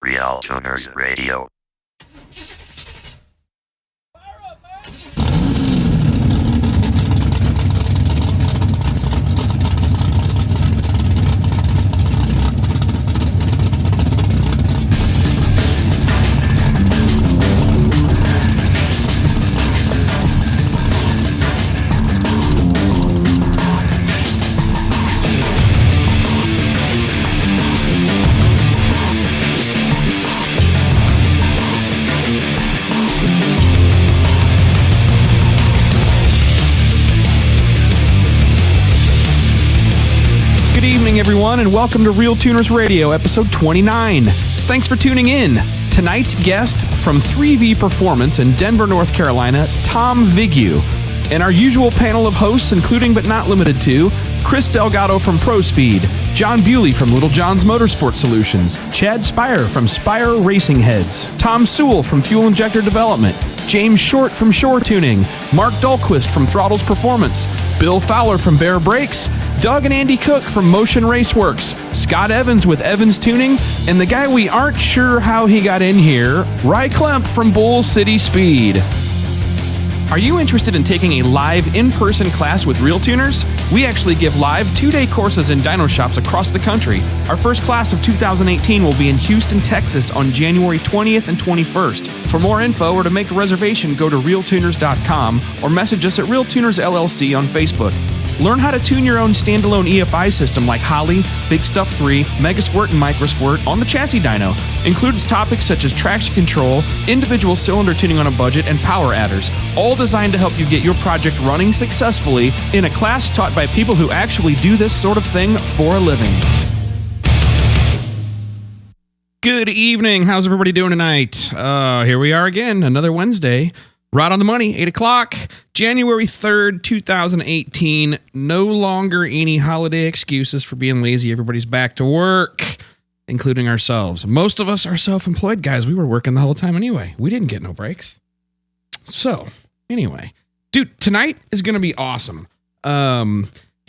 RealTuners Radio. Good evening, everyone, and welcome to RealTuners Radio, episode 29. Thanks for tuning in. Tonight's guest from 3V Performance in Denver, North Carolina, Tom Vigue, and our usual panel of hosts, including but not limited to Chris Delgado from ProSpeed, John Bewley from Little John's Motorsport Solutions, Chad Spire from Spire Racing Heads, Tom Sewell from Fuel Injector Development, James Short from Shore Tuning, Mark Dahlquist from Throttles Performance, Bill Fowler from Bear Brakes, Doug and Andy Cook from Motion Raceworks, Scott Evans with Evans Tuning, and the guy we aren't sure how he got in here, Ry Klemp from Bull City Speed. Are you interested in taking a live in-person class with RealTuners? We actually give live 2-day courses in dyno shops across the country. Our first class of 2018 will be in Houston, Texas on January 20th and 21st. For more info or to make a reservation, go to realtuners.com or message us at RealTuners LLC on Facebook. Learn how to tune your own standalone EFI system like Holley, Big Stuff 3, Megasquirt, and Microsquirt on the chassis dyno. Includes topics such as traction control, individual cylinder tuning on a budget, and power adders, all designed to help you get your project running successfully in a class taught by people who actually do this sort of thing for a living. Good evening. How's everybody doing tonight? Here we are again, another Wednesday. Right on the money, 8 o'clock, January 3rd, 2018. No longer any holiday excuses for being lazy. Everybody's back to work, including ourselves. Most of us are self-employed guys. We were working the whole time anyway. We didn't get no breaks. So, anyway. Dude, tonight is going to be awesome. Here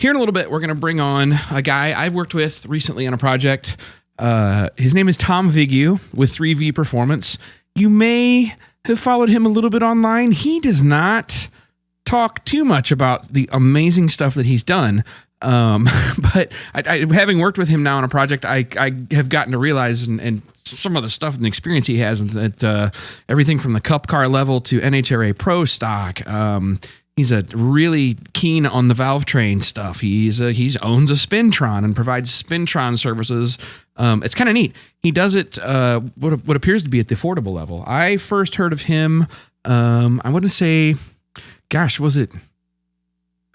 in a little bit, we're going to bring on a guy I've worked with recently on a project. His name is Tom Vigue with 3V Performance. You may have followed him a little bit online. He does not talk too much about the amazing stuff that he's done. But having worked with him now on a project, I have gotten to realize and some of the stuff and the experience he has, and that everything from the Cup car level to NHRA Pro stock. He's a really keen on the valvetrain stuff. He owns a Spintron and provides Spintron services. It's kind of neat. He does it what appears to be at the affordable level. I first heard of him. I wouldn't say, gosh, was it?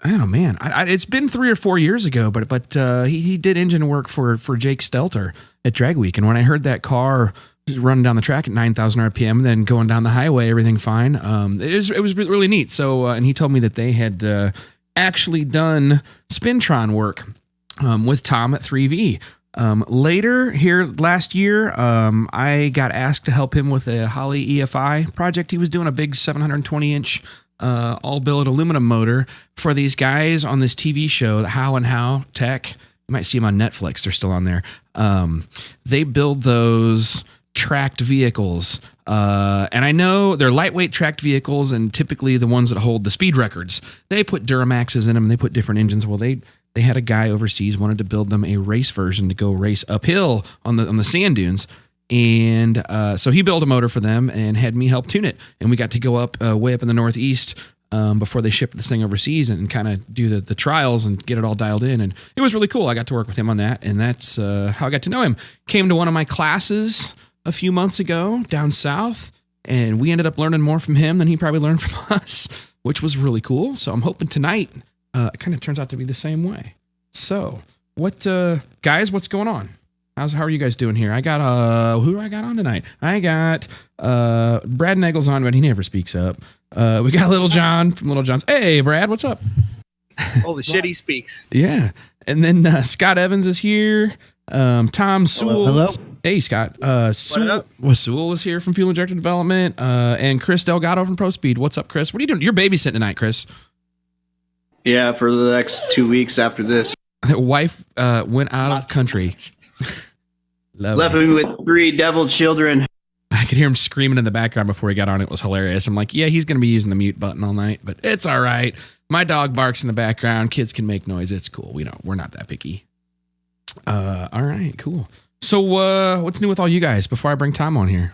I don't know, man. It's been 3 or 4 years ago, but he did engine work for Jake Stelter at Drag Week, and when I heard that car running down the track at 9,000 RPM, and then going down the highway, everything fine. It was really neat. So, and he told me that they had actually done Spintron work with Tom at 3V. Later here last year, I got asked to help him with a Holley EFI project. He was doing a big 720-inch all-billet aluminum motor for these guys on this TV show, How and How Tech. You might see them on Netflix. They're still on there. They build those tracked vehicles, and I know they're lightweight tracked vehicles, and typically the ones that hold the speed records. They put Duramaxes in them, and they put different engines. Well, they had a guy overseas wanted to build them a race version to go race uphill on the sand dunes, and so he built a motor for them and had me help tune it, and we got to go up way up in the Northeast before they shipped this thing overseas and kind of do the trials and get it all dialed in, and it was really cool. I got to work with him on that, and that's how I got to know him. Came to one of my classes a few months ago down south, and we ended up learning more from him than he probably learned from us, which was really cool. So I'm hoping tonight it kind of turns out to be the same way. So what, guys, what's going on? How are you guys doing here? I got, who do I got on tonight? I got Brad Nagel's on, but he never speaks up. We got Little John from Little John's. Hey, Brad, what's up? Holy shit, he speaks. Yeah. And then Scott Evans is here. Tom Sewell. Hello. Hey, Scott. Sewell was here from Fuel Injector Development. And Chris Delgado from ProSpeed. What's up, Chris? What are you doing? You're babysitting tonight, Chris. Yeah, for the next 2 weeks after this. Wife went out of country. Left me with 3 devil children. I could hear him screaming in the background before he got on. It was hilarious. I'm like, yeah, he's going to be using the mute button all night, but it's all right. My dog barks in the background. Kids can make noise. It's cool. We're not that picky. All right, cool. So what's new with all you guys before I bring Tom on here?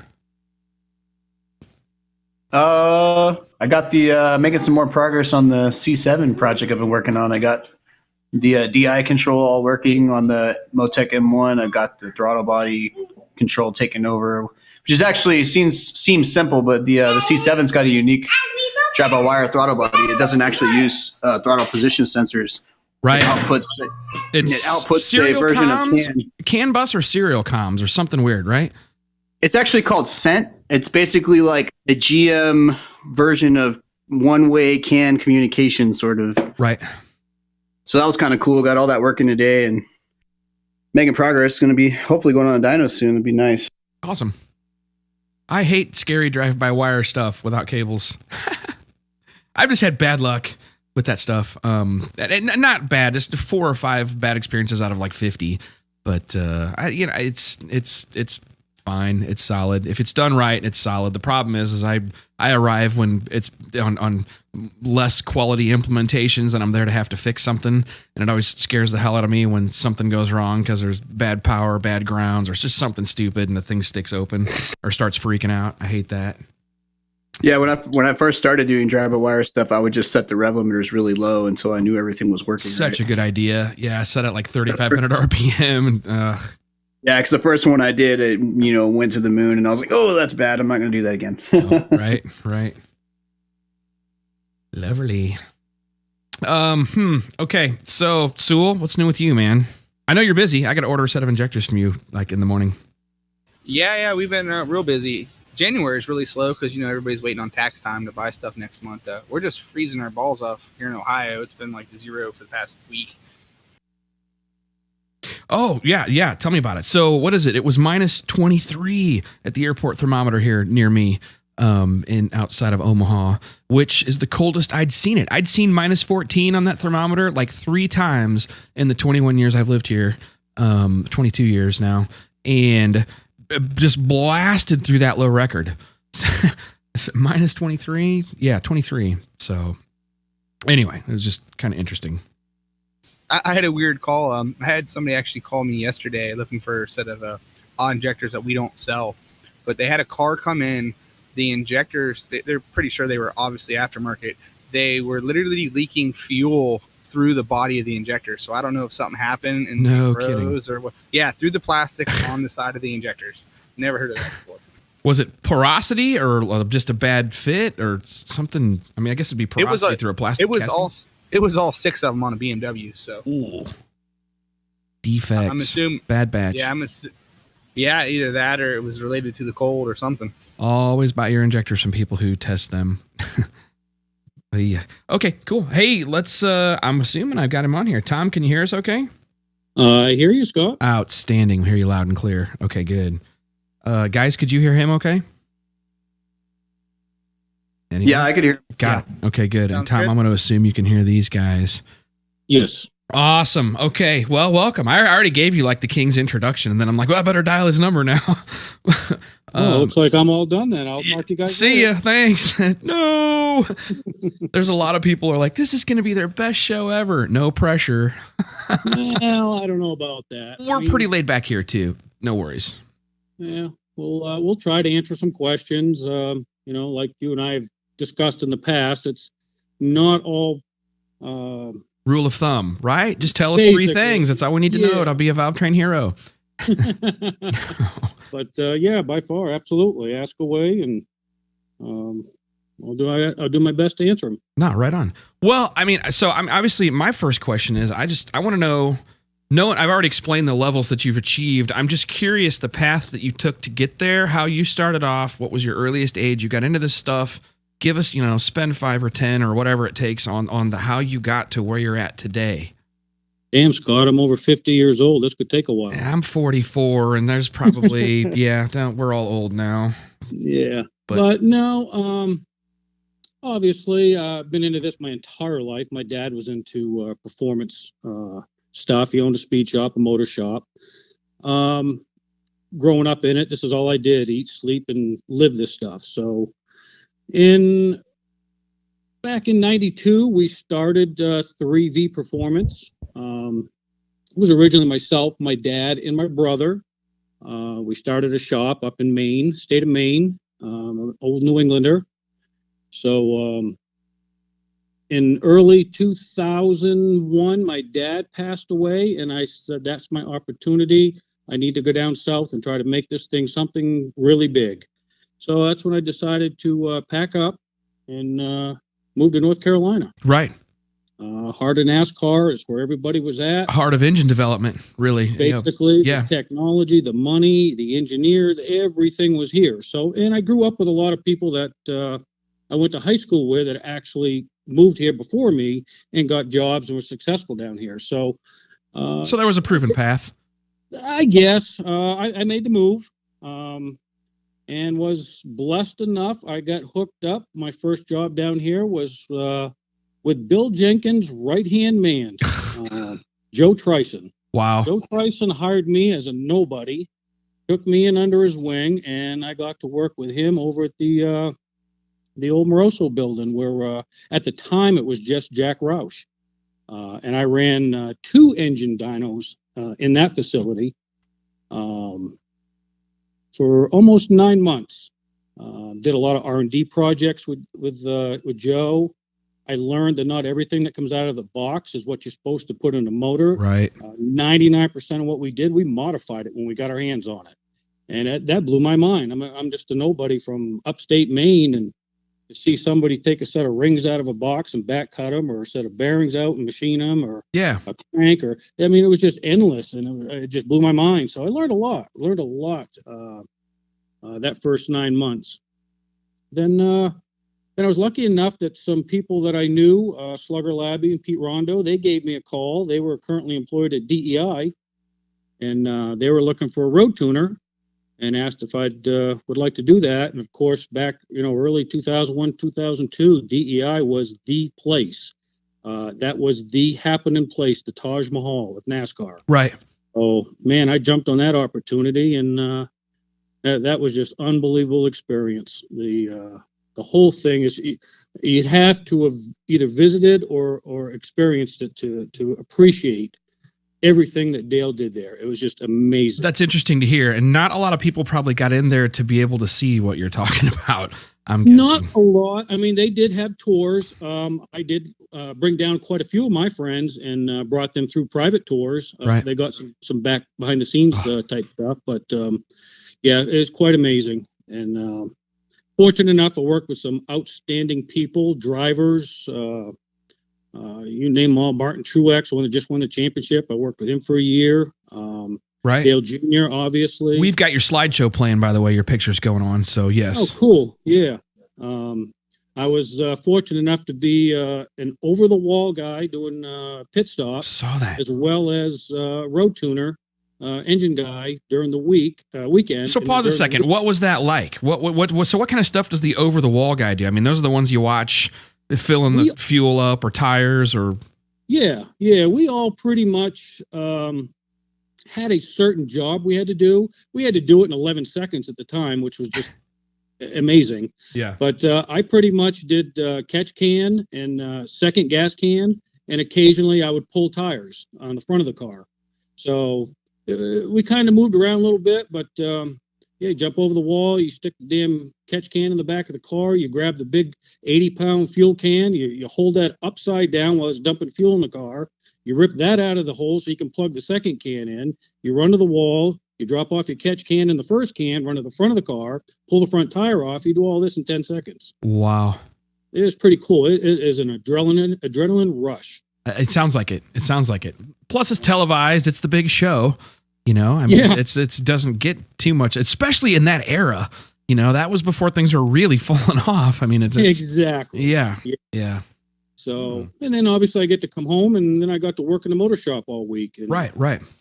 I got the making some more progress on the C7 project I've been working on. I got the DI control all working on the Motec M1. I've got the throttle body control taken over, which is actually seems simple, but the C7's got a unique drive-by-wire throttle body. It doesn't actually use throttle position sensors. Right. It outputs serial a version comms, of CAN bus or serial comms or something weird, right? It's actually called Cent. It's basically like a GM version of one-way CAN communication, sort of. Right. So that was kind of cool. Got all that working today and making progress. Going to be hopefully going on the dyno soon. It'd be nice. Awesome. I hate scary drive-by-wire stuff without cables. I've just had bad luck with that stuff. Not bad, just 4 or 5 bad experiences out of like 50. But it's fine. It's solid. If it's done right, it's solid. The problem is I arrive when it's on less quality implementations and I'm there to have to fix something. And it always scares the hell out of me when something goes wrong because there's bad power, bad grounds, or it's just something stupid and the thing sticks open or starts freaking out. I hate that. Yeah, when I first started doing drive-by-wire stuff, I would just set the rev limiters really low until I knew everything was working. Such a good idea. Yeah, I set it like 3,500 RPM. And, yeah, because the first one I did, it went to the moon, and I was like, oh, that's bad. I'm not going to do that again. Right. Lovely. Okay, so Sewell, what's new with you, man? I know you're busy. I got to order a set of injectors from you, like in the morning. Yeah, we've been real busy. January is really slow because everybody's waiting on tax time to buy stuff next month. We're just freezing our balls off here in Ohio. It's been like 0 for the past week. Oh, yeah. Tell me about it. So what is it? It was minus 23 at the airport thermometer here near me in outside of Omaha, which is the coldest I'd seen it. I'd seen minus 14 on that thermometer like 3 times in the 21 years I've lived here, 22 years now, and just blasted through that low record. Minus 23? Yeah, 23. So anyway, it was just kind of interesting. I had a weird call. I had somebody actually call me yesterday looking for a set of odd injectors that we don't sell. But they had a car come in. The injectors, they're pretty sure they were obviously aftermarket. They were literally leaking fuel through the body of the injector. So I don't know if something happened and no froze kidding. or what. Yeah, through the plastic on the side of the injectors. Never heard of that before. Was it porosity or just a bad fit or something? I mean, I guess it'd be porosity through a plastic. It was all 6 of them on a BMW. So ooh, defects. I'm assuming bad batch. Yeah, either that or it was related to the cold or something. Always buy your injectors from people who test them. Yeah. Okay, cool. Hey, let's. I'm assuming I've got him on here. Tom, can you hear us? Okay. I hear you, Scott. Outstanding. We hear you loud and clear. Okay, good. Guys, could you hear him? Okay. Anyone? Yeah, I could hear. Got it. Okay, good. Sounds And Tom, good. I'm going to assume you can hear these guys. Yes. Awesome. Okay. Well, welcome. I already gave you like the King's introduction, and then I'm like, well, I better dial his number now. Looks like I'm all done then. I'll talk to you guys See later. ya. Thanks. No. There's a lot of people who are like, this is going to be their best show ever. No pressure. Well, I don't know about that. We're pretty laid back here too. No worries. Yeah. We'll try to answer some questions. Like you and I have discussed in the past, it's not all Rule of thumb, right? Just tell us 3 Basically, things. That's all we need to know. yeah. I'll be a valvetrain hero. But yeah, by far, absolutely. Ask away, and I'll do my best to answer them. No, right on. Well, I mean, so I'm obviously my first question is I want to know. I've already explained the levels that you've achieved. I'm just curious the path that you took to get there, how you started off, what was your earliest age you got into this stuff. Give us, spend 5 or 10 or whatever it takes on the how you got to where you're at today. Damn, Scott, I'm over 50 years old. This could take a while. I'm 44, and there's probably we're all old now. Yeah, But- but no. Obviously, I've been into this my entire life. My dad was into performance stuff. He owned a speed shop, a motor shop. growing up in it, this is all I did: eat, sleep, and live this stuff. So, back in '92, we started 3V Performance. It was originally myself, my dad, and my brother. We started a shop up in Maine, state of Maine, old New Englander. So in early 2001, my dad passed away, and I said, that's my opportunity. I need to go down south and try to make this thing something really big. So that's when I decided to pack up and move to North Carolina. Right. Heart of NASCAR is where everybody was at. Heart of engine development, really. Basically, yeah. The technology, the money, the engineers, everything was here. So, and I grew up with a lot of people that I went to high school with that actually moved here before me and got jobs and were successful down here. So there was a proven path. I guess I made the move and was blessed enough. I got hooked up. My first job down here was with Bill Jenkins' right-hand man, Joe Trison. Wow. Joe Trison hired me as a nobody, took me in under his wing, and I got to work with him over at the old Moroso building where at the time it was just Jack Roush. And I ran 2 engine dynos in that facility for almost 9 months. Did a lot of R&D projects with Joe. I learned that not everything that comes out of the box is what you're supposed to put in a motor. Right. 99% of what we did, we modified it when we got our hands on it. And that blew my mind. I'm just a nobody from upstate Maine, and to see somebody take a set of rings out of a box and back cut them, or a set of bearings out and machine them, or a crank, it was just endless, and it just blew my mind. So I learned a lot. That first 9 months. Then I was lucky enough that some people that I knew, Slugger Labby and Pete Rondo, they gave me a call. They were currently employed at DEI, and they were looking for a road tuner, and asked if I'd would like to do that. And of course, back early 2001, 2002, DEI was the place. That was the happening place, the Taj Mahal of NASCAR. Right. Oh man, I jumped on that opportunity, and that was just unbelievable experience. The whole thing is you'd have to have either visited or experienced it to appreciate everything that Dale did there. It was just amazing. That's interesting to hear. And not a lot of people probably got in there to be able to see what you're talking about, I'm guessing. Not a lot. I mean, they did have tours. I did bring down quite a few of my friends and brought them through private tours. Right. They got some back behind the scenes type stuff. But yeah, it's quite amazing. And fortunate enough to work with some outstanding people, drivers, you name them all. Martin Truex, one that just won the championship. I worked with him for a year. Right. Dale Jr., obviously. We've got your slideshow playing, by the way, your picture's going on. So, yes. Oh, cool. Yeah. I was fortunate enough to be an over-the-wall guy doing pit stops. Saw that. As well as road tuner, engine guy during the weekend. So pause a second. What was that like? So what kind of stuff does the over-the-wall guy do? I mean, those are the ones you watch filling the fuel up or tires or... Yeah. We all pretty much had a certain job we had to do. We had to do it in 11 seconds at the time, which was just amazing. Yeah. But I pretty much did catch can and second gas can, and occasionally I would pull tires on the front of the car. So we kind of moved around a little bit, but you jump over the wall, you stick the damn catch can in the back of the car, you grab the big 80-pound fuel can, you hold that upside down while it's dumping fuel in the car, you rip that out of the hole so you can plug the second can in, you run to the wall, you drop off your catch can in the first can, run to the front of the car, pull the front tire off, you do all this in 10 seconds. Wow. It is pretty cool. It is an adrenaline rush. It sounds like it. Plus, it's televised. It's the big show. I mean, it doesn't get too much, especially in that era. That was before things were really falling off. I mean, it's exactly. Yeah. So, and then obviously I get to come home, and then I got to work in the motor shop all week. And, right.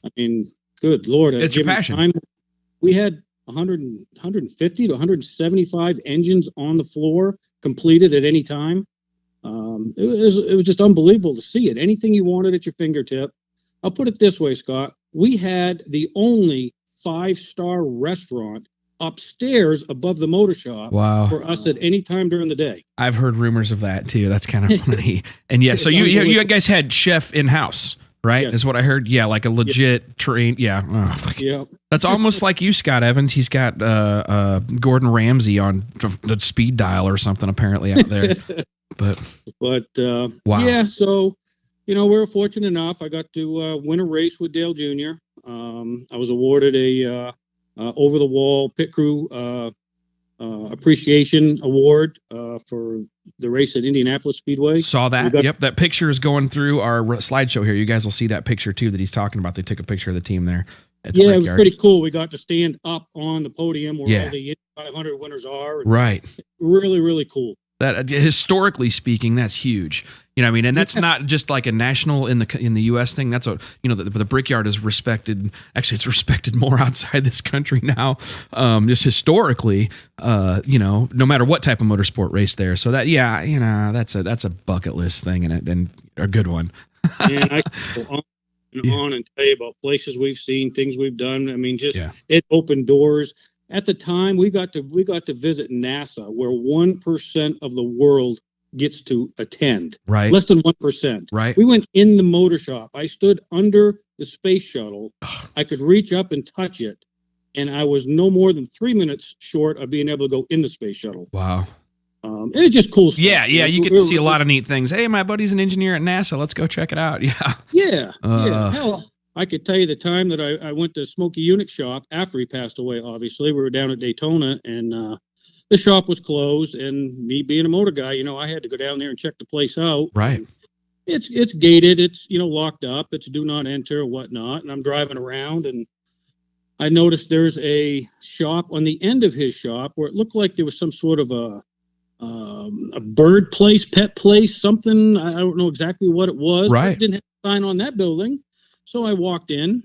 I mean, good Lord. It's your passion. Time, we had 150 to 175 engines on the floor completed at any time. It was just unbelievable to see it. Anything you wanted at your fingertip. I'll put it this way, Scott. We had the only 5-star restaurant upstairs above the motor shop Wow. for us at any time during the day. I've heard rumors of that too. That's kind of funny. And yeah, so you guys had chef in house, right? Yes. Is what I heard. Yeah, like a legit trained. Yeah. Oh, Yeah. that's almost like you, Scott Evans. He's got Gordon Ramsay on the speed dial or something apparently out there. But Wow. Yeah, so we were fortunate enough. I got to win a race with Dale Jr. I was awarded a over the wall pit crew appreciation award for the race at Indianapolis Speedway. saw that. Yep, that picture is going through our slideshow here. You guys will see that picture too that he's talking about. They took a picture of the team there. At the it was pretty cool. We got to stand up on the podium where all the 500 winners are. Right. Really, really cool. That historically speaking, that's huge. You know what I mean? And that's not just like a national in the U.S. thing. That's the Brickyard is respected. Actually, it's respected more outside this country now. Just historically, no matter what type of motorsport race there. So that, that's a bucket list thing and a good one. And I could go on and tell you about places we've seen, things we've done. I mean, it opened doors. At the time, we got to visit NASA, where 1% of the world gets to attend. Right. Less than 1%. Right. We went in the motor shop. I stood under the space shuttle. I could reach up and touch it, and I was no more than 3 minutes short of being able to go in the space shuttle. Wow. It's just cool stuff. Yeah, you get to see a lot of neat things. Hey, my buddy's an engineer at NASA. Let's go check it out. Yeah. Yeah. Hell, I could tell you the time that I went to Smokey Unit shop after he passed away. Obviously, we were down at Daytona, and the shop was closed. And me being a motor guy, I had to go down there and check the place out. Right. It's gated. It's locked up. It's do not enter or whatnot. And I'm driving around, and I noticed there's a shop on the end of his shop where it looked like there was some sort of a bird place, pet place, something. I don't know exactly what it was. Right. It didn't have a sign on that building. So I walked in,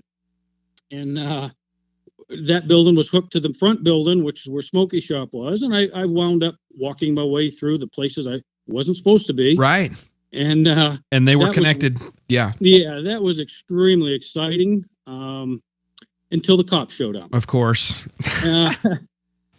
and that building was hooked to the front building, which is where Smokey's shop was. And I wound up walking my way through the places I wasn't supposed to be. Right. And they were connected. Yeah. Yeah, that was extremely exciting until the cops showed up. Of course.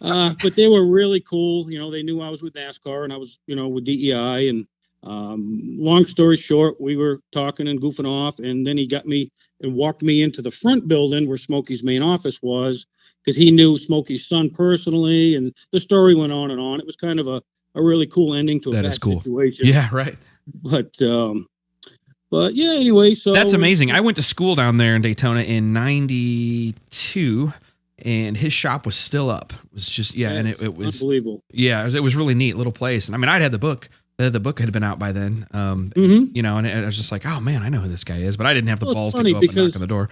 But they were really cool. They knew I was with NASCAR and I was, with DEI. And long story short, we were talking and goofing off, and then he got me and walked me into the front building where Smokey's main office was, because he knew Smokey's son personally, and the story went on and on. It was kind of a really cool ending to a bad situation. Yeah, right. But yeah, anyway, so that's amazing. I went to school down there in Daytona in '92. And his shop was still up. It was just, and it was unbelievable. Yeah, it was really neat little place. And I mean, I'd had the book. The book had been out by then. And I was just like, oh man, I know who this guy is, but I didn't have the balls to go up and knock on the door.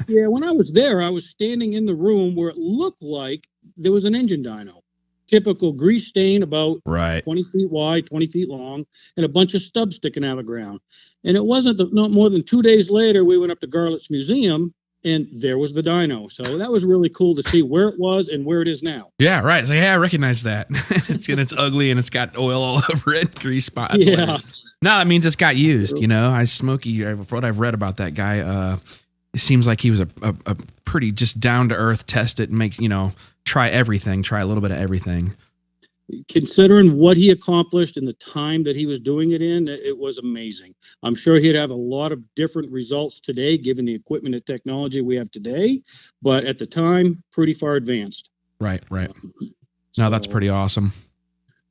Yeah, when I was there, I was standing in the room where it looked like there was an engine dyno. Typical grease stain, about 20 feet wide, 20 feet long, and a bunch of stubs sticking out of the ground. And it wasn't not more than 2 days later, we went up to Garlett's Museum, and there was the dyno. So that was really cool to see where it was and where it is now. Yeah, right. So, I recognize that. It's ugly and it's got oil all over it, grease spots. Yeah. No, that means it's got used. Smokey, what I've read about that guy, it seems like he was a pretty just down to earth, test it and make, try everything, try a little bit of everything. Considering what he accomplished in the time that he was doing it in, it was amazing. I'm sure he'd have a lot of different results today, given the equipment and technology we have today. But at the time, pretty far advanced. Right. No, that's pretty awesome.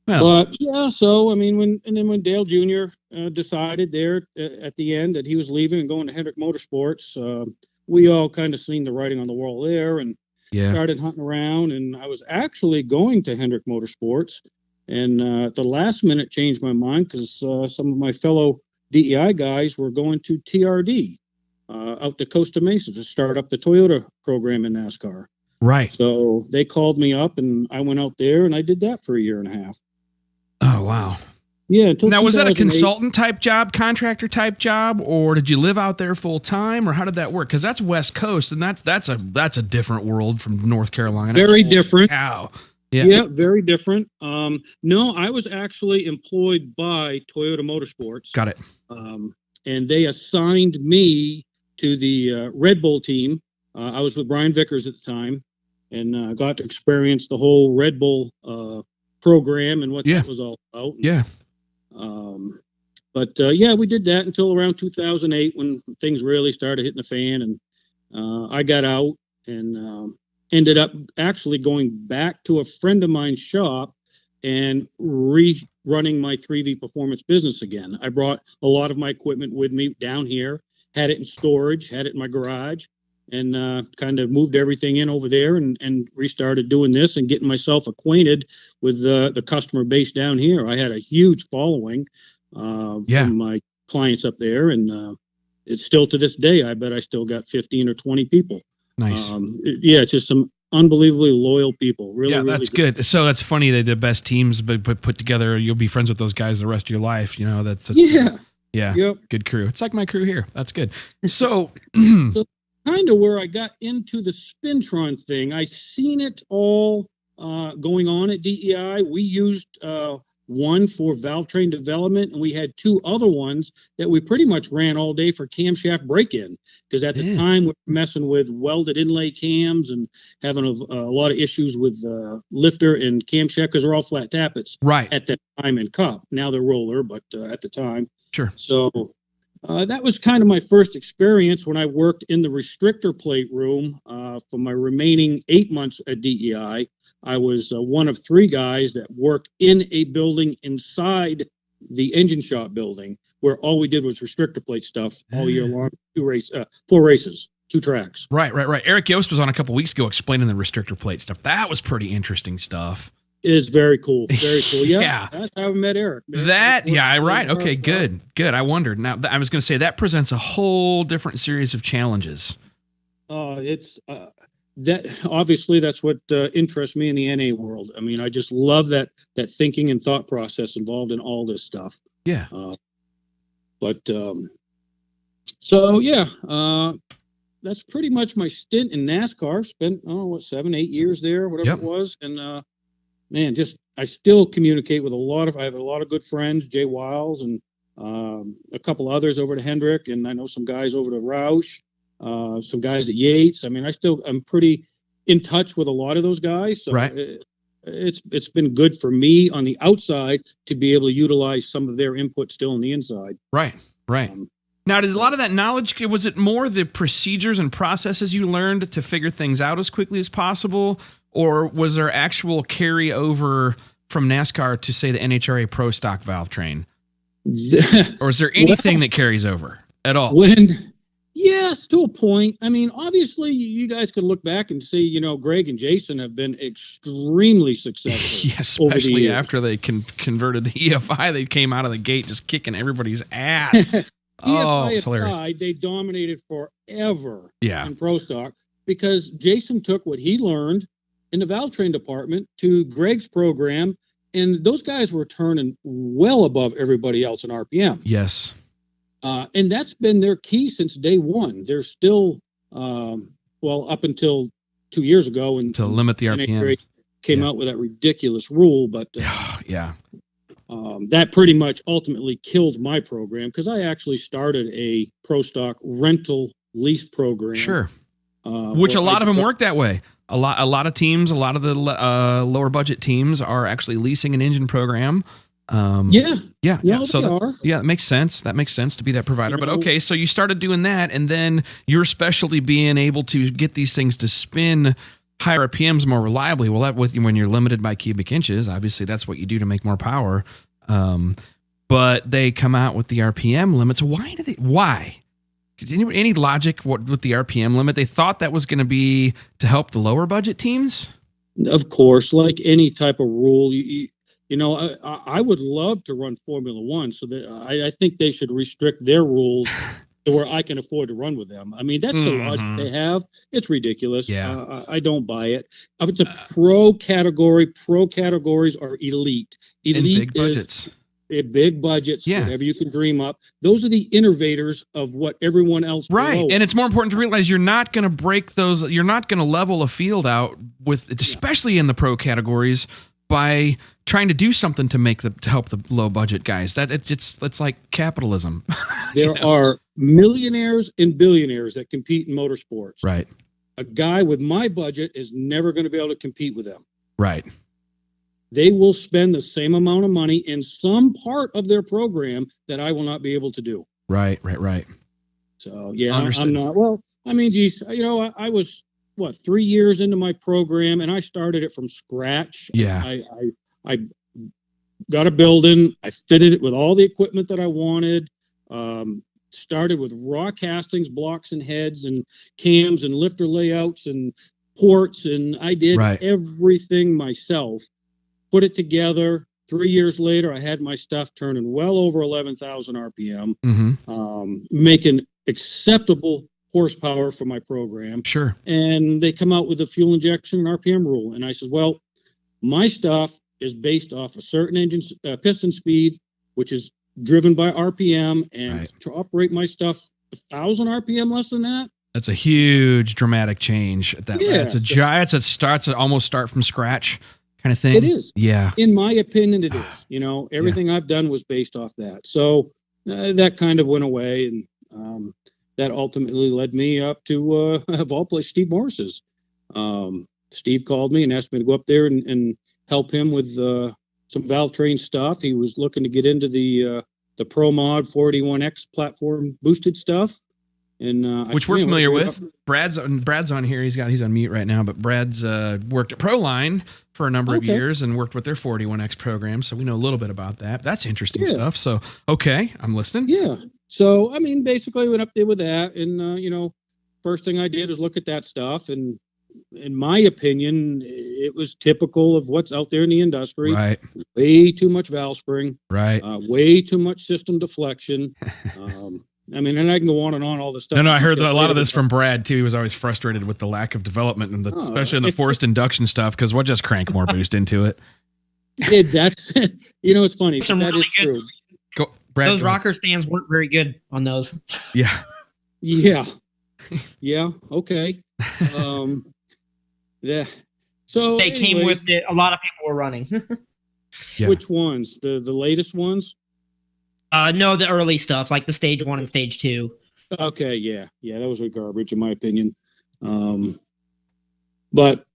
Well, but yeah, so I mean, when Dale Jr. Decided there at the end that he was leaving and going to Hendrick Motorsports, we all kind of seen the writing on the wall there, and started hunting around. And I was actually going to Hendrick Motorsports, and at the last minute changed my mind because some of my fellow DEI guys were going to TRD out to Costa Mesa to start up the Toyota program in NASCAR. Right. So they called me up, and I went out there, and I did that for a year and a half. Oh, wow. Yeah. Now, was that a consultant type job, contractor type job, or did you live out there full time, or how did that work? Because that's West Coast, and that's a different world from North Carolina. Very different. Cow. Yeah, very different. No, I was actually employed by Toyota Motorsports. Got it. And they assigned me to the Red Bull team I was with Brian Vickers at the time, and got to experience the whole Red Bull program and what that was all about. Yeah. But we did that until around 2008 when things really started hitting the fan, and I got out and ended up actually going back to a friend of mine's shop and rerunning my 3V performance business again. I brought a lot of my equipment with me down here, had it in storage, had it in my garage, and kind of moved everything in over there and restarted doing this and getting myself acquainted with the customer base down here. I had a huge following from my clients up there, and it's still to this day, I bet I still got 15 or 20 people. Nice. It's just some unbelievably loyal people. Really, that's good. So that's funny. They're the best teams, but put together, you'll be friends with those guys the rest of your life. You know, that's Yep. Good crew. It's like my crew here. That's good. So, so kind of where I got into the Spintron thing, I seen it all going on at DEI. We used one for valvetrain development, and we had two other ones that we pretty much ran all day for camshaft break-in, because at the time we were messing with welded inlay cams and having a lot of issues with lifter and camshaft, because they're all flat tappets at that time in Cup. Now they're roller, but at the time. Sure. So that was kind of my first experience when I worked in the restrictor plate room for my remaining 8 months at DEI. I was one of three guys that worked in a building inside the engine shop building, where all we did was restrictor plate stuff all year long. 4 races, 2 tracks. Right. Eric Yost was on a couple weeks ago explaining the restrictor plate stuff. That was pretty interesting stuff. It is very cool. Very cool. Yeah. Yeah. That's how I met Eric. Man. Right. Okay, good. I wondered. Now, I was going to say that presents a whole different series of challenges. It's that obviously that's what interests me in the NA world. I mean, I just love that thinking and thought process involved in all this stuff. Yeah. That's pretty much my stint in NASCAR. Spent 7-8 years there, whatever it was, and man, I still communicate with I have a lot of good friends, Jay Wiles and a couple others over to Hendrick, and I know some guys over to Roush. Some guys at Yates. I mean, I'm pretty in touch with a lot of those guys. So it's been good for me on the outside to be able to utilize some of their input still on the inside. Right. Now, did a lot of that knowledge, was it more the procedures and processes you learned to figure things out as quickly as possible, or was there actual carryover from NASCAR to, say, the NHRA Pro Stock valve train? Or is there anything that carries over at all? Yes, to a point. I mean, obviously, you guys could look back and see, Greg and Jason have been extremely successful. Especially after they converted the EFI. They came out of the gate just kicking everybody's ass. It's hilarious. They dominated forever in Pro Stock, because Jason took what he learned in the valvetrain department to Greg's program, and those guys were turning well above everybody else in RPM. Yes. And that's been their key since day one. They're still, up until 2 years ago, and to limit the RPM came out with that ridiculous rule. But that pretty much ultimately killed my program, because I actually started a Pro Stock rental lease program. Sure. Which a lot of them work that way. A lot of teams, a lot of the lower budget teams are actually leasing an engine program. So that makes sense. That makes sense to be that provider. But okay, so you started doing that, and then your specialty being able to get these things to spin higher RPMs more reliably. Well, when you're limited by cubic inches, obviously that's what you do to make more power. But they come out with the RPM limits. Why? Any logic with the RPM limit? They thought that was going to be to help the lower budget teams. Of course, like any type of rule, I would love to run Formula One, so that I think they should restrict their rules to where I can afford to run with them. I mean, that's the logic they have. It's ridiculous. Yeah. I don't buy it. It's a pro category. Pro categories are elite. Elite big budgets. Big budgets, whatever you can dream up. Those are the innovators of what everyone else below. And it's more important to realize you're not going to break those. You're not going to level a field out especially in the pro categories, by trying to do something to help the low budget guys. It's like capitalism. There are millionaires and billionaires that compete in motorsports. Right. A guy with my budget is never going to be able to compete with them. Right. They will spend the same amount of money in some part of their program that I will not be able to do. Right. So, yeah, Understood. I'm not. Well, I mean, geez, I was, 3 years into my program, and I started it from scratch. Yeah. I got a building. I fitted it with all the equipment that I wanted. Started with raw castings, blocks and heads and cams and lifter layouts and ports, and I did everything myself. Put it together. 3 years later, I had my stuff turning well over 11,000 RPM, making acceptable horsepower for my program. Sure. And they come out with a fuel injection and RPM rule. And I said, well, my stuff is based off a certain engine piston speed, which is driven by RPM. And to operate my stuff 1,000 RPM less than that. That's a huge dramatic change. It's a almost start from scratch kind of thing. It is. Yeah. In my opinion, it is. Everything I've done was based off that. So that kind of went away, and that ultimately led me up to, of all places, Steve Morris's. Steve called me and asked me to go up there and help him with some valvetrain stuff. He was looking to get into the Pro Mod 481X platform boosted stuff. And which we're familiar with. Brad's on here. He's on mute right now, but Brad's worked at Proline for a number of years and worked with their 41X program, so we know a little bit about that. That's interesting stuff. So, okay, I'm listening. Yeah. So, I mean, basically, I went up there with that, and first thing I did is look at that stuff, and in my opinion, it was typical of what's out there in the industry. Right. Way too much valve spring. Right. Way too much system deflection. I mean, and I can go on and on all this stuff. No, I heard a lot of this from Brad too. He was always frustrated with the lack of development, and especially in the forced induction stuff, because we'll just crank more boost into it. That's it's funny. Some that really is true. Go, Brad, those rocker stands weren't very good on those. Yeah. Okay. Yeah. So they came with it. A lot of people were running. Yeah. Which ones? The latest ones? No, the early stuff, like the stage 1 and stage 2. Okay, yeah, those were garbage in my opinion. But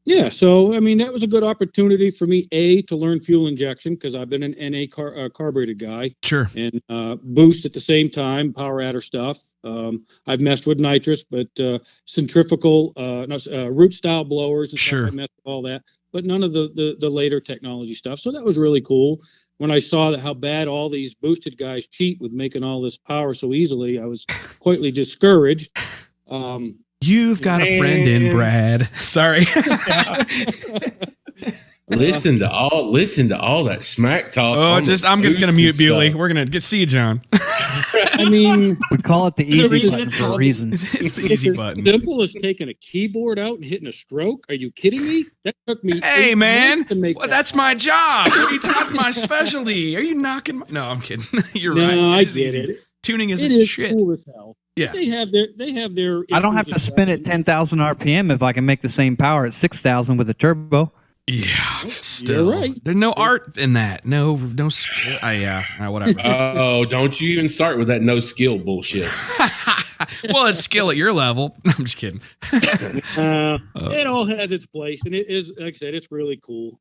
yeah, so I mean that was a good opportunity for me to learn fuel injection, because I've been an NA carbureted guy. Sure. And boost at the same time, power adder stuff. I've messed with nitrous, but centrifugal, root style blowers and stuff. I've messed with all that, but none of the later technology stuff. So that was really cool. When I saw how bad all these boosted guys cheat with making all this power so easily, I was quietly discouraged. You've got a friend in Brad. Sorry. Listen to all that smack talk. I'm gonna mute Bewley. We're gonna see you, John. I mean, we call it the easy button for a reason. It's the easy button. Simple as taking a keyboard out and hitting a stroke. Are you kidding me? That took me. Hey man, to make that's my job. That's my specialty. Are you knocking? No, I'm kidding. You're right. No, I get it. Tuning isn't it is shit. Cool as hell. Yeah, they have their. I don't have to spin at 10,000 RPM if I can make the same power at 6,000 with a turbo. Yeah, still. You're right. There's no art in that. No skill. Whatever. Oh, don't you even start with that no skill bullshit. Well, it's skill at your level. I'm just kidding. It all has its place, and it is, like I said, it's really cool.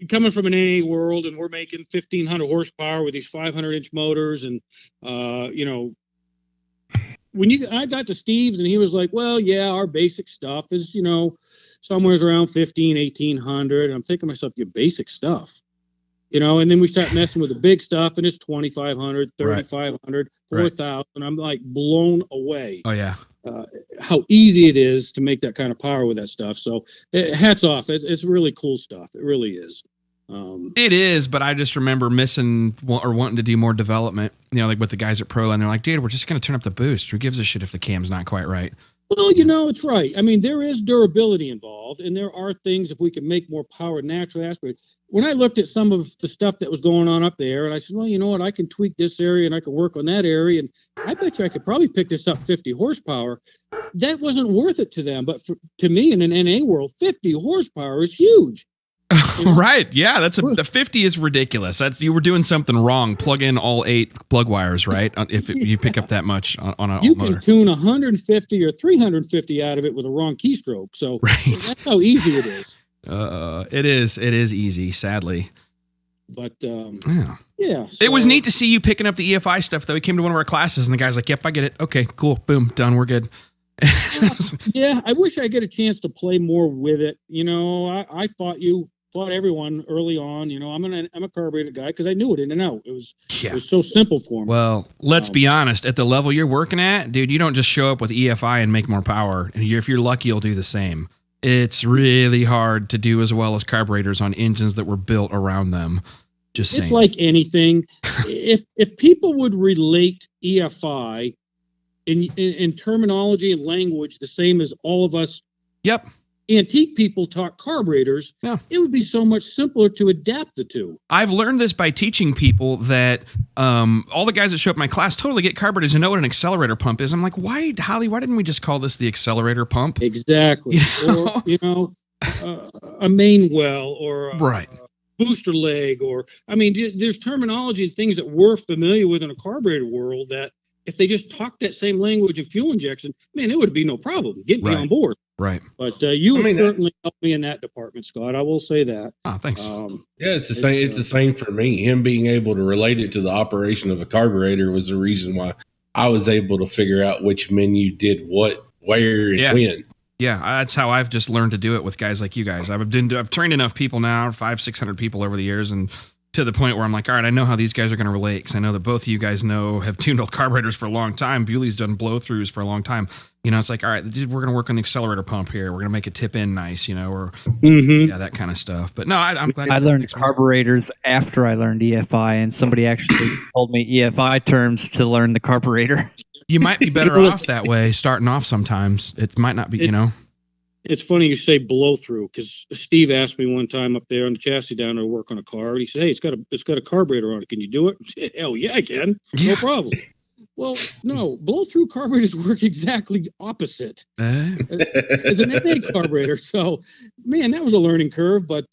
Coming from an NA world, and we're making 1,500 horsepower with these 500-inch motors, and when I got to Steve's, and he was like, "Well, yeah, our basic stuff is somewhere around 1,100, and I'm thinking to myself, your basic stuff, and then we start messing with the big stuff, and it's 2,500, 3,500, 4,000. I'm like blown away. Oh yeah. How easy it is to make that kind of power with that stuff. So hats off. It's really cool stuff. It really is. It is, but I just remember missing or wanting to do more development, like with the guys at Proline. They're like, dude, we're just going to turn up the boost. Who gives a shit if the cam's not quite right? Well, it's right. I mean, there is durability involved, and there are things if we can make more power naturally aspirated. When I looked at some of the stuff that was going on up there, and I said, well, you know what? I can tweak this area, and I can work on that area, and I bet you I could probably pick this up 50 horsepower. That wasn't worth it to them, but to me in an NA world, 50 horsepower is huge. Right. Yeah. The 50 is ridiculous. You were doing something wrong. Plug in all 8 plug wires, right? If you pick up that much on a you motor. can tune 150 or 350 out of it with a wrong keystroke. So Right. that's how easy it is. It is easy, sadly. But Yeah. yeah, It was so- neat to see you picking up the EFI stuff, though. He came to one of our classes, and the guy's like, yep, I get it. Okay, cool. Boom. Done. We're good. Yeah, I wish I get a chance to play more with it. I fought everyone early on. I'm a carburetor guy because I knew it in and out. It was so simple for me. Well, let's be honest. At the level you're working at, dude, you don't just show up with EFI and make more power. And if you're lucky, you'll do the same. It's really hard to do as well as carburetors on engines that were built around them. Just saying. It's like anything. if people would relate EFI in terminology and language the same as all of us Yep. antique people talk carburetors, Yeah. it would be so much simpler to adapt the two. I've learned this by teaching people that all the guys that show up in my class totally get carburetors and know what an accelerator pump is. I'm like, why didn't we just call this the accelerator pump? Exactly. Or, a main well or Right. booster leg, or there's terminology and things that we're familiar with in a carburetor world that if they just talked that same language in fuel injection, man, it would be no problem. Get me on board. Right. But you certainly helped me in that department, Scott. I will say that. Oh, thanks. Yeah, it's the same. It's the same for me. Him being able to relate it to the operation of a carburetor was the reason why I was able to figure out which menu did what, where, and when. Yeah, that's how I've just learned to do it with guys like you guys. I've trained enough people now, 500-600 people over the years, and to the point where I'm like, all right, I know how these guys are going to relate because I know that both of you guys have tuned old carburetors for a long time. Bewley's done blow-throughs for a long time. It's like, all right, we're going to work on the accelerator pump here. We're going to make it tip in nice, or that kind of stuff. But no, I'm glad. I learned carburetors after I learned EFI, and somebody actually told me EFI terms to learn the carburetor. You might be better off that way, starting off sometimes. It might not be, It's funny you say blow through because Steve asked me one time up there on the chassis down there to work on a car. And he said, "Hey, it's got a carburetor on it. Can you do it?" I said, "Hell yeah, I can. No problem." Well, no, blow through carburetors work exactly opposite as an NA carburetor. So, man, that was a learning curve. But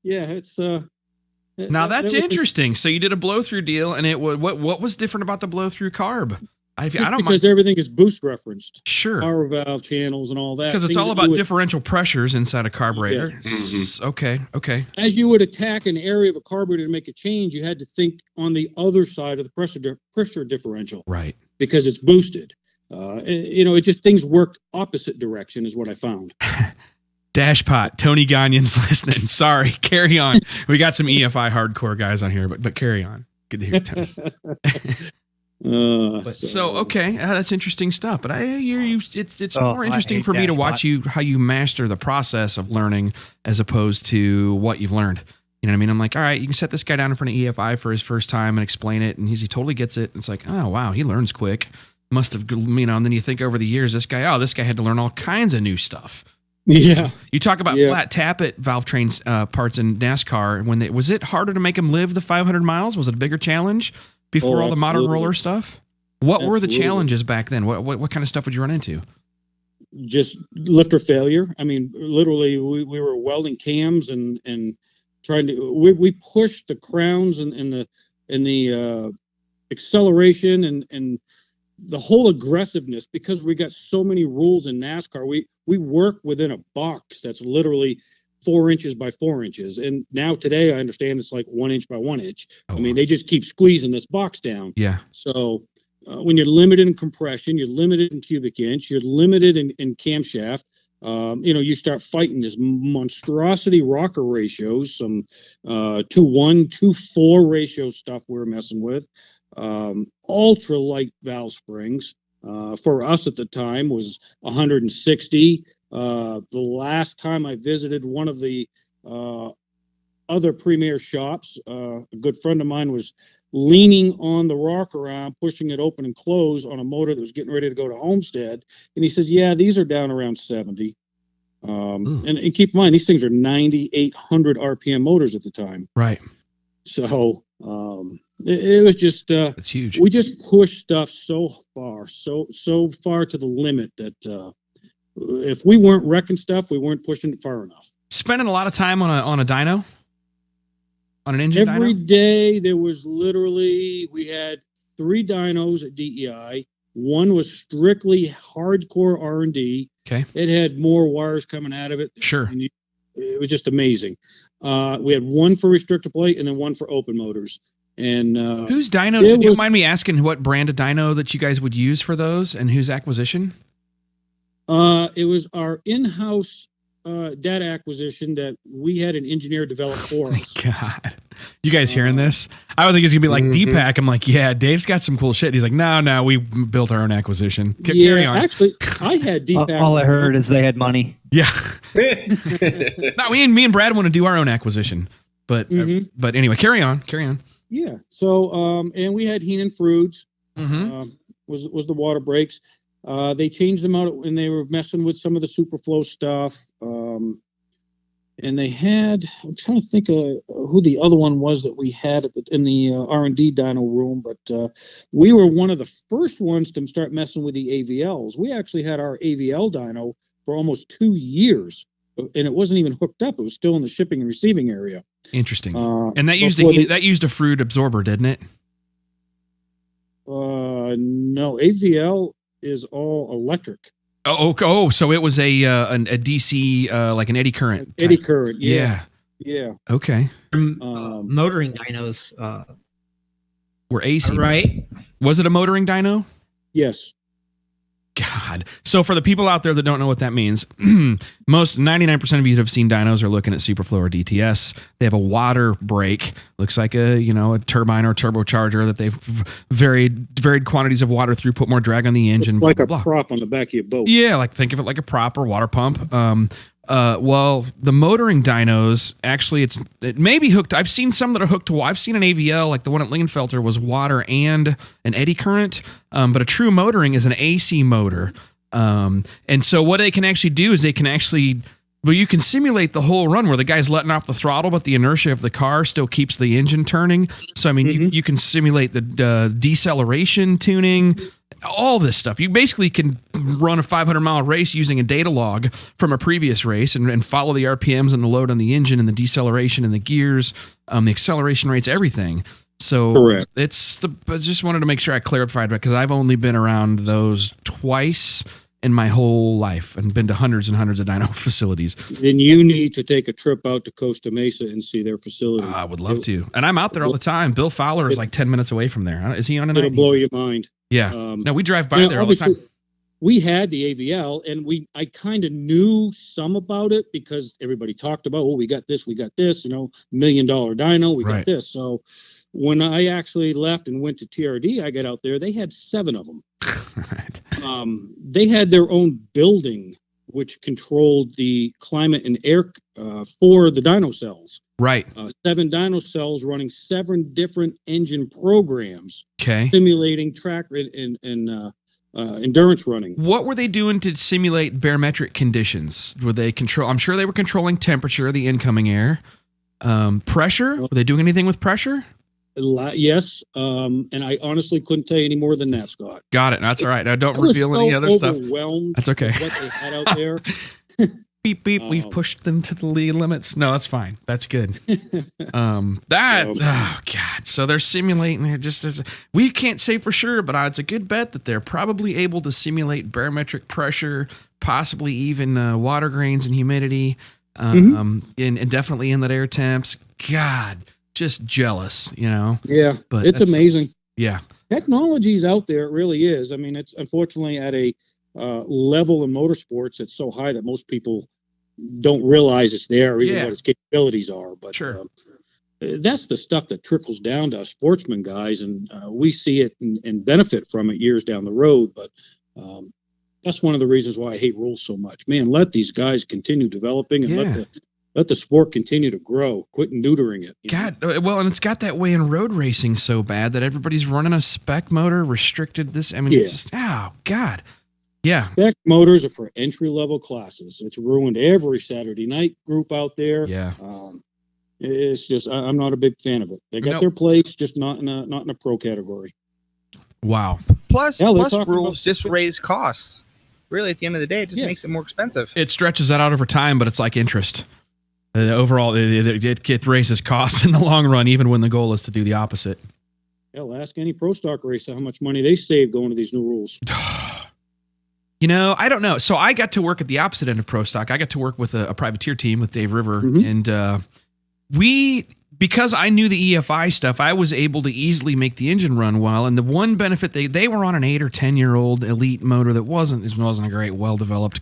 it's now that's interesting. So you did a blow through deal, and what was different about the blow through carb? I don't because mind. everything is boost referenced. Sure. Power valve channels and all that. Because it's all about differential pressures inside a carburetor. Yeah. Mm-hmm. Okay. As you would attack an area of a carburetor to make a change, you had to think on the other side of the pressure differential. Right. Because it's boosted. It just things worked opposite direction is what I found. Dashpot, Tony Gagnon's listening. Sorry, carry on. We got some EFI hardcore guys on here, but carry on. Good to hear, Tony. Okay, that's interesting stuff. But I hear you. It's more interesting for me to watch how you master the process of learning as opposed to what you've learned. You know what I mean? I'm like, all right, you can set this guy down in front of EFI for his first time and explain it, and he totally gets it. It's like, oh wow, he learns quick. Must have, and then you think over the years, this guy had to learn all kinds of new stuff. Yeah. You talk about flat tappet valvetrain parts in NASCAR. Was it harder to make them live the 500 miles? Was it a bigger challenge? Before all the modern roller stuff? What were the challenges back then? What kind of stuff would you run into? Just lifter failure. I mean, literally, we were welding cams and trying to. We pushed the crowns and the acceleration and the whole aggressiveness because we got so many rules in NASCAR. We work within a box that's literally 4 inches by 4 inches. And now today I understand it's like 1 inch by 1 inch. Oh, I mean, they just keep squeezing this box down. Yeah. So when you're limited in compression, you're limited in cubic inch, you're limited in camshaft, you start fighting this monstrosity rocker ratios, some 2:1, 2:4 ratio stuff we're messing with, ultra light valve springs. For us at the time was 160. The last time I visited one of the other premier shops, a good friend of mine was leaning on the rocker arm, pushing it open and close on a motor that was getting ready to go to Homestead. And he says, yeah, these are down around 70. And keep in mind, these things are 9,800 RPM motors at the time. Right. So it was just it's huge. We just pushed stuff so far to the limit that if we weren't wrecking stuff, we weren't pushing it far enough. spending a lot of time on a dyno, on an engine Every dyno? day there was literally, we had 3 dynos at DEI. One was strictly hardcore R&D. Okay. It had more wires coming out of it. Sure. And it was just amazing. We had one for restrictor plate and then one for open motors. And Whose dynos? Do you mind me asking what brand of dyno that you guys would use for those, and whose acquisition? It was our in-house data acquisition that we had an engineer develop for us. God, you guys hearing this? I would think it's gonna be like Deepak. I'm like, yeah, Dave's got some cool shit. He's like, no, we built our own acquisition. Carry on. Actually, I had Deepak. All I heard is they had money. Yeah. No, me and Brad want to do our own acquisition, but anyway, carry on. Yeah. So, and we had Heenan Fruits. Mm-hmm. Was the water brakes. They changed them out when they were messing with some of the Superflow stuff. And they had, I'm trying to think of who the other one was that we had in the R&D dyno room, but we were one of the first ones to start messing with the AVLs. We actually had our AVL dyno for almost 2 years, and it wasn't even hooked up. It was still in the shipping and receiving area. Interesting. And that used a Fruit absorber, didn't it? No, AVL is all electric. Oh, so it was a DC, like an eddy current. Eddy current, yeah. Okay. Motoring dynos, Were AC. right? Was it a motoring dyno? Yes. God. So for the people out there that don't know what that means, most 99% of you that have seen dynos are looking at Superflow or DTS. They have a water brake. Looks like a turbine or turbocharger that they've varied quantities of water through, put more drag on the engine. It's like blah, blah, a blah. prop on the back of your boat. Yeah, like think of it like a prop or water pump. Well, the motoring dynos, actually, it may be hooked. I've seen some that are hooked to. I've seen an AVL, like the one at Lingenfelter, was water and an eddy current. But a true motoring is an AC motor. And so what they can actually do is they can actually, you can simulate the whole run where the guy's letting off the throttle, but the inertia of the car still keeps the engine turning. So, I mean, you can simulate the deceleration tuning, all this stuff. You basically can run a 500-mile race using a data log from a previous race and follow the RPMs and the load on the engine and the deceleration and the gears, the acceleration rates, everything. So correct. I just wanted to make sure I clarified that because I've only been around those twice in my whole life and been to hundreds and hundreds of dyno facilities. Then you need to take a trip out to Costa Mesa and see their facility. I would love to. And I'm out there all the time. Bill Fowler is like 10 minutes away from there. Is he on tonight? It'll blow your mind. Yeah. No, we drive by there all the time. We had the AVL, and I kind of knew some about it because everybody talked about, we got this, $1 million dyno, we got this. So when I actually left and went to TRD, I got out there, they had 7 of them. Right. They had their own building, which controlled the climate and air for the dyno cells. Right. 7 dyno cells running 7 different engine programs. Okay. Simulating track and endurance running. What were they doing to simulate barometric conditions? Were they I'm sure they were controlling temperature, the incoming air, pressure. Were they doing anything with pressure? Yes, and I honestly couldn't tell you any more than that, Scott. Got it. That's all right. Now don't reveal any other stuff. That's okay. What they had out there. Beep beep. We've pushed them to the legal limits. No, that's fine. That's good. Oh God. So they're simulating. We can't say for sure, but it's a good bet that they're probably able to simulate barometric pressure, possibly even water grains and humidity, and definitely inlet air temps. God. Just jealous, Yeah, but it's amazing. Yeah, technology's out there. It really is. I mean, it's unfortunately at a level in motorsports that's so high that most people don't realize it's there, or even what its capabilities are. But sure. That's the stuff that trickles down to us sportsmen guys, and we see it and benefit from it years down the road. But that's one of the reasons why I hate rules so much. Man, let these guys continue developing and let the sport continue to grow. Quit neutering it. Well, and it's got that way in road racing so bad that everybody's running a spec motor, restricted this. I mean, it's just, God. Yeah. Spec motors are for entry-level classes. It's ruined every Saturday night group out there. Yeah. It's just, I'm not a big fan of it. They got their place, just not in a pro category. Wow. Plus rules just raise costs. Really, at the end of the day, it just makes it more expensive. It stretches that out over time, but it's like interest. Overall, it raises costs in the long run, even when the goal is to do the opposite. Hell, ask any pro stock racer how much money they save going to these new rules. I don't know. So I got to work at the opposite end of pro stock. I got to work with a privateer team with Dave River, and because I knew the EFI stuff, I was able to easily make the engine run well. And the one benefit, they were on an 8 or 10-year-old elite motor that wasn't a great, well-developed.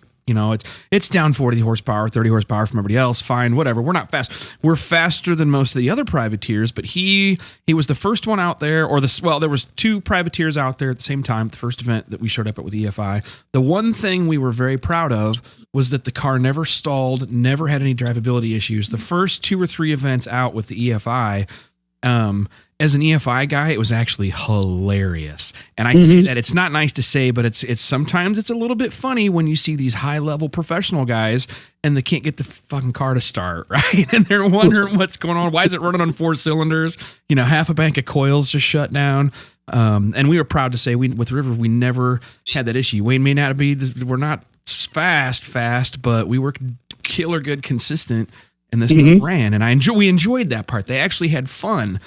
It's down 40 horsepower, 30 horsepower from everybody else. Fine, whatever. We're not fast. We're faster than most of the other privateers, but he was the first one out there, there was 2 privateers out there at the same time, the first event that we showed up at with EFI. The one thing we were very proud of was that the car never stalled, never had any drivability issues. The first 2 or 3 events out with the EFI, as an EFI guy, it was actually hilarious. And I say that it's not nice to say, but it's sometimes it's a little bit funny when you see these high-level professional guys and they can't get the fucking car to start, right? And they're wondering what's going on. Why is it running on 4 cylinders? Half a bank of coils just shut down. And we were proud to say with River, we never had that issue. Wayne may not be, we're not fast, but we were killer good, consistent, and this thing ran. And we enjoyed that part. They actually had fun.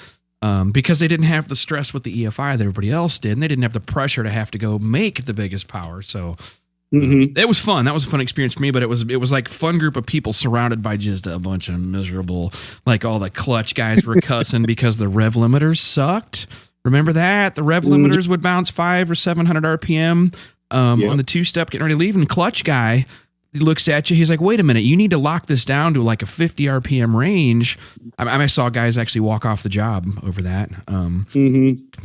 Because they didn't have the stress with the EFI that everybody else did, and they didn't have the pressure to have to go make the biggest power. So it was fun. That was a fun experience for me, but it was like a fun group of people surrounded by just a bunch of miserable, like all the clutch guys were cussing because the rev limiters sucked. Remember that? The rev limiters would bounce 500 or 700 RPM on the 2-step getting ready to leave, and clutch guy, he looks at you. He's like, wait a minute. You need to lock this down to like a 50 RPM range. I saw guys actually walk off the job over that.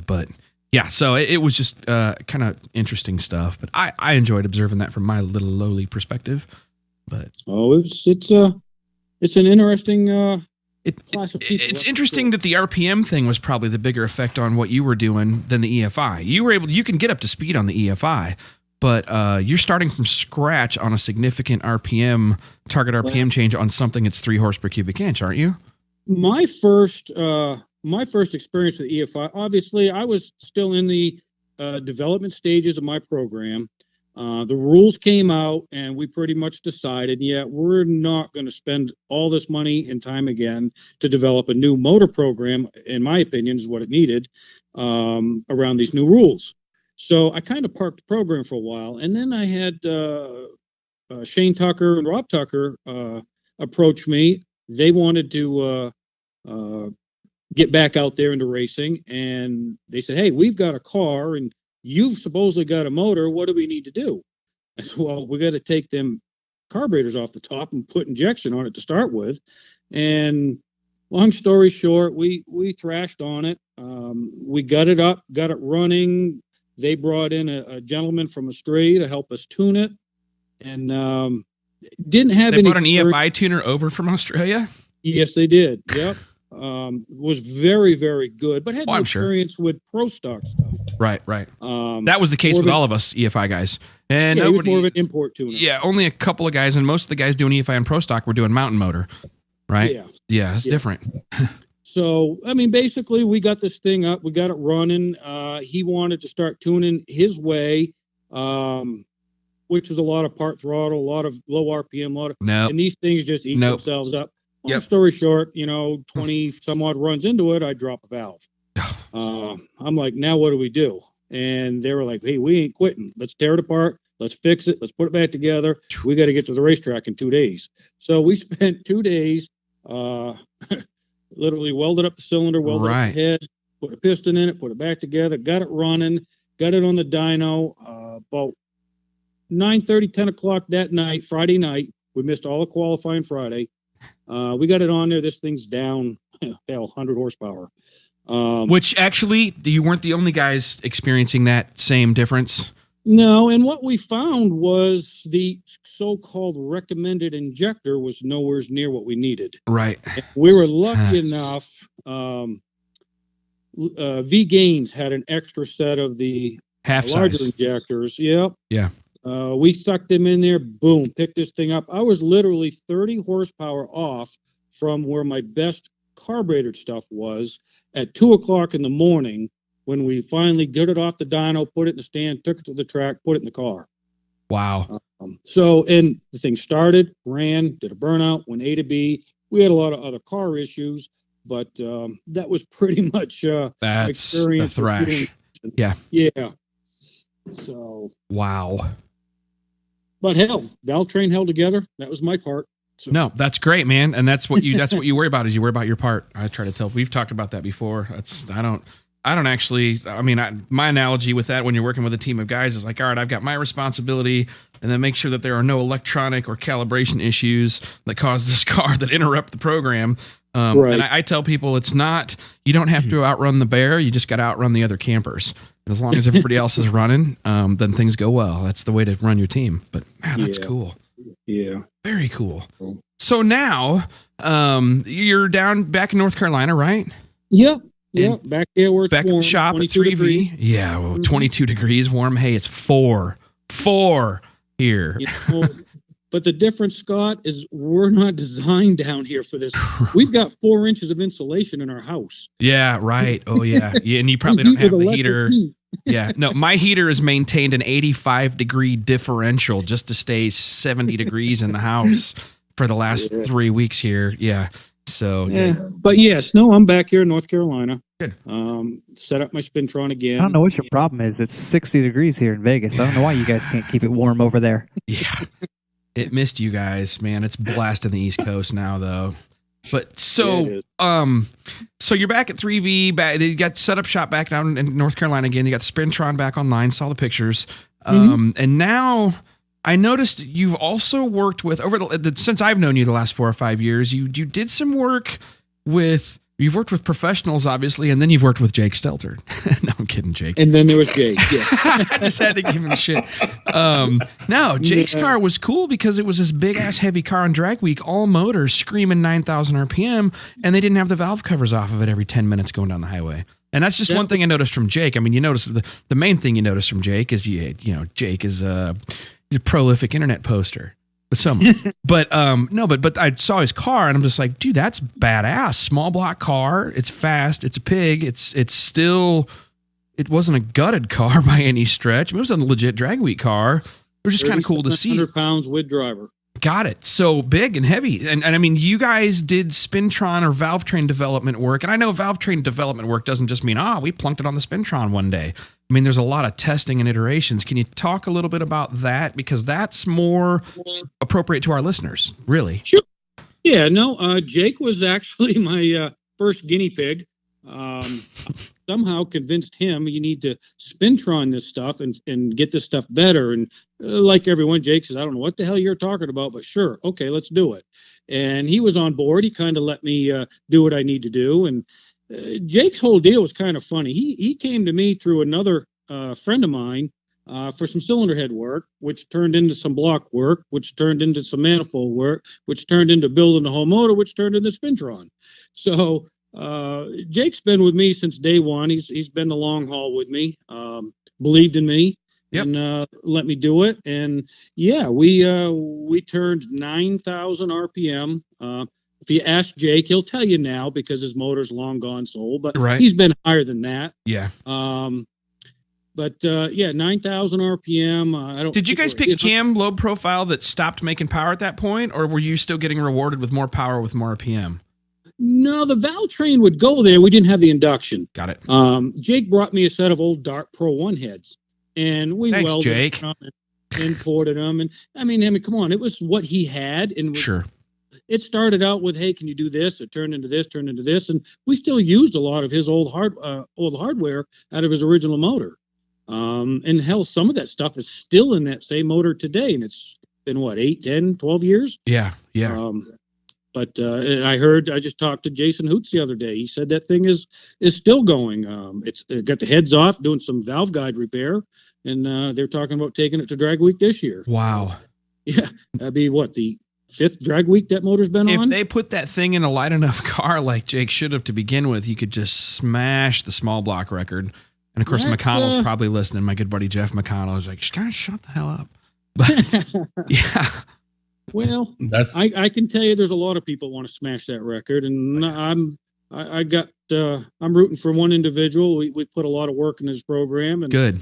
But yeah, so it was just kind of interesting stuff. But I enjoyed observing that from my little lowly perspective. But it's an interesting class of people. It's interesting that the RPM thing was probably the bigger effect on what you were doing than the EFI. You can get up to speed on the EFI. But you're starting from scratch on a significant target RPM change on something that's 3 horse per cubic inch, aren't you? My first experience with EFI, obviously, I was still in the development stages of my program. The rules came out, and we pretty much decided, we're not going to spend all this money and time again to develop a new motor program, in my opinion, is what it needed around these new rules. So I kind of parked the program for a while, and then I had Shane Tucker and Rob Tucker approach me. They wanted to get back out there into racing, and they said, hey, we've got a car, and you've supposedly got a motor. What do we need to do? I said, well, we got to take them carburetors off the top and put injection on it to start with. And long story short, we thrashed on it. We got it up, got it running. They brought in a gentleman from Australia to help us tune it, and didn't have any. They brought an EFI tuner over from Australia? Yes, they did. Yep. Was very, very good, but had no experience with pro stock stuff. Right. That was the case with all of us EFI guys. And it was more of an import tuner. Yeah, only a couple of guys, and most of the guys doing EFI and pro stock were doing mountain motor, right? Yeah, it's different. So, basically, we got this thing up. We got it running. He wanted to start tuning his way, which was a lot of part throttle, a lot of low RPM, and these things just eat themselves up. Long story short, 20 some odd runs into it, I drop a valve. I'm like, now what do we do? And they were like, hey, we ain't quitting. Let's tear it apart. Let's fix it. Let's put it back together. We got to get to the racetrack in 2 days. So we spent 2 days, literally welded up the cylinder, welded up the head, put a piston in it, put it back together, got it running, got it on the dyno. About 9:30, 10 o'clock that night, Friday night, we missed all the qualifying Friday. We got it on there. This thing's down, 100 horsepower. Which actually, you weren't the only guys experiencing that same difference. No, and what we found was the so-called recommended injector was nowhere near what we needed. Right. We were lucky enough. V-Gains had an extra set of the larger injectors. Yep. Yeah. We stuck them in there. Boom, picked this thing up. I was literally 30 horsepower off from where my best carbureted stuff was at 2 o'clock in the morning. When we finally got it off the dyno, put it in the stand, took it to the track, put it in the car. Wow. So, and the thing started, ran, did a burnout, went A to B, We had a lot of other car issues, but that was pretty much that's experience. the thrash. Yeah. Yeah. So. Wow. But hell, valvetrain held together. That was my part. So. No, that's great, man. And that's what you worry about, is you worry about your part. I try to tell, we've talked about that before. I don't actually, my analogy with that when you're working with a team of guys is like, all right, I've got my responsibility, and then make sure that there are no electronic or calibration issues that cause this car that interrupt the program. Right. And I tell people, it's not, you don't have to outrun the bear. You just got to outrun the other campers. And as long as everybody else is running, then things go well. That's the way to run your team. But man, that's cool. Yeah. Very cool. So now, you're back in North Carolina, right? Yep. Yeah, back there where it's back warm, at the shop at 3V. degrees. Yeah, well, 22 degrees warm. Hey, it's 4 here. But the difference, Scott, is we're not designed down here for this. We've got 4 inches of insulation in our house. Yeah, right. Oh, yeah. And you probably don't have the heater. Yeah, no, my heater has maintained an 85-degree differential just to stay 70 degrees in the house for the last 3 weeks here. Yeah. So, yeah. But yes, no, I'm back here in North Carolina. Good. Set up my Spintron again. I don't know what your problem is. It's 60 degrees here in Vegas. I don't know why you guys can't keep it warm over there. Yeah. It missed you guys, man. It's blasting the East Coast now, though. But so, so you're back at 3V. You got set up shop back down in North Carolina again. You got the Spintron back online. Saw the pictures. And now I noticed you've also worked with since I've known you the last 4 or 5 years. You did some work with. You've worked with professionals, obviously, and then you've worked with Jake Stelter. No, I'm kidding, Jake. And then there was Jake. Yeah. I just had to give him shit. No, Jake's car was cool because it was this big-ass heavy car on drag week, all motors, screaming 9,000 RPM, and they didn't have the valve covers off of it every 10 minutes going down the highway. And that's just one thing I noticed from Jake. I mean, you notice the main thing you notice from Jake is, Jake is a prolific internet poster. But I saw his car and I'm just like, dude, that's badass. Small block car. It's fast. It's a pig. It wasn't a gutted car by any stretch. It was a legit drag week car. It was just kind of cool to see. 100 pounds with driver. Got it. So big and heavy. And I mean, you guys did Spintron or valvetrain development work. And I know valvetrain development work doesn't just mean, we plunked it on the Spintron one day. I mean, there's a lot of testing and iterations. Can you talk a little bit about that? Because that's more appropriate to our listeners, really. Sure. Yeah, no, Jake was actually my first guinea pig. Somehow convinced him you need to Spintron this stuff and get this stuff better. And like everyone, Jake says, I don't know what the hell you're talking about, but sure. Okay, let's do it. And he was on board. He kind of let me do what I need to do. And Jake's whole deal was kind of funny. He came to me through another friend of mine for some cylinder head work, which turned into some block work, which turned into some manifold work, which turned into building the whole motor, which turned into Spintron. So Jake's been with me since day one. He's been the long haul with me, believed in me. Yep. And let me do it. And yeah, we turned 9,000 RPM. If you ask Jake, he'll tell you now because his motor's long gone sold, but he's been higher than that. Yeah. But 9,000 RPM. Did you guys pick a cam load profile that stopped making power at that point, or were you still getting rewarded with more power with more RPM? No, the valvetrain would go there. We didn't have the induction. Got it. Jake brought me a set of old Dart Pro 1 heads, and we welded them and imported them. And I mean, come on, it was what he had. And sure. It started out with, hey, can you do this? It turned into this, and we still used a lot of his old hardware out of his original motor. And hell, some of that stuff is still in that same motor today, and it's been 8, 10, 12 years. Yeah. But I just talked to Jason Hoots the other day. He said that thing is still going. It's got the heads off, doing some valve guide repair, and they're talking about taking it to drag week this year. Wow. Yeah, that'd be the 5th drag week that motor's been on. If they put that thing in a light enough car like Jake should have to begin with, you could just smash the small block record. And of course, McConnell's probably listening. My good buddy Jeff McConnell is like, "Guys, shut the hell up." But yeah. Well, I can tell you, there's a lot of people want to smash that record, and I'm rooting for one individual. We put a lot of work in his program, and good.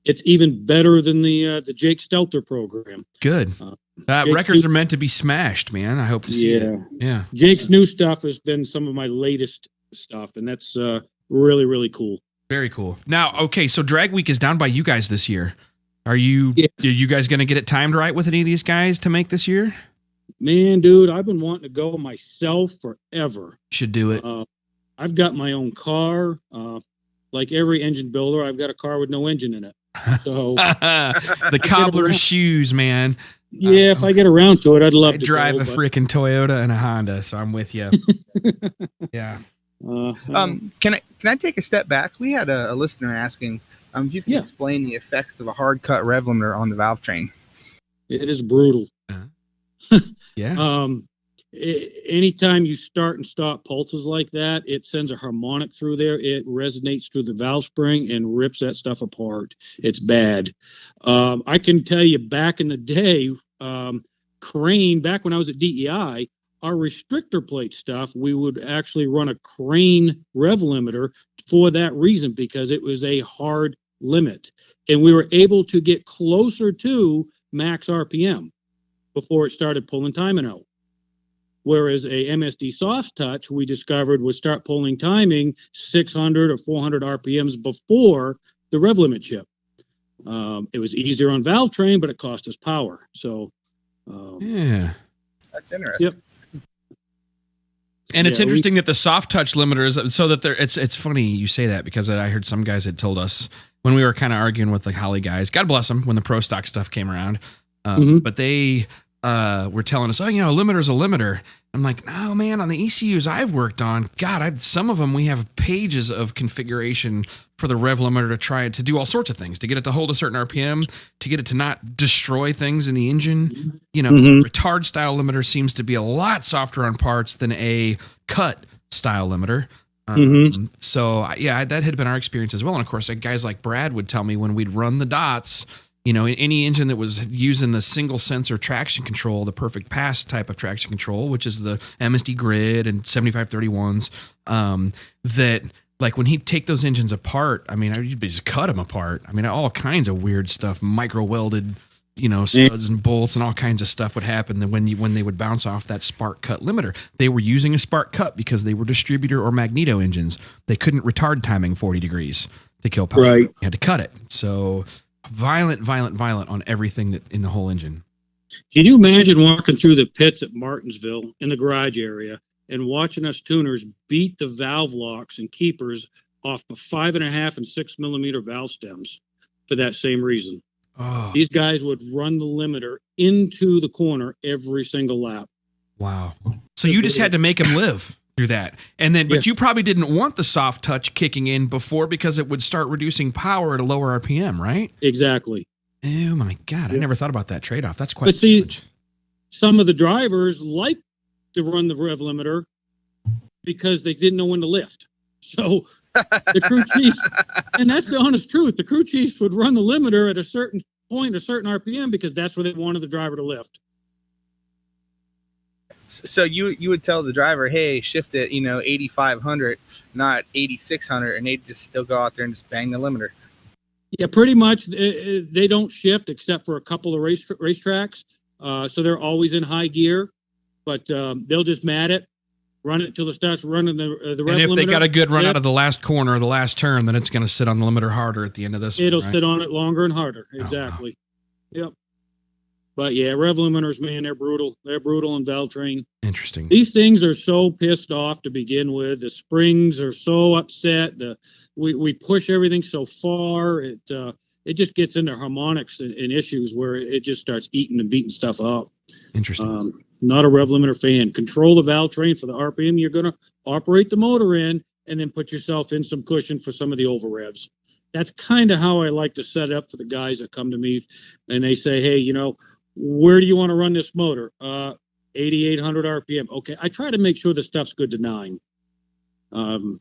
It's even better than the Jake Stelter program. Good. Records are meant to be smashed, man. I hope to see it. Yeah. Jake's new stuff has been some of my latest stuff, and that's really, really cool. Very cool. Now, okay, so Drag Week is down by you guys this year. Are you guys going to get it timed right with any of these guys to make this year? Man, dude, I've been wanting to go myself forever. Should do it. I've got my own car. Like every engine builder, I've got a car with no engine in it. So the cobbler's shoes, man. Yeah, if I get around to it, I'd love to drive a freaking Toyota and a Honda, so I'm with you. Yeah. Can I take a step back? We had a listener asking if you can explain the effects of a hard cut rev limiter on the valve train. It is brutal. Yeah. Anytime you start and stop pulses like that, it sends a harmonic through there. It resonates through the valve spring and rips that stuff apart. It's bad. I can tell you back in the day, Crane, back when I was at DEI, our restrictor plate stuff, we would actually run a Crane rev limiter for that reason, because it was a hard limit. And we were able to get closer to max RPM before it started pulling timing out. Whereas a MSD soft touch, we discovered, would start pulling timing 600 or 400 RPMs before the rev limit chip. It was easier on valvetrain, but it cost us power. So, that's interesting. Yep. And it's interesting that the soft touch limiters, so that it's funny you say that, because I heard some guys had told us when we were kind of arguing with the Holly guys, God bless them, when the pro stock stuff came around, but they were telling us, a limiter's a limiter. I'm like, no, man, on the ECUs I've worked on, God, some of them, we have pages of configuration for the rev limiter to try to do all sorts of things, to get it to hold a certain RPM, to get it to not destroy things in the engine. Retard style limiter seems to be a lot softer on parts than a cut style limiter. So that had been our experience as well. And of course, guys like Brad would tell me when we'd run the dots, any engine that was using the single sensor traction control, the perfect pass type of traction control, which is the MSD grid and 7531s, that like when he'd take those engines apart, you'd just cut them apart. All kinds of weird stuff, micro welded, studs and bolts and all kinds of stuff would happen. Then when they would bounce off that spark cut limiter, they were using a spark cut because they were distributor or magneto engines. They couldn't retard timing 40 degrees to kill power. Right. You had to cut it. So violent on everything that in the whole engine. Can you imagine walking through the pits at Martinsville in the garage area and watching us tuners beat the valve locks and keepers off of 5.5 and 6 millimeter valve stems for that same reason? Oh. These guys would run the limiter into the corner every single lap. Wow. So you just had to make them live through that. And then, but you probably didn't want the soft touch kicking in before, because it would start reducing power at a lower RPM, right? Exactly. Oh my God. I never thought about that trade-off. That's quite a challenge. Some of the drivers like to run the rev limiter because they didn't know when to lift. So the crew chiefs, and that's the honest truth, the crew chiefs would run the limiter at a certain point, a certain RPM, because that's where they wanted the driver to lift. So you would tell the driver, hey, shift it, 8,500, not 8,600, and they'd just still go out there and just bang the limiter. Yeah, pretty much. They don't shift except for a couple of racetracks. So they're always in high gear, but they'll just mat it, run it till it starts running the rev limiter. And if they got a good run out of the last corner or the last turn, then it's going to sit on the limiter harder at the end of this. It'll sit on it longer and harder. Exactly. Oh, wow. Yep. But yeah, rev limiters, man, they're brutal. They're brutal in valvetrain. Interesting. These things are so pissed off to begin with. The springs are so upset. We push everything so far. It just gets into harmonics and issues where it just starts eating and beating stuff up. Interesting. Not a rev limiter fan. Control the valvetrain for the RPM you're going to operate the motor in, and then put yourself in some cushion for some of the over revs. That's kind of how I like to set it up for the guys that come to me and they say, hey, where do you want to run this motor? 8,800 RPM. Okay, I try to make sure the stuff's good to 9,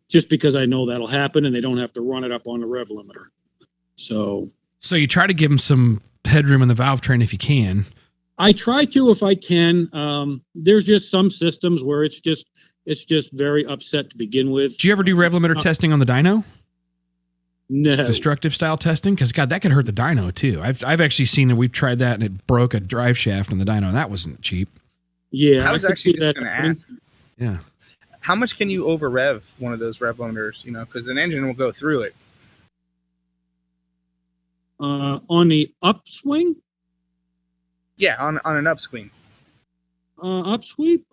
just because I know that'll happen and they don't have to run it up on the rev limiter. So you try to give them some headroom in the valve train if you can. I try to if I can. There's just some systems where it's just very upset to begin with. Do you ever do rev limiter testing on the dyno? No. destructive style testing? Because God, that could hurt the dyno too. I've actually seen that. We've tried that and it broke a drive shaft in the dyno. That wasn't cheap. Yeah, I was could actually see just that going to happening. ask, Yeah. how much can you over rev one of those rev limiters? You know, because an engine will go through it. On the upswing, Yeah, on an upswing. upsweep.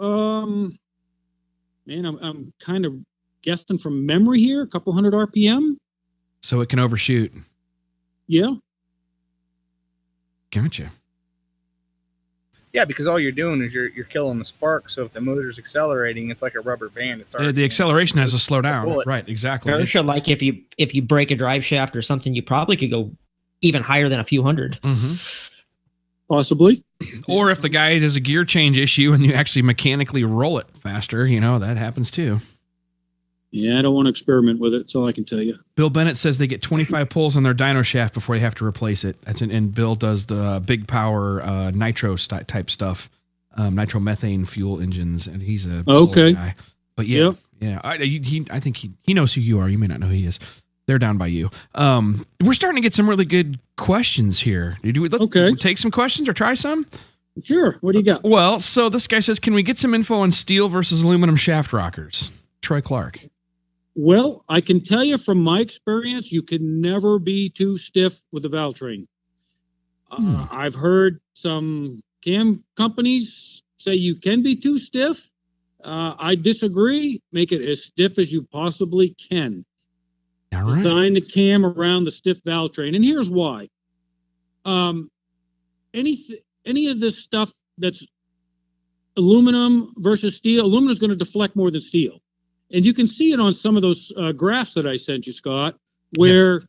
Man, I'm kind of guessing from memory here. A couple hundred RPM. So it can overshoot. Yeah. Gotcha. Yeah, because all you're doing is you're killing the spark. So if the motor's accelerating, it's like a rubber band. It's already, The acceleration has to slow down. bullet. Right, exactly. Inertia, like if you break a drive shaft or something, you probably could go even higher than a few hundred. Possibly. Or if the guy has a gear change issue and you actually mechanically roll it faster, that happens too. Yeah, I don't want to experiment with it. That's all I can tell you. Bill Bennett says they get 25 pulls on their dyno shaft before they have to replace it. And Bill does the big power nitro type stuff, nitromethane fuel engines, and he's a Okay. guy. But yeah, I think he knows who you are. You may not know who he is. They're down by you. We're starting to get some really good questions here. Let's take some questions or try some. Sure. What do you got? Well, so this guy says, can we get some info on steel versus aluminum shaft rockers? Troy Clark. Well, I can tell you from my experience, you can never be too stiff with the valvetrain. I've heard some cam companies say you can be too stiff. I disagree. Make it as stiff as you possibly can. All right. Design the cam around the stiff valvetrain. And here's why. Any of this stuff that's aluminum versus steel, aluminum is going to deflect more than steel. And you can see it on some of those graphs that I sent you, Scott, where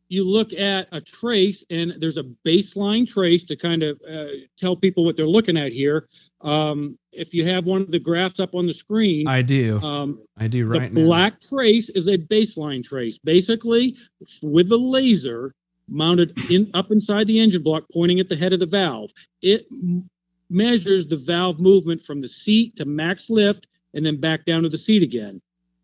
you look at a trace and there's a baseline trace to kind of tell people what they're looking at here. If you have one of the graphs up on the screen. I do. I do right now. The black trace is a baseline trace. Basically, with the laser mounted up inside the engine block pointing at the head of the valve, it measures the valve movement from the seat to max lift and then back down to the seat again.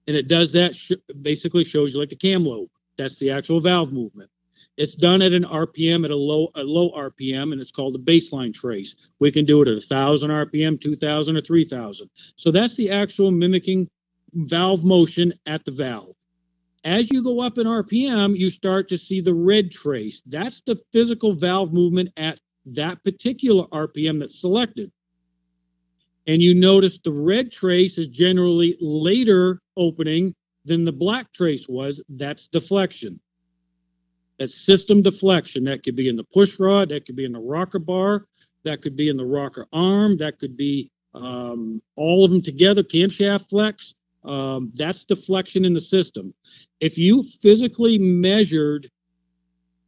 And it does that, basically shows you like a cam lobe. That's the actual valve movement. It's done at an RPM, at a low RPM, and it's called a baseline trace. We can do it at 1,000 RPM, 2,000, or 3,000. So that's the actual mimicking valve motion at the valve. As you go up in RPM, you start to see the red trace. That's the physical valve movement at that particular RPM that's selected. And you notice the red trace is generally later opening than the black trace was. That's deflection. That's system deflection. That could be in the push rod. That could be in the rocker bar. That could be in the rocker arm. That could be all of them together, camshaft flex. That's deflection in the system. If you physically measured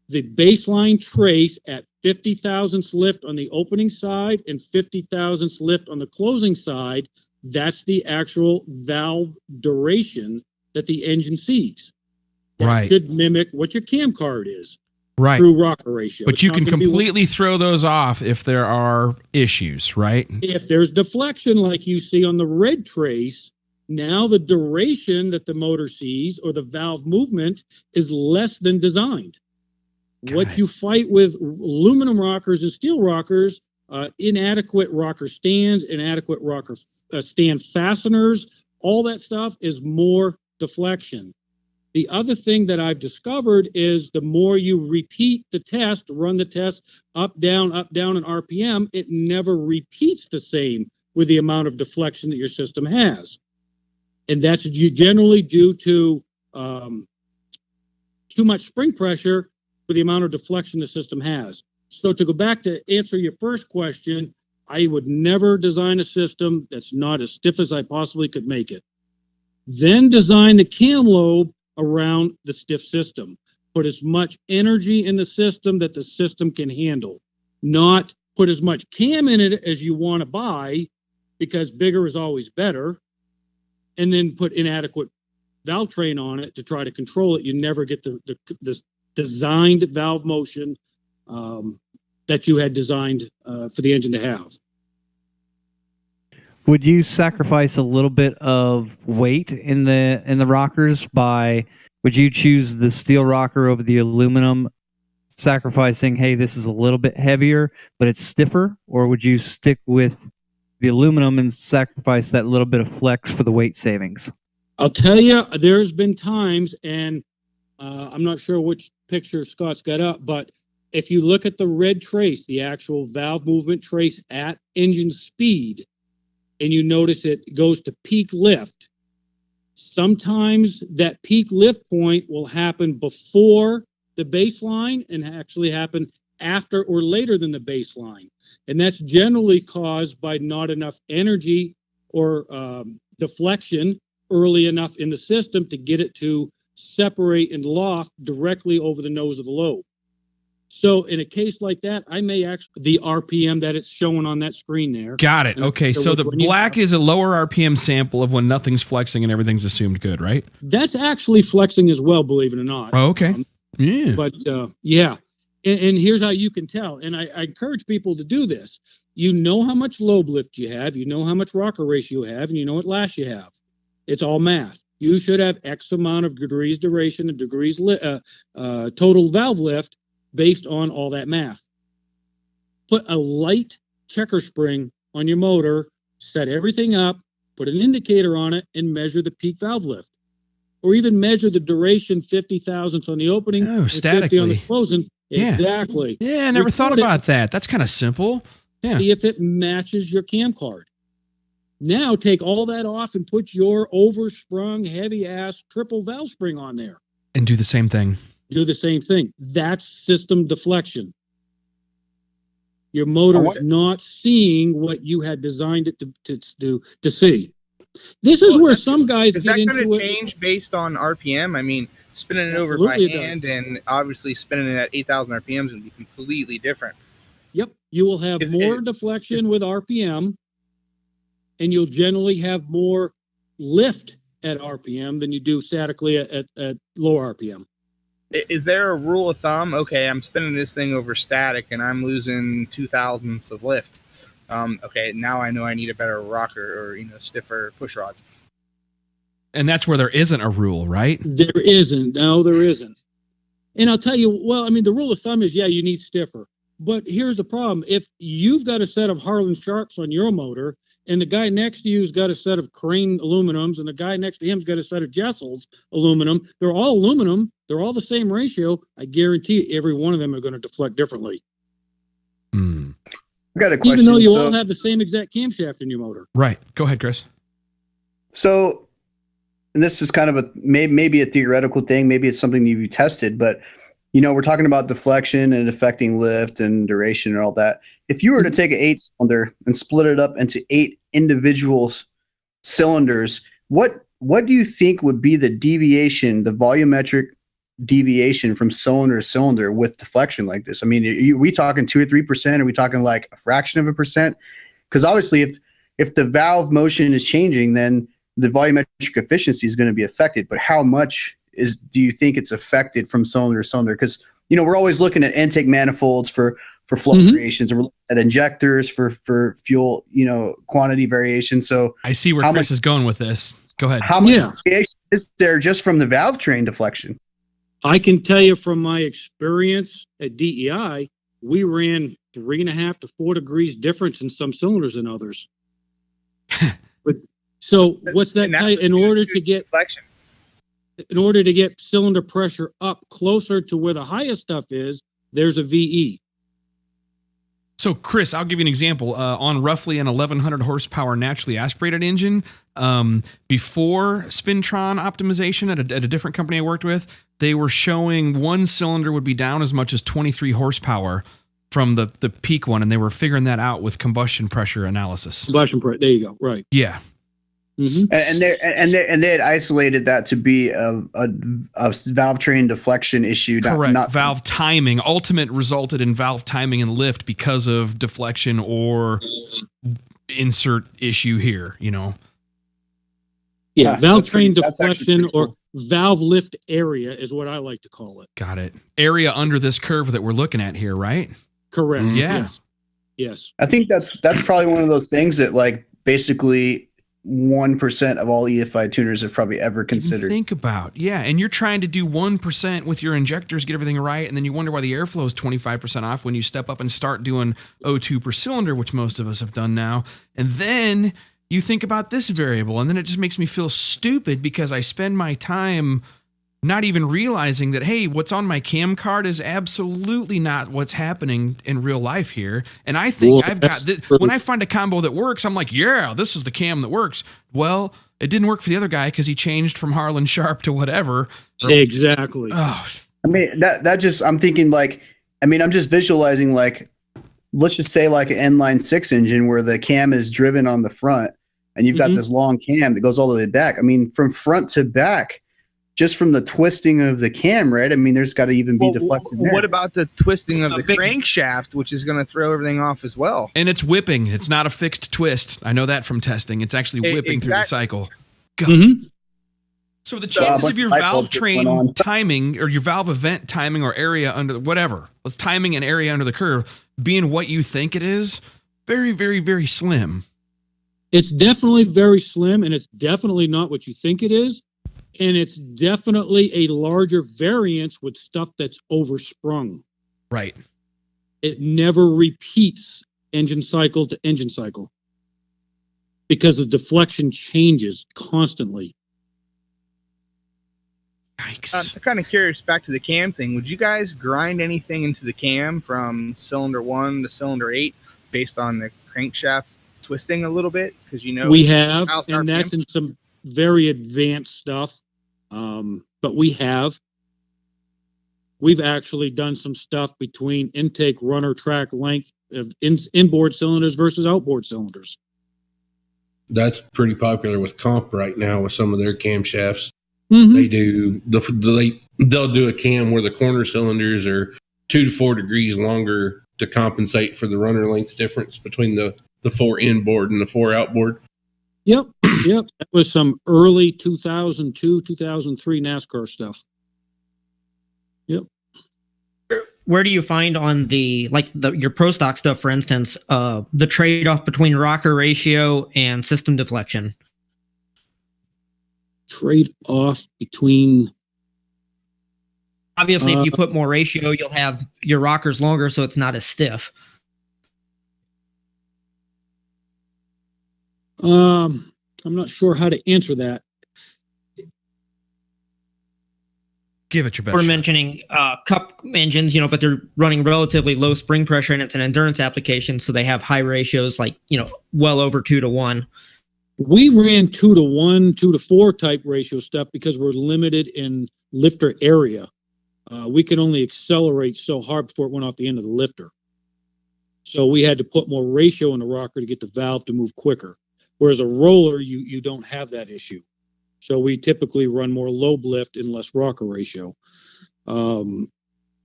the baseline trace at 50 thousandths lift on the opening side and 50 thousandths lift on the closing side, that's the actual valve duration that the engine sees. That Right. should mimic what your cam card is. Right. Through rocker ratio. But It's you not can gonna be completely throw those off if there are issues, right? if there's deflection like you see on the red trace, now the duration that the motor sees or the valve movement is less than designed. What you fight with aluminum rockers and steel rockers, inadequate rocker stands, inadequate rocker stand fasteners, all that stuff is more deflection. The other thing that I've discovered is the more you repeat the test, run the test up, down, and RPM, it never repeats the same with the amount of deflection that your system has. And that's generally due to too much spring pressure for the amount of deflection the system has. So to go back to answer your first question, I would never design a system that's not as stiff as I possibly could make it. Then design the cam lobe around the stiff system. Put as much energy in the system that the system can handle. Not put as much cam in it as you want to buy, because bigger is always better, and then put inadequate valve train on it to try to control it. You never get the designed valve motion that you had designed for the engine to have. Would you sacrifice a little bit of weight in the rockers by would you choose the steel rocker over the aluminum, sacrificing, hey, this is a little bit heavier, but it's stiffer? Or would you stick with the aluminum and sacrifice that little bit of flex for the weight savings? I'll tell you, there's been times, and I'm not sure which picture Scott's got up, but if you look at the red trace, the actual valve movement trace at engine speed, and you notice it goes to peak lift, sometimes that peak lift point will happen before the baseline and actually happen after or later than the baseline. And that's generally caused by not enough energy or deflection early enough in the system to get it to separate and loft directly over the nose of the lobe. So in a case like that, I may actually the RPM that it's showing on that screen there. Got it. Okay, so the black is a lower RPM sample of when nothing's flexing and everything's assumed good, right? That's actually flexing as well, believe it or not. Oh, okay. Yeah. But yeah, and here's how you can tell. And I encourage people to do this. You know how much lobe lift you have, you know how much rocker ratio you have, and you know what lash you have. It's all math. You should have X amount of degrees duration and degrees total valve lift based on all that math. Put a light checker spring on your motor, set everything up, put an indicator on it, and measure the peak valve lift. Or even measure the duration 50 thousandths on the opening, oh, and statically 50 on the closing. Yeah. Exactly. Yeah, I never thought about that. That's kind of simple. Yeah. See if it matches your cam card. Now take all that off and put your oversprung, heavy-ass triple valve spring on there. And do the same thing. Do the same thing. That's system deflection. Your motor's not seeing what you had designed it to see. This is where some guys is get that into going to it. change based on RPM? I mean, spinning it over Absolutely by it hand and obviously spinning it at 8,000 RPM is going to be completely different. Yep, you will have more it- deflection with RPM, and you'll generally have more lift at RPM than you do statically at low RPM. Is there a rule of thumb? Okay, I'm spinning this thing over static and I'm losing 0.002 of lift. Okay, now I know I need a better rocker or stiffer push rods. And that's where there isn't a rule, right? There isn't. No, there isn't. And I'll tell you, well, I mean, the rule of thumb is, yeah, you need stiffer. But here's the problem. If you've got a set of Harlan Sharps on your motor, and the guy next to you's got a set of Crane aluminums, and the guy next to him's got a set of Jessel's aluminum, they're all aluminum, they're all the same ratio, I guarantee you every one of them are going to deflect differently. Mm. I got a question. Even though you all have the same exact camshaft in your motor. Right. Go ahead, Chris. So, and this is kind of maybe a theoretical thing, maybe it's something you've tested, but we're talking about deflection and affecting lift and duration and all that. If you were to take an 8-cylinder and split it up into 8 individual cylinders, what do you think would be the deviation, the volumetric deviation from cylinder to cylinder with deflection like this? I mean, are we talking 2 or 3%? Are we talking like a fraction of a percent? Because obviously, if the valve motion is changing, then the volumetric efficiency is going to be affected. But how much do you think it's affected from cylinder to cylinder? Because we're always looking at intake manifolds for flow variations, and we're looking at injectors for fuel, quantity variation. So I see where Chris is going with this. Go ahead. How much variation is there just from the valve train deflection? I can tell you from my experience at DEI, we ran 3.5 to 4 degrees difference in some cylinders than others. But so what's that tell you? In order to get deflection, in order to get cylinder pressure up closer to where the highest stuff is, there's a VE. So, Chris, I'll give you an example. On roughly an 1,100 horsepower naturally aspirated engine, before Spintron optimization at a different company I worked with, they were showing one cylinder would be down as much as 23 horsepower from the peak one, and they were figuring that out with combustion pressure analysis. Combustion pressure, there you go, right. Yeah. Mm-hmm. And they had isolated that to be a valve train deflection issue. Correct. Not valve timing. Ultimate resulted in valve timing and lift because of deflection or insert issue here. Yeah, valve train deflection or valve lift area is what I like to call it. Got it. Area under this curve that we're looking at here, right? Correct. Yeah. Yes. I think that's probably one of those things that basically 1% of all EFI tuners have probably ever Even considered. think about, yeah, and you're trying to do 1% with your injectors, get everything right, and then you wonder why the airflow is 25% off when you step up and start doing O2 per cylinder, which most of us have done now, and then you think about this variable, and then it just makes me feel stupid because I spend my time not even realizing that, hey, what's on my cam card is absolutely not what's happening in real life here. And I think I've got this. When I find a combo that works, I'm like, yeah, this is the cam that works. Well, it didn't work for the other guy because he changed from Harlan Sharp to whatever. Exactly. Oh, I mean, that just, I'm thinking like, I mean, I'm just visualizing like, let's just say like an inline 6 engine where the cam is driven on the front and you've got this long cam that goes all the way back. I mean, from front to back, just from the twisting of the cam, right? I mean, there's got to even be deflection there. What about the twisting of the crankshaft, which is going to throw everything off as well? And it's whipping. It's not a fixed twist. I know that from testing. It's actually whipping through the cycle. So the chances of your valve train timing or your valve event timing or area under whatever, let's timing an area under the curve being what you think it is, very, very, very slim. It's definitely very slim, and it's definitely not what you think it is. And it's definitely a larger variance with stuff that's oversprung. Right. It never repeats engine cycle to engine cycle because the deflection changes constantly. Yikes. I'm kind of curious, back to the cam thing. Would you guys grind anything into the cam from cylinder 1 to cylinder 8 based on the crankshaft twisting a little bit? Because we have, and that's in some very advanced stuff. But we've actually done some stuff between intake runner track length of inboard cylinders versus outboard cylinders. That's pretty popular with Comp right now with some of their camshafts. They do they'll do a cam where the corner cylinders are 2 to 4 degrees longer to compensate for the runner length difference between the 4 inboard and the 4 outboard. Yep. That was some early 2002, 2003 NASCAR stuff. Yep. Where do you find on your pro stock stuff, for instance, the trade-off between rocker ratio and system deflection? Trade-off between... Obviously, if you put more ratio, you'll have your rockers longer, so it's not as stiff. I'm not sure how to answer that. Give it your best. We're mentioning cup engines, but they're running relatively low spring pressure, and it's an endurance application, so they have high ratios, well over 2 to 1. We ran 2 to 1, 2 to 4 type ratio stuff because we're limited in lifter area. We could only accelerate so hard before it went off the end of the lifter. So we had to put more ratio in the rocker to get the valve to move quicker. Whereas a roller, you don't have that issue. So we typically run more lobe lift and less rocker ratio.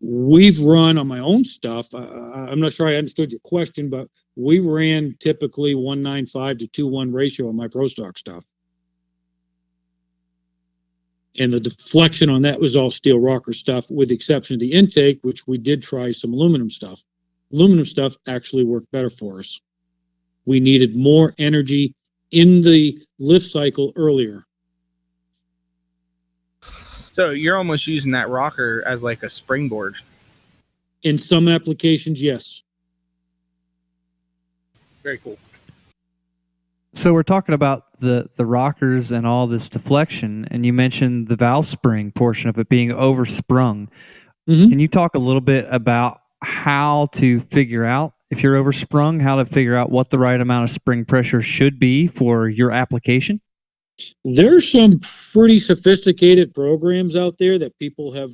We've run on my own stuff. I'm not sure I understood your question, but we ran typically 1.95 to 2:1 ratio on my pro stock stuff. And the deflection on that was all steel rocker stuff, with the exception of the intake, which we did try some aluminum stuff. Aluminum stuff actually worked better for us. We needed more energy in the lift cycle earlier. So you're almost using that rocker as like a springboard. In some applications, yes. Very cool. So we're talking about the rockers and all this deflection, and you mentioned the valve spring portion of it being oversprung. Can you talk a little bit about how to figure out if you're oversprung, how to figure out what the right amount of spring pressure should be for your application? There's some pretty sophisticated programs out there that people have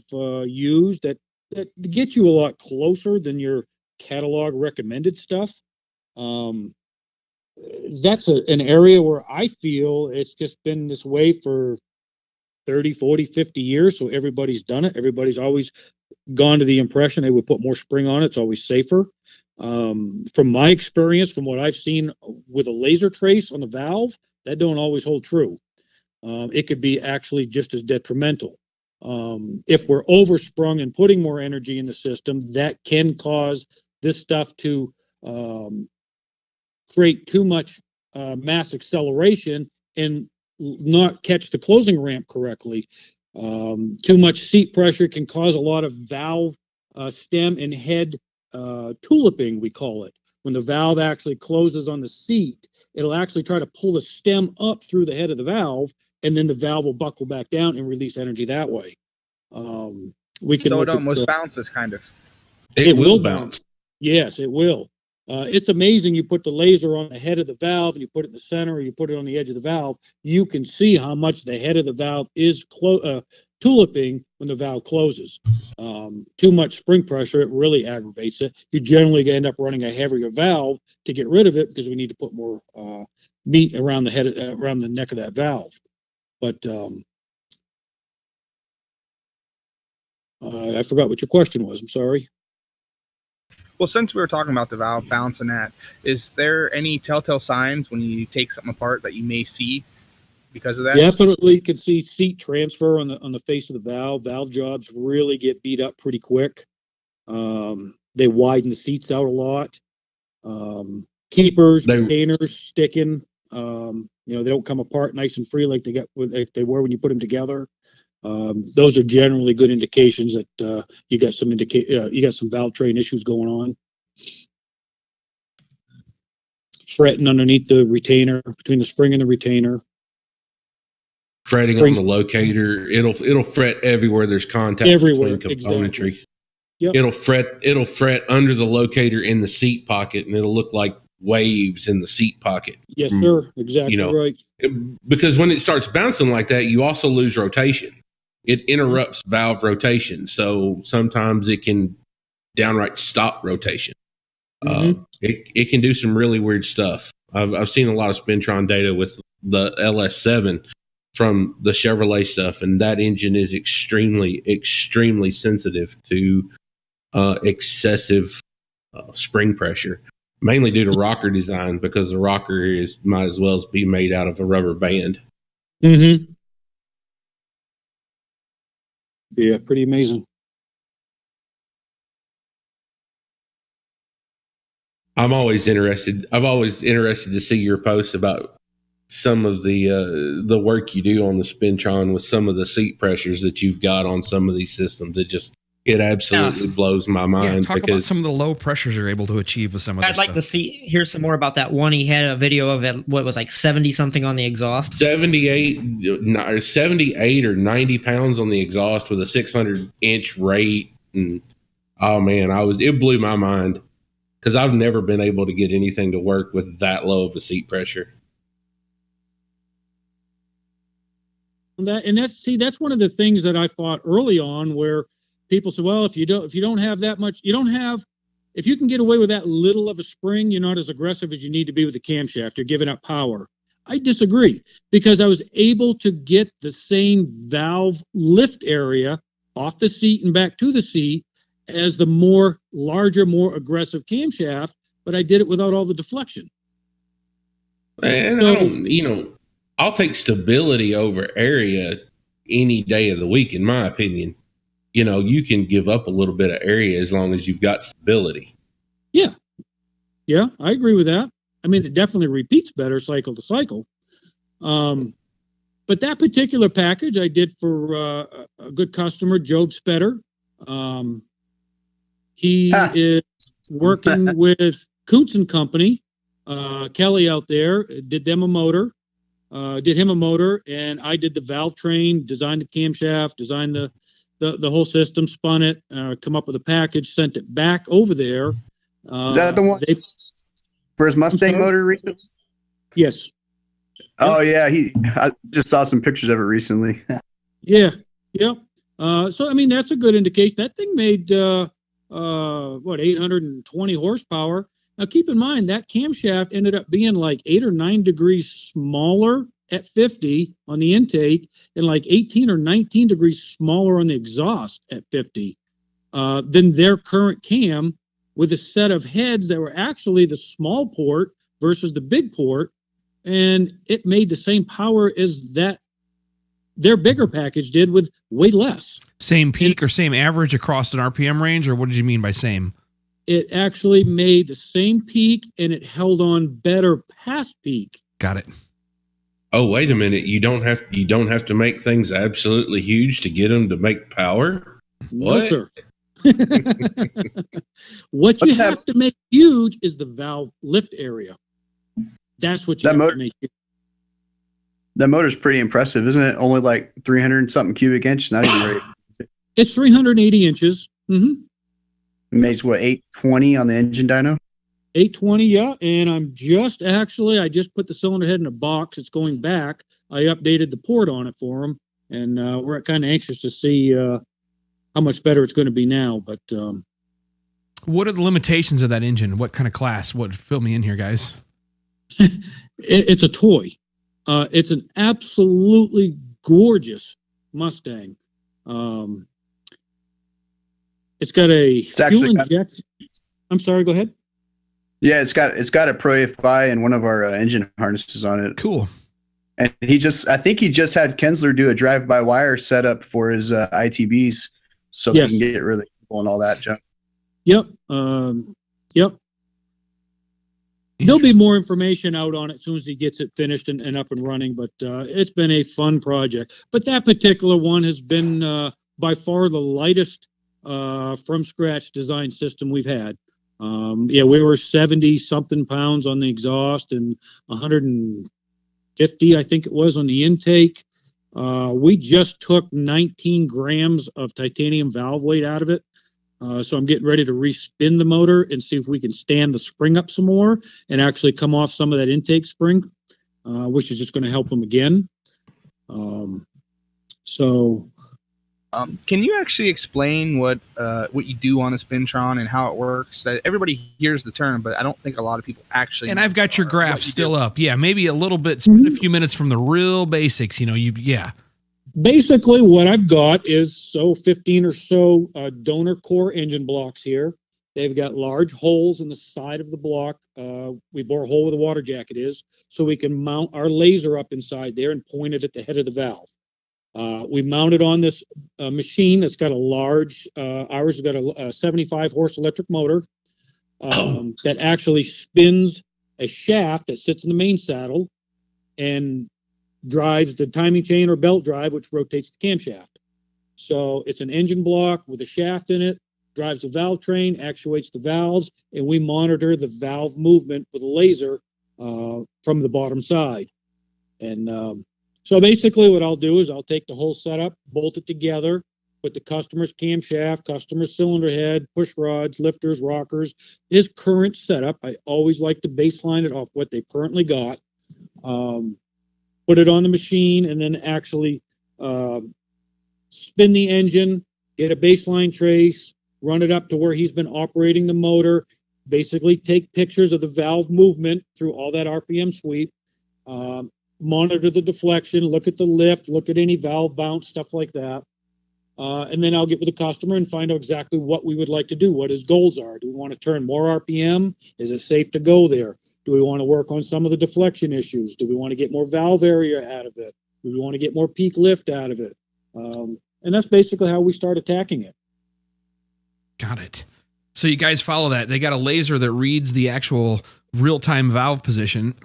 used that get you a lot closer than your catalog recommended stuff. That's an area where I feel it's just been this way for 30, 40, 50 years. So everybody's done it. Everybody's always gone to the impression they would put more spring on it. It's always safer. From my experience, from what I've seen with a laser trace on the valve, that don't always hold true. It could be actually just as detrimental. If we're oversprung and putting more energy in the system, that can cause this stuff to create too much mass acceleration and not catch the closing ramp correctly. Too much seat pressure can cause a lot of valve stem and head tuliping, we call it. When the valve actually closes on the seat, it'll actually try to pull the stem up through the head of the valve, and then the valve will buckle back down and release energy that way. We can so look it almost at bounces, kind of. It will bounce. Yes, it will. It's amazing. You put the laser on the head of the valve, and you put it in the center, or you put it on the edge of the valve. You can see how much the head of the valve is tuliping when the valve closes. Too much spring pressure, it really aggravates it. You generally end up running a heavier valve to get rid of it because we need to put more meat around the head, around the neck of that valve. But I forgot what your question was. I'm sorry. Well, since we were talking about the valve bouncing that, is there any telltale signs when you take something apart that you may see because of that? Definitely can see seat transfer on the face of the valve. Valve jobs really get beat up pretty quick. They widen the seats out a lot. Keepers, containers sticking. They don't come apart nice and free like they were when you put them together. Those are generally good indications that you got some valve train issues going on. Fretting underneath the retainer, between the spring and the retainer. Fretting on the locator, it'll fret everywhere there's contact everywhere, between componentry. Exactly. Yep. It'll fret under the locator in the seat pocket, and it'll look like waves in the seat pocket. Yes, sir. Exactly right. Because when it starts bouncing like that, you also lose rotation. It interrupts valve rotation, so sometimes it can downright stop rotation. It can do some really weird stuff. I've seen a lot of Spintron data with the LS7 from the Chevrolet stuff, and that engine is extremely, extremely sensitive to excessive spring pressure, mainly due to rocker design, because the rocker might as well be made out of a rubber band. Mm-hmm. Yeah, pretty amazing. I've always interested to see your posts about some of the work you do on the Spintron with some of the seat pressures that you've got on some of these systems. It absolutely blows my mind. Talk about some of the low pressures you're able to achieve with some of this I'd like to hear some more about that one. He had a video of it, what was like 70 something on the exhaust. 78 or 90 pounds on the exhaust with a 600-inch rate. And oh man, it blew my mind because I've never been able to get anything to work with that low of a seat pressure. That's one of the things that I thought early on, where people say, well, if you don't have that much, if you can get away with that little of a spring, you're not as aggressive as you need to be with the camshaft. You're giving up power. I disagree, because I was able to get the same valve lift area off the seat and back to the seat as the larger, more aggressive camshaft, but I did it without all the deflection. And I'll take stability over area any day of the week, in my opinion. You can give up a little bit of area as long as you've got stability. Yeah, I agree with that. I mean, it definitely repeats better cycle to cycle. But that particular package I did for a good customer, Job Spetter. He is working with Kuntz & Company. Kelly out there did him a motor, and I did the valve train, designed the camshaft, designed the whole system, spun it, come up with a package, sent it back over there. Is that the one for his Mustang motor recently? Yes. Oh yeah, I just saw some pictures of it recently. Yeah. So I mean, that's a good indication. That thing made 820 horsepower. Now keep in mind that camshaft ended up being like 8 or 9 degrees smaller at 50 on the intake, and like 18 or 19 degrees smaller on the exhaust at 50 than their current cam, with a set of heads that were actually the small port versus the big port, and it made the same power as that their bigger package did with way less. Same peak or same average across an RPM range, or what did you mean by same? It actually made the same peak, and it held on better past peak. Got it. Oh, wait a minute! You don't have to make things absolutely huge to get them to make power. No, What? sir. What you have to make huge is the valve lift area. That's what you have to make huge. That motor's pretty impressive, isn't it? Only like 300 something cubic inches. Not even very. It's 380 inches. Mm-hmm. It makes what, 820 on the engine dyno? 820, yeah. And I just put the cylinder head in a box. It's going back. I updated the port on it for them, and we're kind of anxious to see how much better it's going to be now. But what are the limitations of that engine? What kind of class? What, fill me in here, guys? It's a toy. It's an absolutely gorgeous Mustang. It's got a fuel injection. I'm sorry, go ahead. Yeah, it's got a Pro AFI and one of our engine harnesses on it. Cool. And I think he just had Kensler do a drive-by-wire setup for his ITBs, so they can get really cool and all that junk. Yep. Yep. There'll be more information out on it as soon as he gets it finished and up and running, but it's been a fun project. But that particular one has been by far the lightest from scratch design system we've had. We were 70 something pounds on the exhaust and 150, I think it was, on the intake. We just took 19 grams of titanium valve weight out of it. So I'm getting ready to respin the motor and see if we can stand the spring up some more and actually come off some of that intake spring, which is just going to help them again. Can you actually explain what you do on a Spintron and how it works? Everybody hears the term, but I don't think a lot of people actually. And I've got your graph still up. Yeah, maybe a little bit. Spend a few minutes from the real basics. Basically, what I've got is 15 or so donor core engine blocks here. They've got large holes in the side of the block. We bore a hole where the water jacket is, so we can mount our laser up inside there and point it at the head of the valve. We mounted on this machine that's got a large, ours has got a 75 horse electric motor that actually spins a shaft that sits in the main saddle and drives the timing chain or belt drive, which rotates the camshaft. So it's an engine block with a shaft in it, drives the valve train, actuates the valves, and we monitor the valve movement with a laser from the bottom side. And so basically what I'll do is I'll take the whole setup, bolt it together, put the customer's camshaft, customer's cylinder head, push rods, lifters, rockers, his current setup. I always like to baseline it off what they've currently got. Put it on the machine and then actually spin the engine, get a baseline trace, run it up to where he's been operating the motor, basically take pictures of the valve movement through all that RPM sweep, monitor the deflection, look at the lift, look at any valve bounce, stuff like that. And then I'll get with the customer and find out exactly what we would like to do, what his goals are. Do we want to turn more RPM? Is it safe to go there? Do we want to work on some of the deflection issues? Do we want to get more valve area out of it? Do we want to get more peak lift out of it? And that's basically how we start attacking it. Got it. So you guys follow that. They got a laser that reads the actual real-time valve position.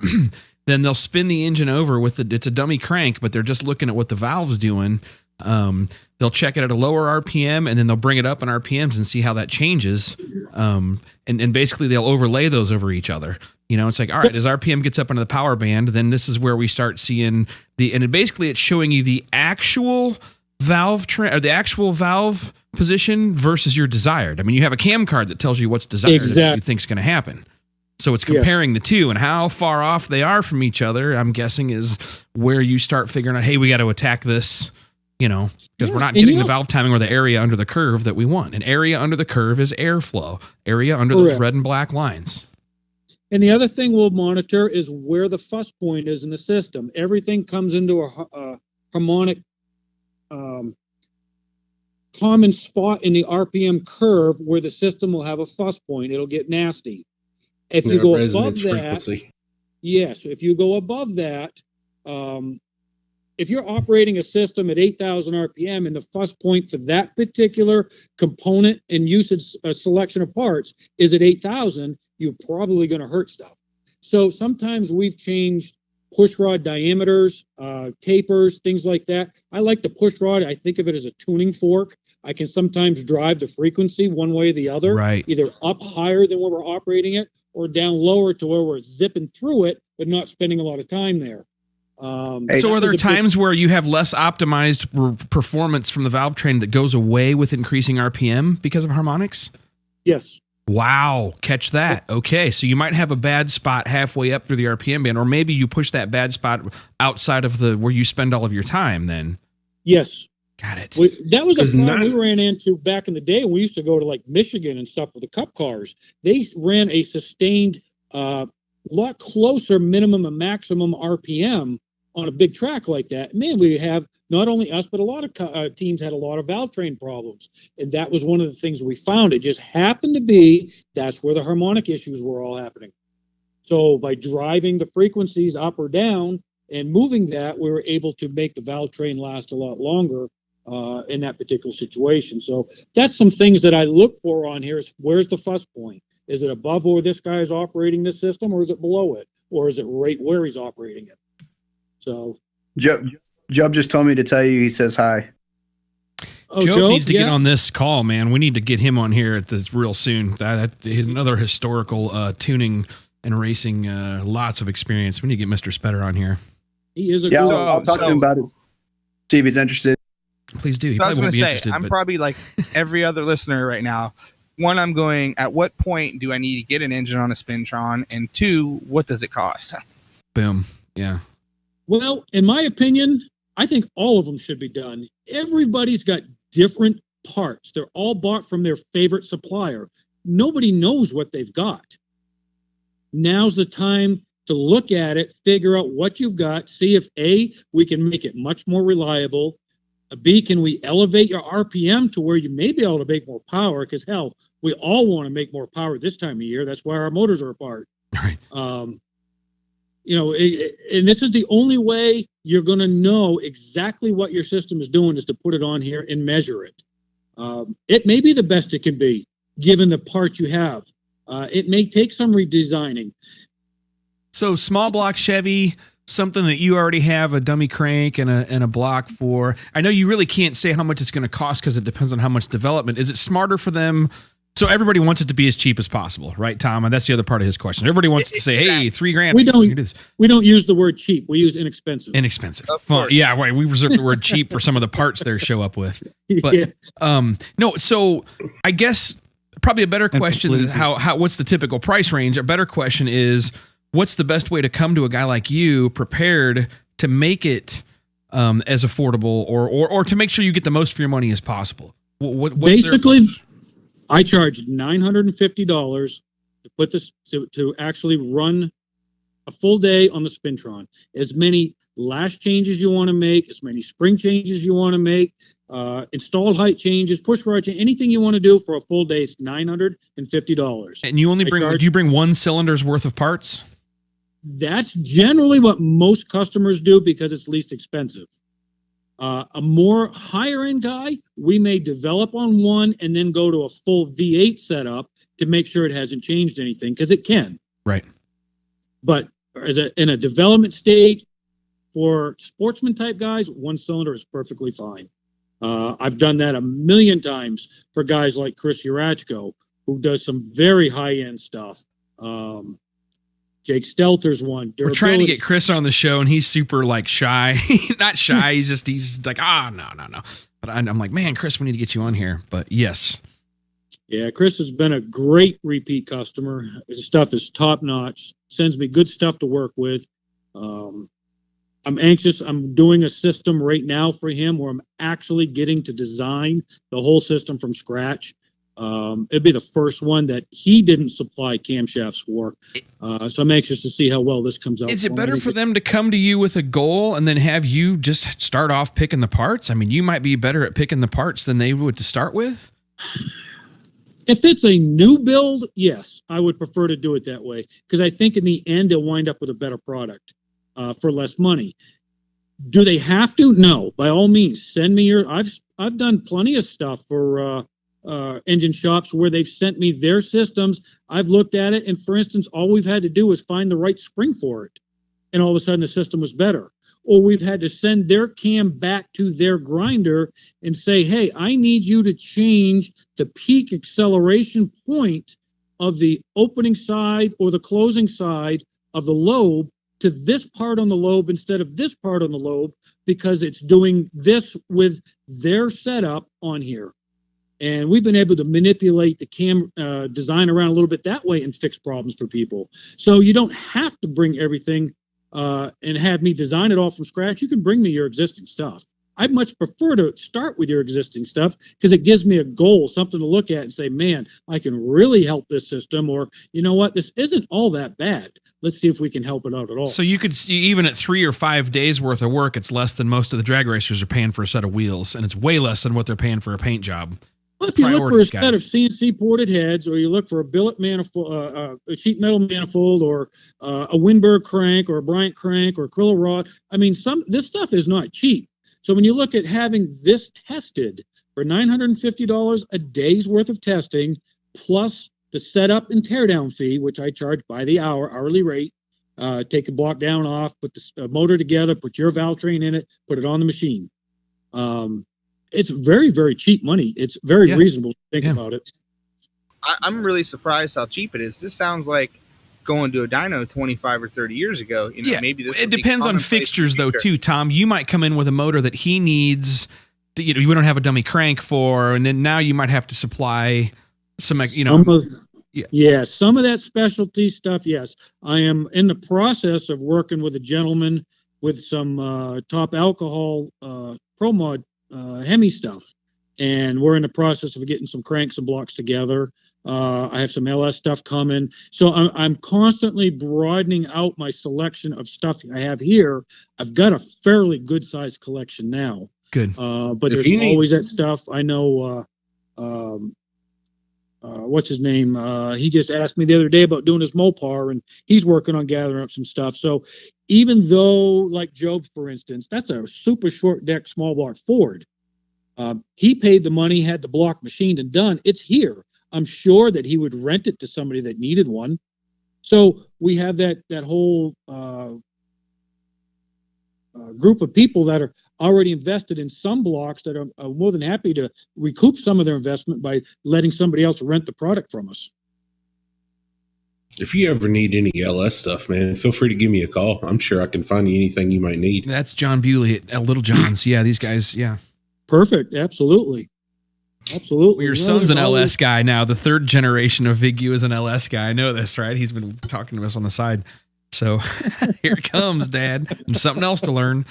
Then they'll spin the engine over with it's a dummy crank, but they're just looking at what the valve's doing. They'll check it at a lower RPM, and then they'll bring it up in RPMs and see how that changes. And basically they'll overlay those over each other. It's like, all right, as RPM gets up into the power band, then this is where we start seeing it's showing you the actual valve or the actual valve position versus your desired. I mean, you have a cam card that tells you what's desired that you think is going to happen. So it's comparing the two, and how far off they are from each other, I'm guessing, is where you start figuring out, hey, we got to attack this, because we're not getting the valve timing or the area under the curve that we want. An area under the curve is airflow, area under those red and black lines. And the other thing we'll monitor is where the fuss point is in the system. Everything comes into a harmonic common spot in the RPM curve where the system will have a fuss point. It'll get nasty. If you go above that, if you go above that, if you're operating a system at 8,000 RPM and the fuss point for that particular component and usage selection of parts is at 8,000, you're probably going to hurt stuff. So sometimes we've changed push rod diameters, tapers, things like that. I like the push rod. I think of it as a tuning fork. I can sometimes drive the frequency one way or the other, Right. either up higher than where we're operating it or down lower to where we're zipping through it, but not spending a lot of time there. So are there times where you have less optimized performance from the valvetrain that goes away with increasing RPM because of harmonics? Yes. Wow. Catch that. Okay. So you might have a bad spot halfway up through the RPM band, or maybe you push that bad spot outside of where you spend all of your time then. Yes. Got it. That was a problem we ran into back in the day when we used to go to like Michigan and stuff with the cup cars. They ran a sustained, lot closer minimum and maximum RPM on a big track like that. Man, we have not only us, but a lot of teams had a lot of valvetrain problems. And that was one of the things we found. It just happened to be that's where the harmonic issues were all happening. So by driving the frequencies up or down and moving that, we were able to make the valvetrain last a lot longer in that particular situation. So that's some things that I look for on here is where's the fuss point? Is it above where this guy is operating the system, or is it below it? Or is it right where he's operating it? So Job just told me to tell you he says hi. Oh, Joe needs to get on this call, man. We need to get him on here at this real soon. That is another historical tuning and racing, lots of experience. We need to get Mr. Spetter on here. He is a Yeah, good I'll talk to him about it. See if he's interested. Please do. He So I was probably going won't to be say, interested. I'm but probably like every other listener right now. One, I'm going, at what point do I need to get an engine on a Spintron? And two, what does it cost? boom. Yeah. Well, in my opinion, I think all of them should be done. Everybody's got different parts. They're all bought from their favorite supplier. Nobody knows what they've got. Now's the time to look at it, figure out what you've got, see if A, we can make it much more reliable. B, can we elevate your RPM to where you may be able to make more power? Because hell, we all want to make more power this time of year. That's why our motors are apart. Right. You know, and this is the only way you're going to know exactly what your system is doing is to put it on here and measure it. It may be the best it can be, given the parts you have. It may take some redesigning. So small block Chevy, something that you already have a dummy crank and a block for. I know you really can't say how much it's going to cost because it depends on how much development. Is it smarter for them? So everybody wants it to be as cheap as possible, right, Tom? And that's the other part of his question. Everybody wants to say, "Hey, $3,000." We don't use the word cheap. We use inexpensive. Inexpensive. Fun. Yeah, right. We reserve the word cheap for some of the parts they show up with. But yeah. No. So I guess probably a better question is how what's the typical price range? A better question is what's the best way to come to a guy like you prepared to make it as affordable or to make sure you get the most for your money as possible? Basically, I charge $950 to put this to actually run a full day on the Spintron. As many lash changes you want to make, as many spring changes you want to make, installed height changes, push rod change, anything you want to do for a full day is $950. And you only do you bring one cylinder's worth of parts? That's generally what most customers do because it's least expensive. A more higher end guy, we may develop on one and then go to a full V8 setup to make sure it hasn't changed anything because it can. Right. But in a development stage for sportsman type guys, one cylinder is perfectly fine. I've done that a million times for guys like Chris Urachko, who does some very high end stuff. Jake Stelter's one. We're trying to get Chris on the show, and he's super like shy. Not shy. He's like, no. But I'm like, man, Chris, we need to get you on here. But yes. Yeah, Chris has been a great repeat customer. His stuff is top notch. Sends me good stuff to work with. I'm anxious. I'm doing a system right now for him where I'm actually getting to design the whole system from scratch. It'd be the first one that he didn't supply camshafts for. So I'm anxious to see how well this comes out. Is it better for them to come to you with a goal and then have you just start off picking the parts? I mean, you might be better at picking the parts than they would to start with. If it's a new build, yes, I would prefer to do it that way because I think in the end they'll wind up with a better product for less money. Do they have to? No, by all means, send me your. I've done plenty of stuff for engine shops where they've sent me their systems. I've looked at it, and for instance, all we've had to do is find the right spring for it. and all of a sudden the system was better. Or we've had to send their cam back to their grinder and say, hey, I need you to change the peak acceleration point of the opening side or the closing side of the lobe to this part on the lobe instead of this part on the lobe, because it's doing this with their setup on here. And we've been able to manipulate the cam design around a little bit that way and fix problems for people. So you don't have to bring everything and have me design it all from scratch. You can bring me your existing stuff. I'd much prefer to start with your existing stuff because it gives me a goal, something to look at and say, man, I can really help this system, or you know what, this isn't all that bad. Let's see if we can help it out at all. So you could see, even at 3 or 5 days worth of work, it's less than most of the drag racers are paying for a set of wheels, and it's way less than what they're paying for a paint job. Well, if you look for a set of CNC ported heads, or you look for a billet manifold, a sheet metal manifold, or a Winberg crank, or a Bryant crank, or a Kriller rod, I mean, this stuff is not cheap. So when you look at having this tested for $950 a day's worth of testing, plus the setup and teardown fee, which I charge by the hour, hourly rate, take the block down off, put the motor together, put your valvetrain in it, put it on the machine. It's very, very cheap money. It's very reasonable to think about it. I'm really surprised how cheap it is. This sounds like going to a dyno 25 or 30 years ago. You know, maybe this it depends on fixtures though too, Tom. You might come in with a motor that he needs that, you know, we don't have a dummy crank for, and then now you might have to supply some, you know, some of that specialty stuff. Yes, I am in the process of working with a gentleman with some top alcohol pro mod Hemi stuff, and we're in the process of getting some cranks and blocks together. I have some LS stuff coming, so I'm constantly broadening out my selection of stuff I have here. I've got a fairly good sized collection now. Good, but there's always that stuff. I know. What's his name? He just asked me the other day about doing his Mopar, and he's working on gathering up some stuff. So even though, like Job, for instance, that's a super short deck small block Ford. He paid the money, had the block machined and done. It's here. I'm sure that he would rent it to somebody that needed one. So we have that whole group of people that are already invested in some blocks that are more than happy to recoup some of their investment by letting somebody else rent the product from us. If you ever need any LS stuff, man, feel free to give me a call. I'm sure I can find you anything you might need. That's John Bewley at Little John's. Yeah, these guys, yeah. Perfect. Absolutely. Absolutely. Well, your son's an LS guy now. The third generation of Vigue is an LS guy. I know this, right? He's been talking to us on the side. So here it comes, Dad. Something else to learn.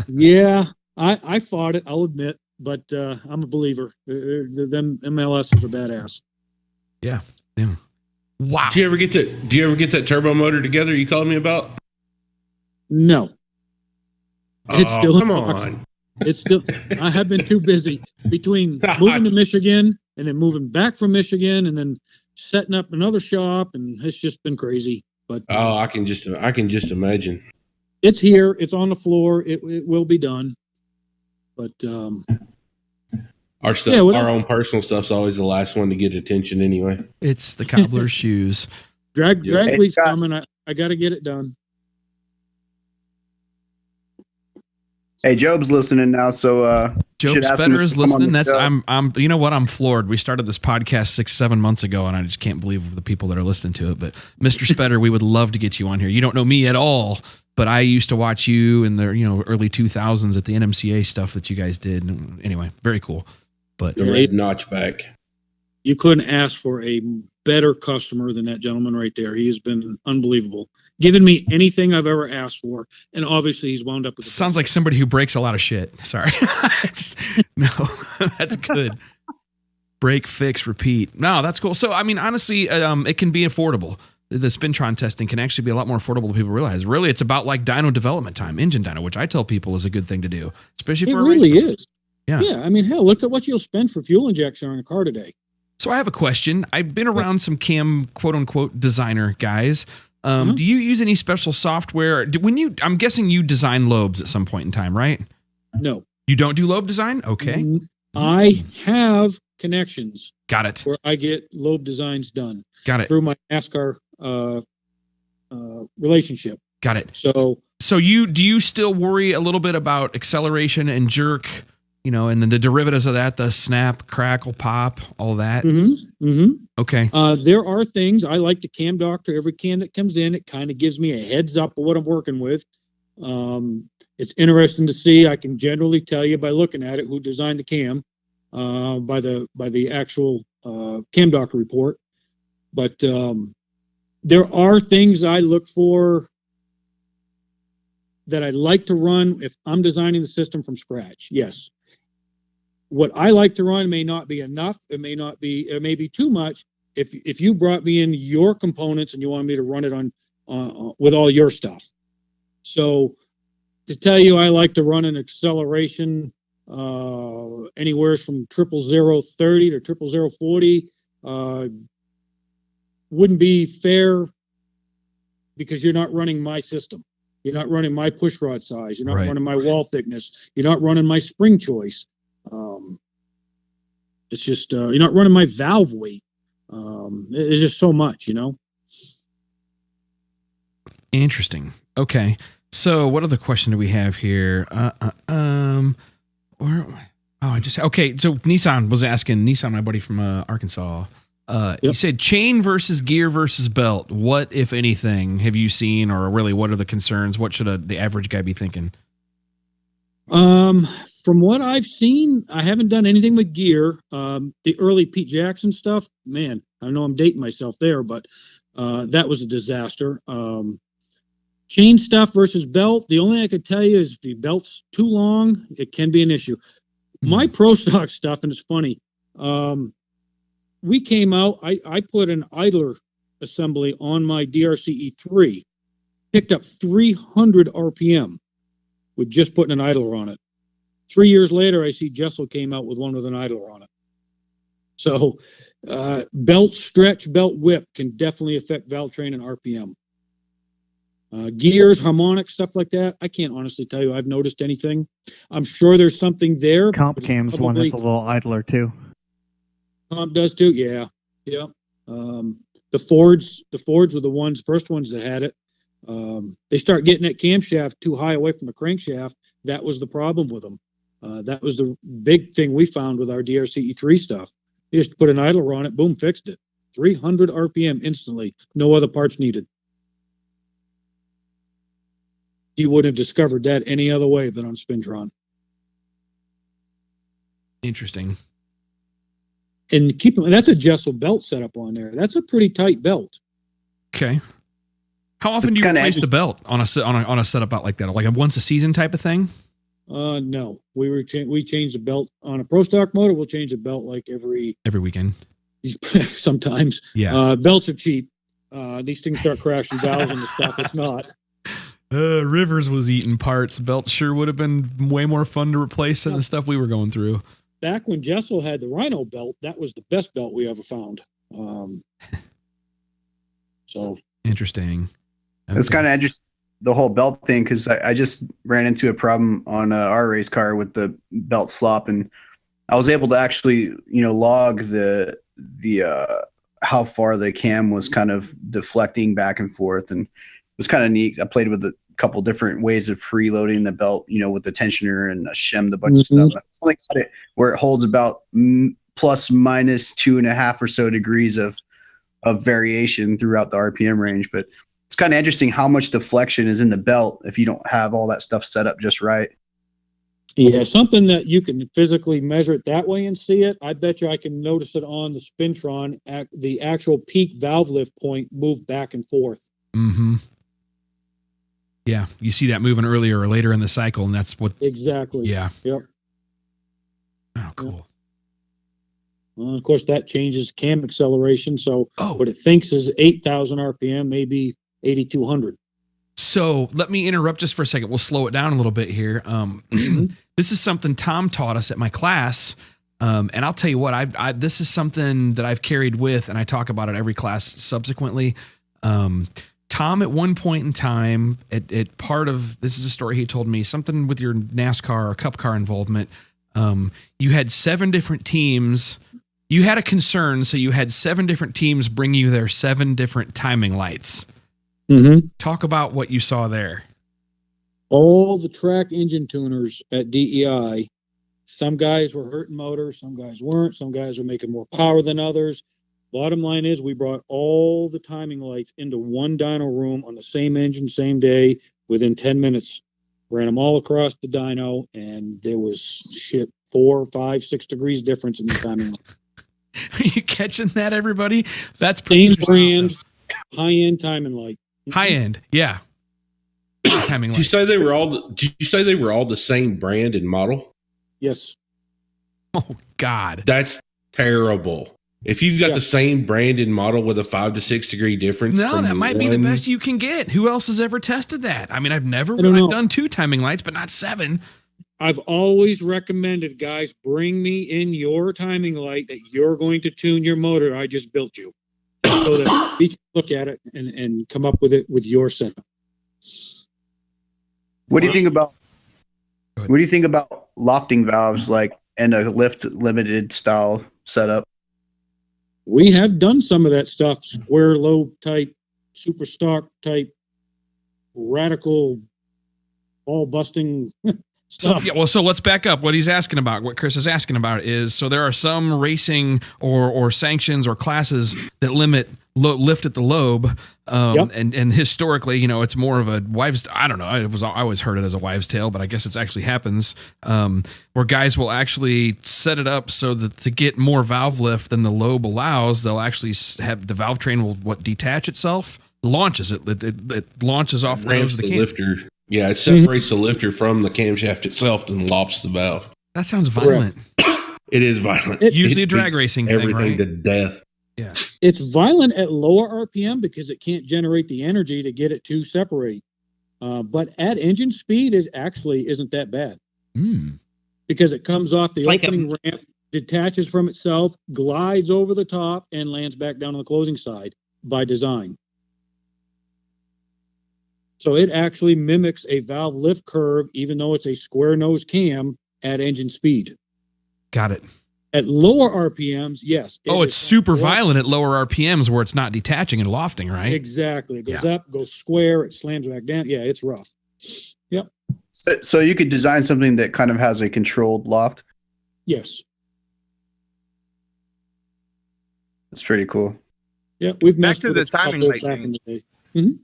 Yeah, I fought it, I'll admit, but I'm a believer. Them MLSs are badass. Yeah. Wow. Do you ever get that turbo motor together you called me about? No. It's still come on. It's still. I have been too busy between moving to Michigan and then moving back from Michigan and then setting up another shop, and it's just been crazy. But I can just imagine. It's here. It's on the floor. It will be done. But our stuff, our own personal stuff's always the last one to get attention anyway. It's the cobbler's shoes. Drag week's coming. I got to get it done. Hey, Job's listening now, so Job's better is listening. That's I'm you know what, I'm floored. We started this podcast 6-7 months ago, and I just can't believe the people that are listening to it. But Mr. Spetter, we would love to get you on here. You don't know me at all, but I used to watch you in the early 2000s at the NMCA stuff that you guys did. Anyway, very cool. But the red notchback. You couldn't ask for a better customer than that gentleman right there. He has been unbelievable, given me anything I've ever asked for, and obviously he's wound up with. Sounds like somebody who breaks a lot of shit. Sorry, no, that's good. Break, fix, repeat. No, that's cool. So I mean, honestly, it can be affordable. The Spintron testing can actually be a lot more affordable than people realize. Really, it's about like dyno development time, engine dyno, which I tell people is a good thing to do, especially for it really is. Yeah. Yeah. I mean, hell, look at what you'll spend for fuel injection on a car today. So I have a question. I've been around some cam quote unquote designer guys. Do you use any special software? I'm guessing you design lobes at some point in time, right? No. You don't do lobe design? Okay. I have connections. Got it. Where I get lobe designs done. Got it. Through my NASCAR relationship. Got it. So do you still worry a little bit about acceleration and jerk, and then the derivatives of that, the snap, crackle, pop, all that? Okay. There are things I like to cam doctor every cam that comes in. It kind of gives me a heads up of what I'm working with. It's interesting to see. I can generally tell you by looking at it who designed the cam, by the actual cam doctor report. But there are things I look for that I like to run if I'm designing the system from scratch. Yes. What I like to run may not be enough. It may be too much. If you brought me in your components and you want me to run it on with all your stuff. So to tell you, I like to run an acceleration anywhere from 00030 to 00040. Wouldn't be fair because you're not running my system. You're not running my push rod size. You're not running my wall thickness. You're not running my spring choice. It's just you're not running my valve weight. It's just so much, Interesting. Okay. So what other question do we have here? So Nissan was asking, my buddy from Arkansas. He said chain versus gear versus belt. What, if anything, have you seen, or really what are the concerns? What should the average guy be thinking? From what I've seen, I haven't done anything with gear. The early Pete Jackson stuff, man, I know I'm dating myself there, but that was a disaster. Chain stuff versus belt. The only thing I could tell you is if the belt's too long, it can be an issue. My pro stock stuff, and it's funny, we came out, I put an idler assembly on my DRC E3, picked up 300 RPM with just putting an idler on it. 3 years later, I see Jessel came out with one with an idler on it. So belt stretch, belt whip can definitely affect valvetrain and RPM. Gears, harmonics, stuff like that, I can't honestly tell you I've noticed anything. I'm sure there's something there. Comp Cam's one that's a little idler too. Comp does too, yeah. The Fords were the first ones that had it. They start getting that camshaft too high away from the crankshaft. That was the problem with them. That was the big thing we found with our DRC E3 stuff. You just put an idler on it, boom, fixed it. 300 RPM instantly, no other parts needed. You wouldn't have discovered that any other way than on Spintron. Interesting. And that's a Jessel belt setup on there. That's a pretty tight belt. Okay. How often do you replace the belt on a setup out like that? Like a once a season type of thing? No. We change the belt on a pro stock motor. We'll change the belt like every weekend. Sometimes. Yeah. Belts are cheap. These things start crashing valves and the stuff. It's not. Rivers was eating parts. Belts sure would have been way more fun to replace than the stuff we were going through. Back when Jessel had the Rhino belt, that was the best belt we ever found. So interesting. Okay. It's kind of interesting, the whole belt thing, because I just ran into a problem on our race car with the belt slop, and I was able to actually log the how far the cam was kind of deflecting back and forth, and it was kind of neat. I played with a couple different ways of freeloading the belt, with the tensioner and shemmed a bunch of stuff. I only got it where it holds about plus minus 2.5 or so degrees of variation throughout the RPM range. But it's kind of interesting how much deflection is in the belt if you don't have all that stuff set up just right. Yeah, something that you can physically measure it that way and see it. I bet you I can notice it on the Spintron. The actual peak valve lift point move back and forth. Mm-hmm. Yeah, you see that moving earlier or later in the cycle, and that's what... Exactly. Yeah. Yep. Oh, cool. Of course, that changes cam acceleration, so what it thinks is 8,000 RPM, maybe 8,200. So let me interrupt just for a second. We'll slow it down a little bit here. This is something Tom taught us at my class, and I'll tell you what, this is something that I've carried with, and I talk about it every class subsequently. Tom, at one point in time, at part of, this is a story he told me, something with your NASCAR or Cup car involvement, you had 7 different teams. You had a concern, so you had 7 different teams bring you their 7 different timing lights. Mm-hmm. Talk about what you saw there. All the track engine tuners at DEI, some guys were hurting motors, some guys weren't, some guys were making more power than others. Bottom line is we brought all the timing lights into one dyno room on the same engine, same day, within 10 minutes. Ran them all across the dyno, and there was 4, 5, 6 degrees difference in the timing light. Are you catching that, everybody? That's Same interesting brand, stuff. high-end timing light. High end, yeah. Timing Did you lights. say they were all? Did you say they were all the same brand and model? Yes. Oh God, That's terrible. If you've got Yeah. the same brand and model with a 5 to 6 degree difference, no, from that might be the one- best you can get. Who else has ever tested that? I mean, I've I don't know. done 2 timing lights, but not 7. I've always recommended, guys, bring me in your timing light that you're going to tune your motor I just built you, so that we can look at it and come up with it with your setup. What do you think about? Go ahead. What do you think about lofting valves, like and a lift limited style setup? We have done some of that stuff, square lobe type, super stock type, radical, ball busting So, stuff. yeah, well, so let's back up. What he's asking about, what Chris is asking about is, so there are some racing or sanctions or classes that limit lift at the lobe. Yep. And historically, you know, it's more of a wives. I don't know. I always heard it as a wives' tale, but I guess it actually happens where guys will actually set it up so that to get more valve lift than the lobe allows, they'll actually have the valve train will detach itself, launches it. It launches off the nose ramps of the the cam. lifter. Yeah, it separates the lifter from the camshaft itself and lofts the valve. That sounds violent. It is violent. Usually a It drag beats racing thing, everything right? to death. Yeah. It's violent at lower RPM because it can't generate the energy to get it to separate. But at engine speed isn't that bad because it comes off the It's like opening ramp, detaches from itself, glides over the top, and lands back down on the closing side by design. So it actually mimics a valve lift curve, even though it's a square nose cam at engine speed. Got it. At lower RPMs, yes. Oh, it it's is super rough. violent at lower RPMs where it's not detaching and lofting, right? Exactly. It goes Yeah. up, goes square, it slams back down. Yeah, it's rough. Yep. So you could design something that kind of has a controlled loft. Yes. That's pretty cool. Yeah, we've Back messed to with the it a couple timing light back thing. in the day.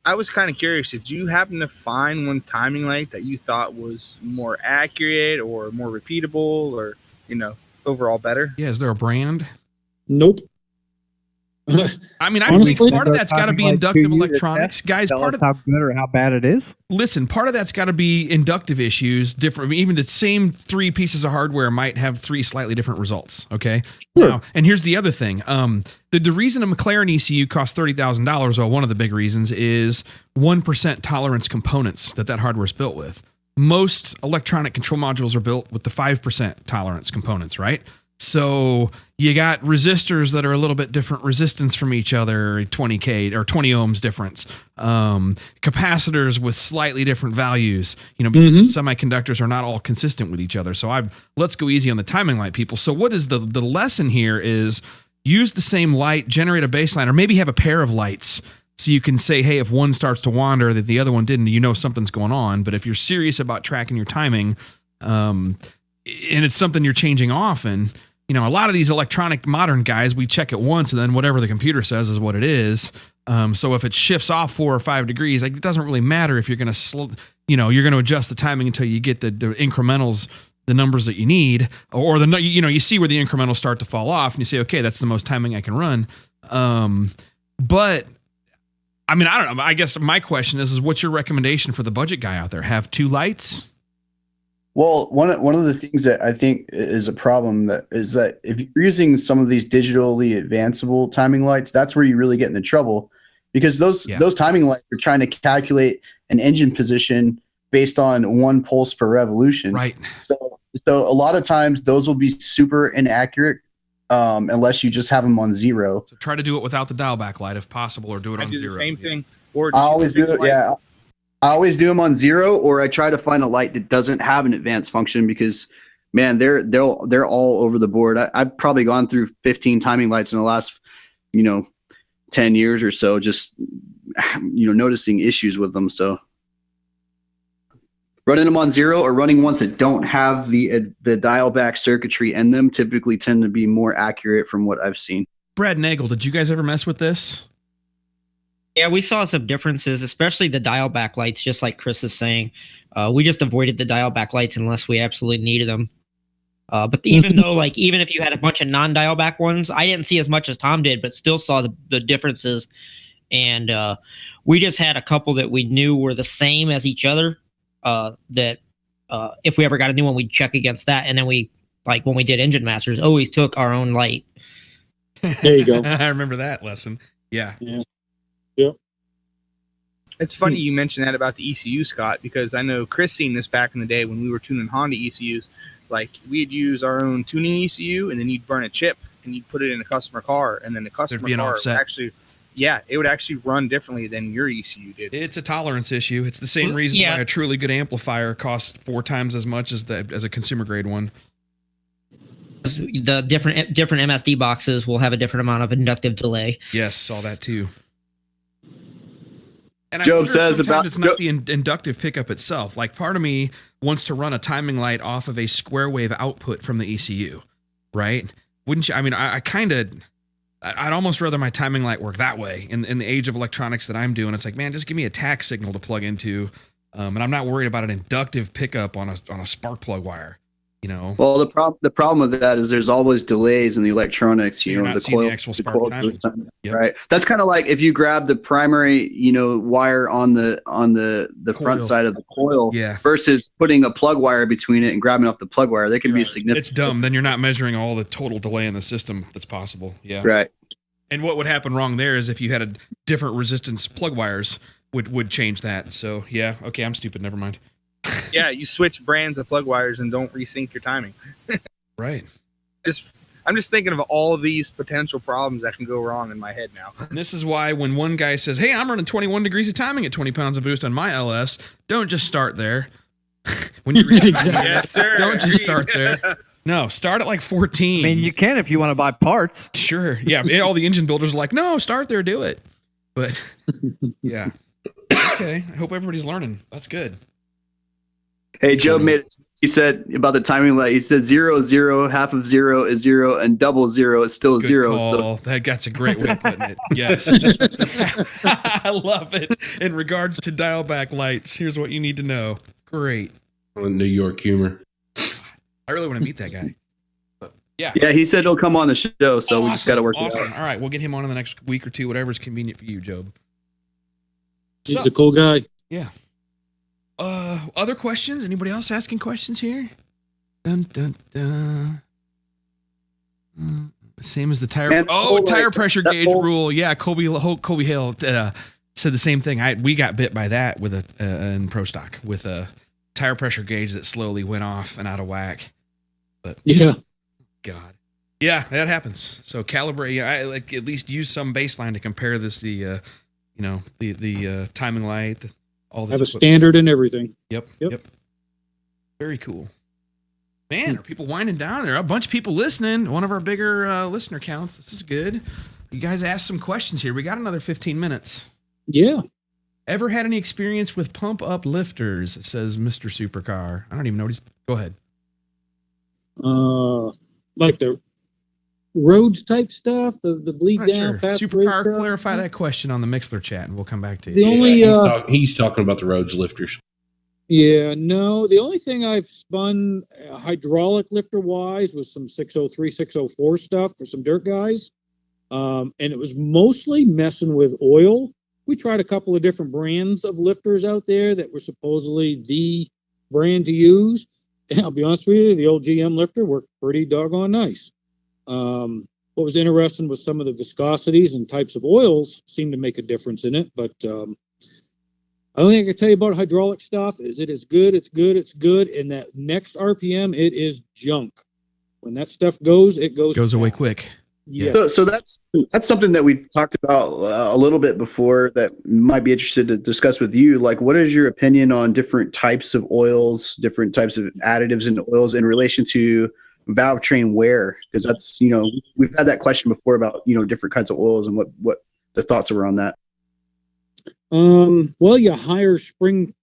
I was kind of curious. Did you happen to find one timing light that you thought was more accurate or more repeatable or, overall better? Yeah, is there a brand? Nope. I mean, I Honestly, think part of that's got to timing be light inductive to you to electronics. test, Guys, Tell part us of how good or how bad it is. listen, part of that's got to be inductive issues. Different, I mean, even the same 3 pieces of hardware might have 3 slightly different results. Okay. Sure. Now, and here's the other thing. The reason a McLaren ECU costs $30,000, well, one of the big reasons is 1% tolerance components that hardware is built with. Most electronic control modules are built with the 5% tolerance components, right? So you got resistors that are a little bit different resistance from each other, 20K or 20 ohms difference. Capacitors with slightly different values, because semiconductors are not all consistent with each other. So let's go easy on the timing light, people. So what is the lesson here is use the same light, generate a baseline, or maybe have a pair of lights. So you can say, hey, if one starts to wander that the other one didn't, something's going on. But if you're serious about tracking your timing, and it's something you're changing often, a lot of these electronic modern guys, we check it once and then whatever the computer says is what it is. So if it shifts off 4 or 5 degrees, it doesn't really matter if you're going to, you're going to adjust the timing until you get the incrementals, the numbers that you need, or you see where the incrementals start to fall off and you say, okay, that's the most timing I can run. But I mean, I don't know. I guess my question is what's your recommendation for the budget guy out there? Have 2 lights? Well, one of the things that I think is a problem is that if you're using some of these digitally advanceable timing lights, that's where you really get into trouble, because those timing lights are trying to calculate an engine position based on 1 pulse per revolution. Right. So a lot of times those will be super inaccurate unless you just have them on 0. So try to do it without the dial back light if possible, or do it I on do 0. the same thing. Or I always do fixed it. light. Yeah. I always do them on 0, or I try to find a light that doesn't have an advanced function, because, man, they're all over the board. I've probably gone through 15 timing lights in the last, 10 years or so, just, noticing issues with them. So running them on zero or running ones that don't have the dial back circuitry in them typically tend to be more accurate from what I've seen. Brad Nagel, did you guys ever mess with this? Yeah, we saw some differences, especially the dial back lights, just like Chris is saying. We just avoided the dial back lights unless we absolutely needed them. But even though, even if you had a bunch of non-dial back ones, I didn't see as much as Tom did, but still saw the differences. And we just had a couple that we knew were the same as each other, that if we ever got a new one, we'd check against that. And then we, when we did Engine Masters, always took our own light. There you go. I remember that lesson. Yeah. Yep. It's funny you mentioned that about the ECU, Scott, because I know Chris seen this back in the day when we were tuning Honda ECUs. We'd use our own tuning ECU, and then you'd burn a chip, and you'd put it in a customer car, and then the customer car would actually, it would actually run differently than your ECU did. It's a tolerance issue. It's the same reason why a truly good amplifier costs 4 times as much as a consumer grade one. The different MSD boxes will have a different amount of inductive delay. Yes, saw that too. And Job says about it's not the inductive pickup itself. Part of me wants to run a timing light off of a square wave output from the ECU, right? Wouldn't you? I mean, I'd almost rather my timing light work that way. In the age of electronics that I'm doing, it's man, just give me a tack signal to plug into, and I'm not worried about an inductive pickup on a spark plug wire. Well, the problem with that is there's always delays in the electronics. So you're not seeing the actual spark timing. Yep. Right. That's kind of like if you grab the primary, wire on the front side of the coil, versus putting a plug wire between it and grabbing off the plug wire. They can be significant. It's dumb. Then you're not measuring all the total delay in the system that's possible. Yeah. Right. And what would happen wrong there is if you had a different resistance plug wires would change that. So yeah. Okay. I'm stupid. Never mind. Yeah, you switch brands of plug wires and don't resync your timing. Right. I'm just thinking of all of these potential problems that can go wrong in my head now. And this is why when one guy says, "Hey, I'm running 21 degrees of timing at 20 pounds of boost on my LS," don't just start there. When you read yes, sir. Don't just start there. No, start at 14. I mean, you can if you want to buy parts. Sure. Yeah. All the engine builders are like, "No, start there, do it." But yeah. Okay. I hope everybody's learning. That's good. Hey, Joe he said about the timing light, he said 0, 0, half of 0 is 0, and double 0 is still good 0. Call. So. That's a great way of putting it. Yes. I love it. In regards to dial back lights, here's what you need to know. Great. New York humor. I really want to meet that guy. But yeah. Yeah, he said he'll come on the show, so we just got to work it out. All right, we'll get him on in the next week or two, whatever's convenient for you, Job. He's a cool guy. Yeah. Other questions? Anybody else asking questions here? Dun, dun, dun. Same as the tire. Tire pressure gauge rule. Yeah, Colby Hale said the same thing. We got bit by that with in Pro Stock with a tire pressure gauge that slowly went off and out of whack. But yeah, God, yeah, that happens. So calibrate. Yeah, I at least use some baseline to compare this. The timing light. All this have a standard and everything. Yep. Very cool. Man, are people winding down? There are a bunch of people listening. One of our bigger listener counts. This is good. You guys asked some questions here. We got another 15 minutes. Yeah. Ever had any experience with pump up lifters? Says Mr. Supercar. I don't even know what he's. Go ahead. Like the roads type stuff, the bleed down fast Supercar, stuff. clarify that question on the Mixler chat, and we'll come back to you. The only he's talking about the roads lifters. Yeah, no. The only thing I've spun hydraulic lifter wise was some 603, 604 stuff for some dirt guys, and it was mostly messing with oil. We tried a couple of different brands of lifters out there that were supposedly the brand to use. And I'll be honest with you, the old GM lifter worked pretty doggone nice. What was interesting was some of the viscosities and types of oils seemed to make a difference in it. But the only thing I can tell you about hydraulic stuff is it is good, it's good, it's good. And that next RPM, it is junk. When that stuff goes, it goes away quick. Yeah. So that's something that we've talked about a little bit before that might be interested to discuss with you. Like, what is your opinion on different types of oils, different types of additives in oils in relation to valvetrain wear? Because that's, we've had that question before about, different kinds of oils and what the thoughts were on that. Well, you higher spring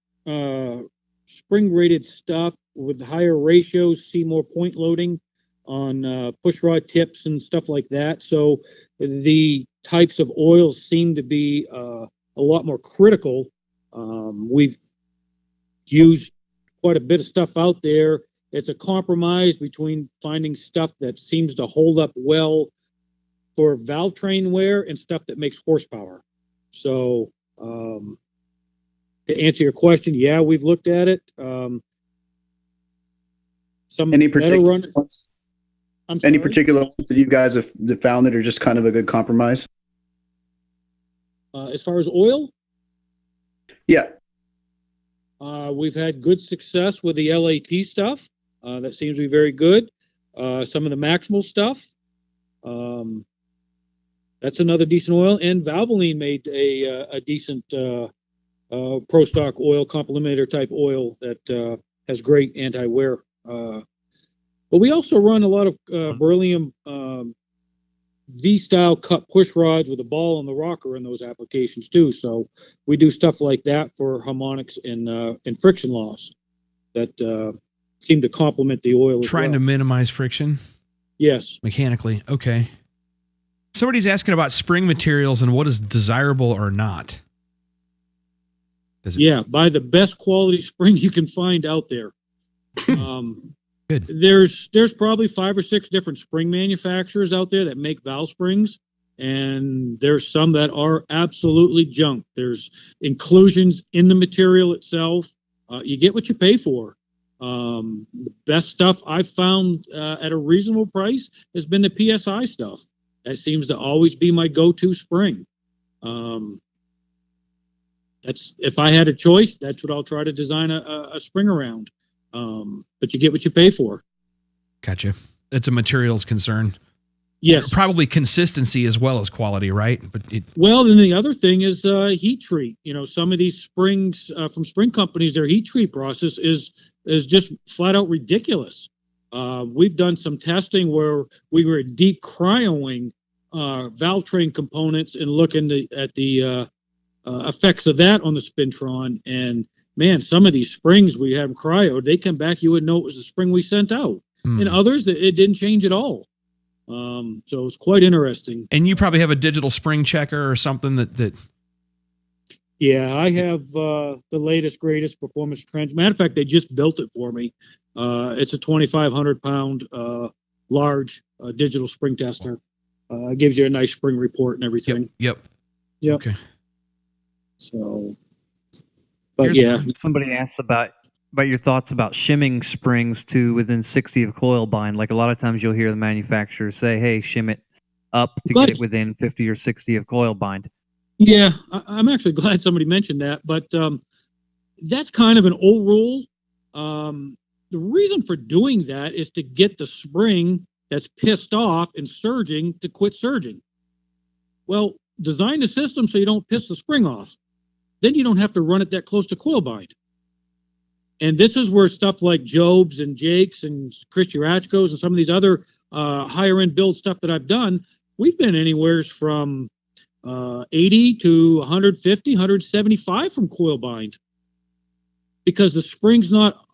rated stuff with higher ratios, see more point loading on push rod tips and stuff like that. So the types of oils seem to be a lot more critical. We've used quite a bit of stuff out there. It's a compromise between finding stuff that seems to hold up well for valvetrain wear and stuff that makes horsepower. So to answer your question, yeah, we've looked at it. Any particular ones? Any particular ones that you guys have found that are just kind of a good compromise? As far as oil? Yeah. We've had good success with the LAT stuff. That seems to be very good. Some of the Maximal stuff. That's another decent oil. And Valvoline made a decent pro stock oil, complementer type oil that has great anti-wear. But we also run a lot of beryllium V-style cut push rods with a ball and the rocker in those applications too. So we do stuff like that for harmonics and friction loss that seem to complement the oil. Trying to minimize friction? Yes. Mechanically. Okay. Somebody's asking about spring materials and what is desirable or not. Yeah, buy the best quality spring you can find out there. Good. There's probably 5 or 6 different spring manufacturers out there that make valve springs, and there's some that are absolutely junk. There's inclusions in the material itself. You get what you pay for. The best stuff I've found at a reasonable price has been the PSI stuff. That seems to always be my go-to spring. That's if I had a choice, that's what I'll try to design a spring around. But you get what you pay for. Gotcha. It's a materials concern. Yes. Probably consistency as well as quality, right? But well, then the other thing is heat treat. You know, some of these springs from spring companies, their heat treat process is just flat out ridiculous. We've done some testing where we were deep cryoing valvetrain components and looking at the effects of that on the Spintron. And man, some of these springs we have cryoed, they come back, you would know it was the spring we sent out. And others, it didn't change at all. So it's quite interesting. And you probably have a digital spring checker or something that. Yeah, I have the latest, greatest performance trends. Matter of fact, they just built it for me. It's a 2,500 pound large digital spring tester. It gives you a nice spring report and everything. Yep. Okay. So, but somebody asks about your thoughts about shimming springs to within 60 of coil bind. Like a lot of times you'll hear the manufacturers say, hey, shim it up to get it within 50 or 60 of coil bind. Yeah, I'm actually glad somebody mentioned that, but that's kind of an old rule. The reason for doing that is to get the spring that's pissed off and surging to quit surging. Well, design the system so you don't piss the spring off. Then you don't have to run it that close to coil bind. And this is where stuff like Jobs and Jakes and Chris Urachkos and some of these other higher end build stuff that I've done, we've been anywhere from 80 to 150, 175 from coil bind. Because the spring's not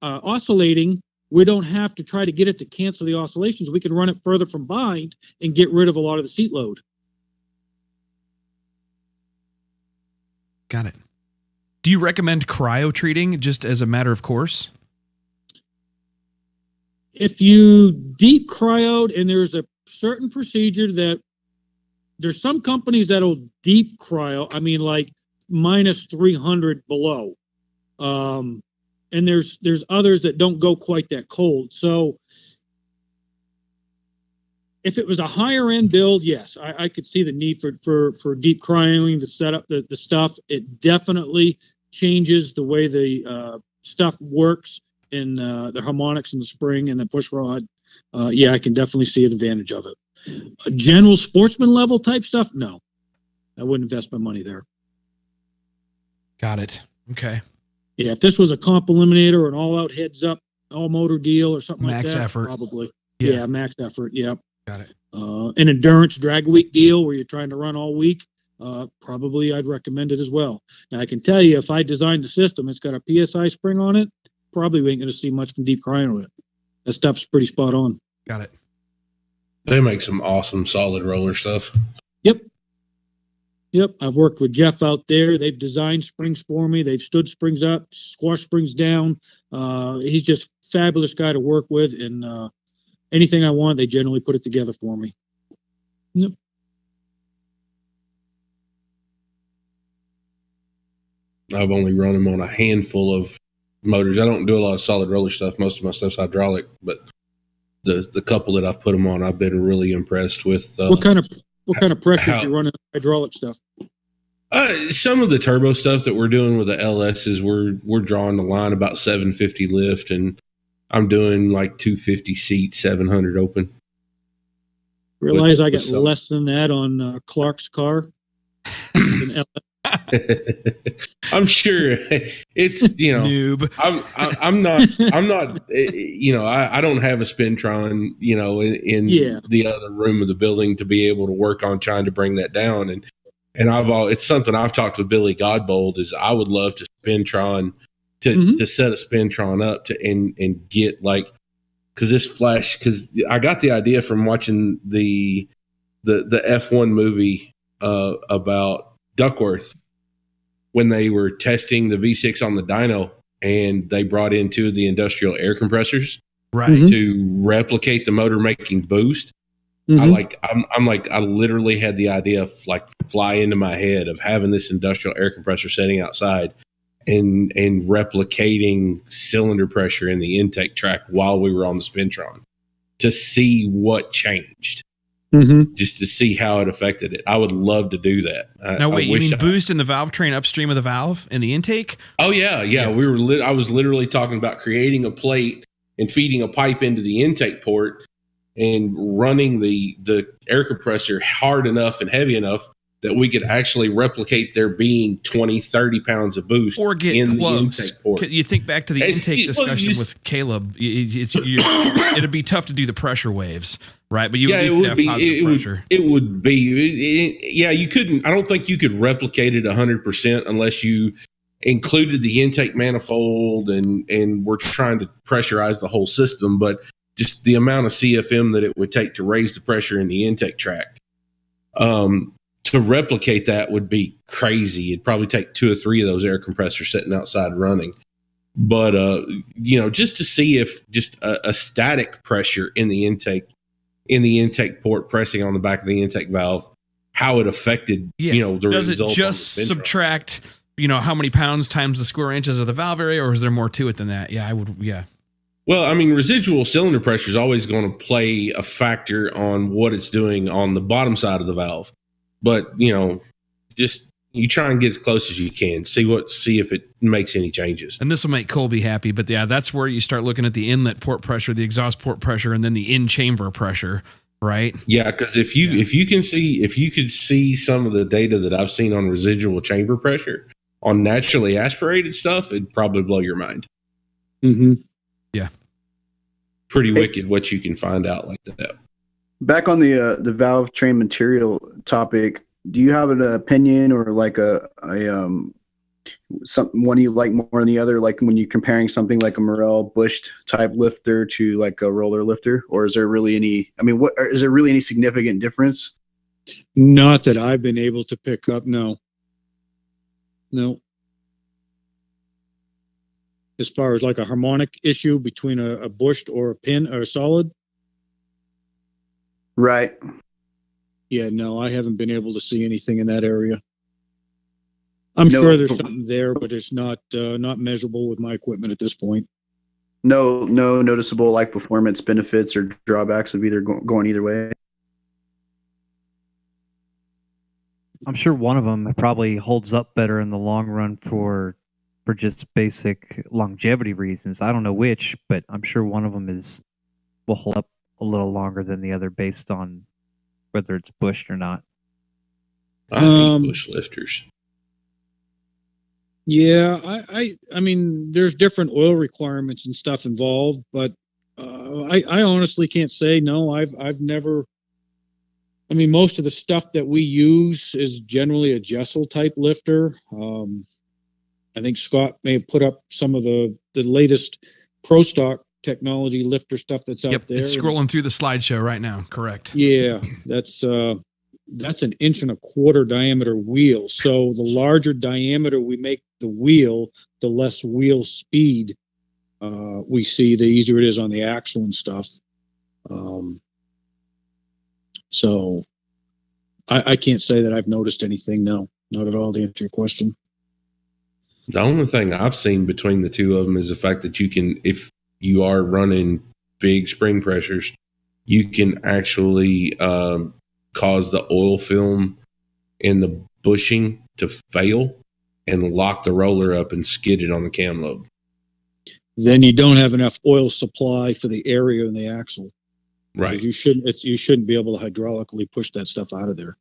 oscillating, we don't have to try to get it to cancel the oscillations. We can run it further from bind and get rid of a lot of the seat load. Got it. Do you recommend cryo treating just as a matter of course? If you deep cryoed, and there's a certain procedure that there's some companies that'll deep cryo, I mean like minus 300 below. And there's others that don't go quite that cold. So if it was a higher end build, yes, I could see the need for deep cryoing to set up the stuff. It definitely changes the way the stuff works in the harmonics and the spring and the push rod. Yeah, I can definitely see an advantage of it. A general sportsman level type stuff, no. I wouldn't invest my money there. Got it. Okay. Yeah, if this was a comp eliminator or an all-out heads-up, all-motor deal or something max like that, effort. Probably. Yeah, max effort, yep. Got it. An endurance drag week deal where you're trying to run all week, probably I'd recommend it as well. Now I can tell you, if I designed the system, it's got a PSI spring on it, probably we ain't going to see much from deep cryo with it. That stuff's pretty spot on. Got it. They make some awesome solid roller stuff. Yep, I've worked with Jeff out there. They've designed springs for me. They've stood springs up, squashed springs down. He's just a fabulous guy to work with, and anything I want, they generally put it together for me. Yep. I've only run them on a handful of motors. I don't do a lot of solid roller stuff. Most of my stuff's hydraulic, but the couple that I've put them on, I've been really impressed with. What kind of pressures you running hydraulic stuff? Some of the turbo stuff that we're doing with the LSs, we're drawing the line about 750 lift, and I'm doing like 250 seat, 700 open. Realize I got less than that on Clark's car. I'm sure it's, Noob. I'm not, I don't have a Spintron, in the other room of the building to be able to work on trying to bring that down. And it's something I've talked with Billy Godbold is I would love to Spintron to set a Spintron up and get because I got the idea from watching the F1 movie about Duckworth when they were testing the V6 on the dyno, and they brought in two of the industrial air compressors to replicate the motor making boost. I literally had the idea of fly into my head of having this industrial air compressor sitting outside and replicating cylinder pressure in the intake track while we were on the Spintron to see what changed. Just to see how it affected it. I would love to do that. Now, wait, you mean boost in the valve train upstream of the valve in the intake? Oh, yeah. I was literally talking about creating a plate and feeding a pipe into the intake port and running the air compressor hard enough and heavy enough that we could actually replicate there being 20, 30 pounds of boost or get in close. The intake port. You think back to the intake discussion with Caleb. It'd be tough to do the pressure waves, right? But you at least have positive pressure. It would be. You couldn't. I don't think you could replicate it 100% unless you included the intake manifold and we're trying to pressurize the whole system. But just the amount of CFM that it would take to raise the pressure in the intake tract. To replicate that would be crazy. It'd probably take 2 or 3 of those air compressors sitting outside running. But, just to see if just a static pressure in the intake port pressing on the back of the intake valve, how it affected, the does result. Does it just subtract, how many pounds times the square inches of the valve area, or is there more to it than that? Yeah, I would. Yeah. Well, I mean, residual cylinder pressure is always going to play a factor on what it's doing on the bottom side of the valve. But, just you try and get as close as you can. See if it makes any changes. And this will make Colby happy. But yeah, that's where you start looking at the inlet port pressure, the exhaust port pressure, and then the in-chamber pressure, right? Yeah, because if you could see some of the data that I've seen on residual chamber pressure on naturally aspirated stuff, it'd probably blow your mind. Yeah. Pretty wicked what you can find out like that. Back on the valve train material topic, do you have an opinion or like one you like more than the other? Like when you're comparing something like a Morel bushed type lifter to like a roller lifter, or is there really any? I mean, is there really any significant difference? Not that I've been able to pick up. No. As far as like a harmonic issue between a bushed or a pin or a solid. Right. Yeah, no, I haven't been able to see anything in that area. I'm sure there's something there, but it's not measurable with my equipment at this point. No noticeable like performance benefits or drawbacks of either going either way. I'm sure one of them probably holds up better in the long run for just basic longevity reasons. I don't know which, but I'm sure one of them will hold up a little longer than the other based on whether it's bushed or not. I hate bush lifters. Yeah, I mean, there's different oil requirements and stuff involved, but I honestly can't say no. I've never I mean, most of the stuff that we use is generally a Jessel type lifter. I think Scott may have put up some of the latest Pro Stock technology lifter stuff that's out there. It's scrolling through the slideshow right now. Correct. Yeah, that's an 1.25 inch diameter wheel. So the larger diameter we make the wheel, the less wheel speed we see, the easier it is on the axle and stuff. So I can't say that I've noticed anything. No, not at all, to answer your question. The only thing I've seen between the two of them is the fact that you can, if you are running big spring pressures, you can actually cause the oil film in the bushing to fail and lock the roller up and skid it on the cam lobe. Then you don't have enough oil supply for the area in the axle. Right. You shouldn't be able to hydraulically push that stuff out of there.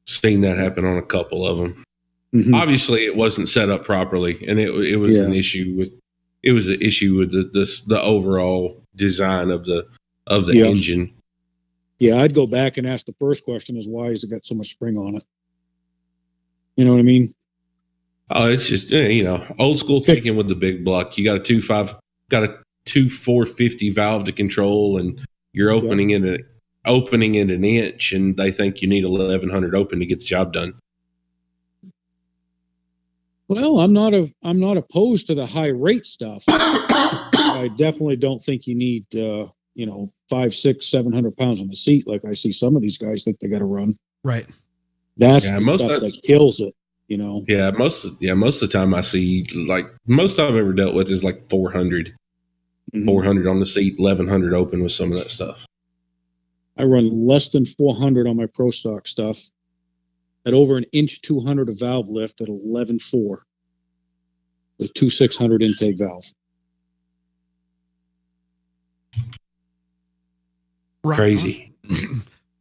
Seen that happen on a couple of them. Mm-hmm. Obviously, it wasn't set up properly, and it was an issue with. It was an issue with the overall design of the engine. Yeah, I'd go back and ask the first question: is why has it got so much spring on it? You know what I mean? Oh, it's just old school thinking with the big block. You got a 2.450 valve to control, and you're opening it an inch, and they think you need 1100 open to get the job done. Well, I'm not opposed to the high rate stuff. I definitely don't think you need 500, 600, 700 pounds on the seat like I see some of these guys think they got to run. Right. That's the stuff that kills it. Yeah, most of the time I see, like, most I've ever dealt with is like 400. Mm-hmm. 400 on the seat, 1100 open with some of that stuff. I run less than 400 on my Pro Stock stuff. At over 1.2 inch of valve lift at 11.4 with 2.600 intake valve. Crazy,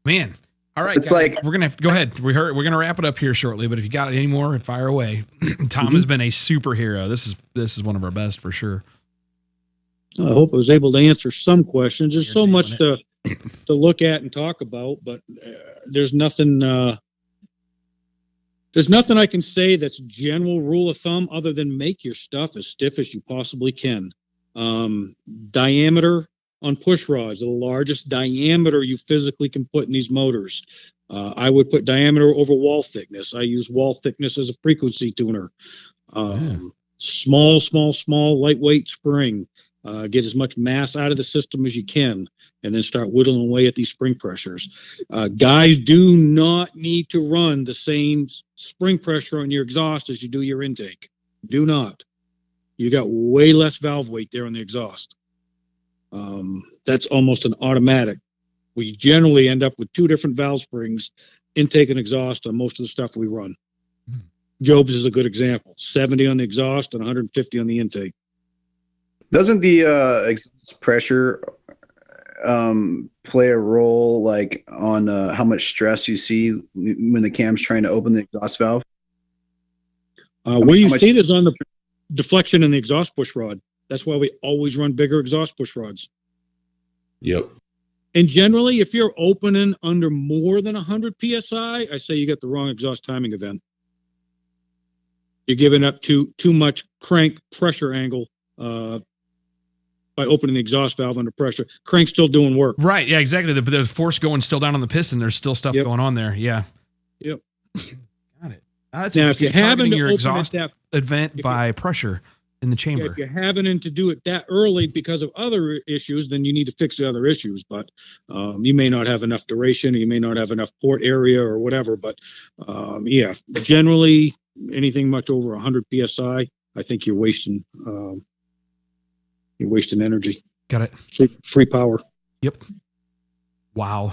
man. All right, it's guys, like we're gonna have to go ahead. We're gonna wrap it up here shortly. But if you got any more, fire away. Tom has been a superhero. This is one of our best for sure. I hope I was able to answer some questions. There's so much to look at and talk about, but there's nothing. There's nothing I can say that's general rule of thumb other than make your stuff as stiff as you possibly can. Diameter on push rods, the largest diameter you physically can put in these motors. I would put diameter over wall thickness. I use wall thickness as a frequency tuner. Small, lightweight spring. Get as much mass out of the system as you can, and then start whittling away at these spring pressures. Guys do not need to run the same spring pressure on your exhaust as you do your intake. Do not. You got way less valve weight there on the exhaust. That's almost an automatic. We generally end up with 2 different valve springs, intake and exhaust, on most of the stuff we run. Job's is a good example. 70 on the exhaust and 150 on the intake. Doesn't the exhaust pressure play a role, like, on how much stress you see when the cam's trying to open the exhaust valve? Where you see it is on the deflection in the exhaust push rod. That's why we always run bigger exhaust push rods. Yep. And generally, if you're opening under more than 100 PSI, I say you got the wrong exhaust timing event. You're giving up too much crank pressure angle by opening the exhaust valve under pressure. Crank's still doing work. Right. Yeah, exactly. There's force going still down on the piston. There's still stuff going on there. Yeah. Yep. Got it. That's now, if you're having to your open exhaust event by pressure in the chamber. If you're having to do it that early because of other issues, then you need to fix the other issues. But you may not have enough duration, or you may not have enough port area or whatever. But generally, anything much over 100 PSI, I think you're wasting energy. Got it. Free power. Yep. Wow.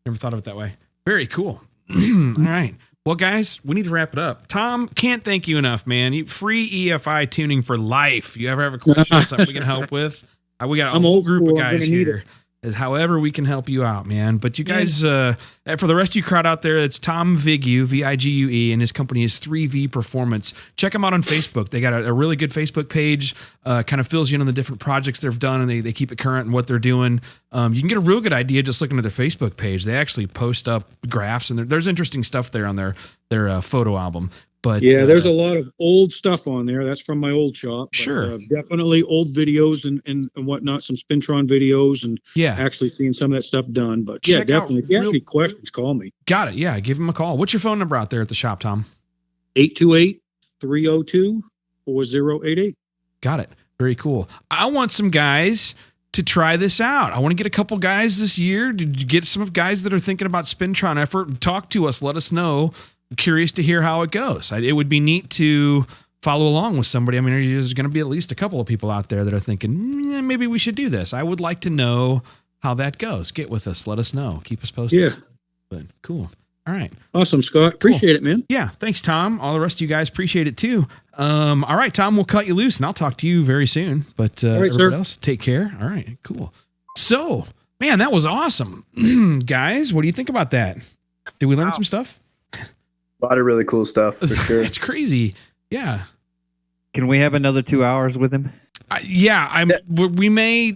Never thought of it that way. Very cool. All right. Well, guys, we need to wrap it up. Tom, can't thank you enough, man. Free EFI tuning for life. You ever have a question, something we can help with? We got a whole group of guys here. is however we can help you out, man. But you guys, for the rest of you crowd out there, it's Tom Vigue, Vigue, and his company is 3V Performance. Check them out on Facebook. They got a really good Facebook page, kind of fills you in on the different projects they've done, and they keep it current and what they're doing. You can get a real good idea just looking at their Facebook page. They actually post up graphs, and there's interesting stuff there on their photo album. But yeah, there's a lot of old stuff on there. That's from my old shop. But, sure. Definitely old videos and whatnot, some Spintron videos, and yeah, actually seeing some of that stuff done. But yeah, definitely. If you have any questions, call me. Got it. Yeah, give him a call. What's your phone number out there at the shop, Tom? 828-302-4088. Got it. Very cool. I want some guys to try this out. I want to get a couple guys this year to get some of guys that are thinking about Spintron effort. Talk to us. Let us know. I'm curious to hear how it goes. It would be neat to follow along with somebody. I mean, there's going to be at least a couple of people out there that are thinking, maybe we should do this. I would like to know how that goes. Get with us. Let us know. Keep us posted. Yeah. But cool. All right. Awesome, Scott. Appreciate it, man. Yeah. Thanks, Tom. All the rest of you guys appreciate it too. All right, Tom, we'll cut you loose and I'll talk to you very soon. But everybody else, take care. All right, cool. So, man, that was awesome. Guys, what do you think about that? Did we learn some stuff? A lot of really cool stuff, for sure. It's crazy. Yeah. Can we have another 2 hours with him? We may.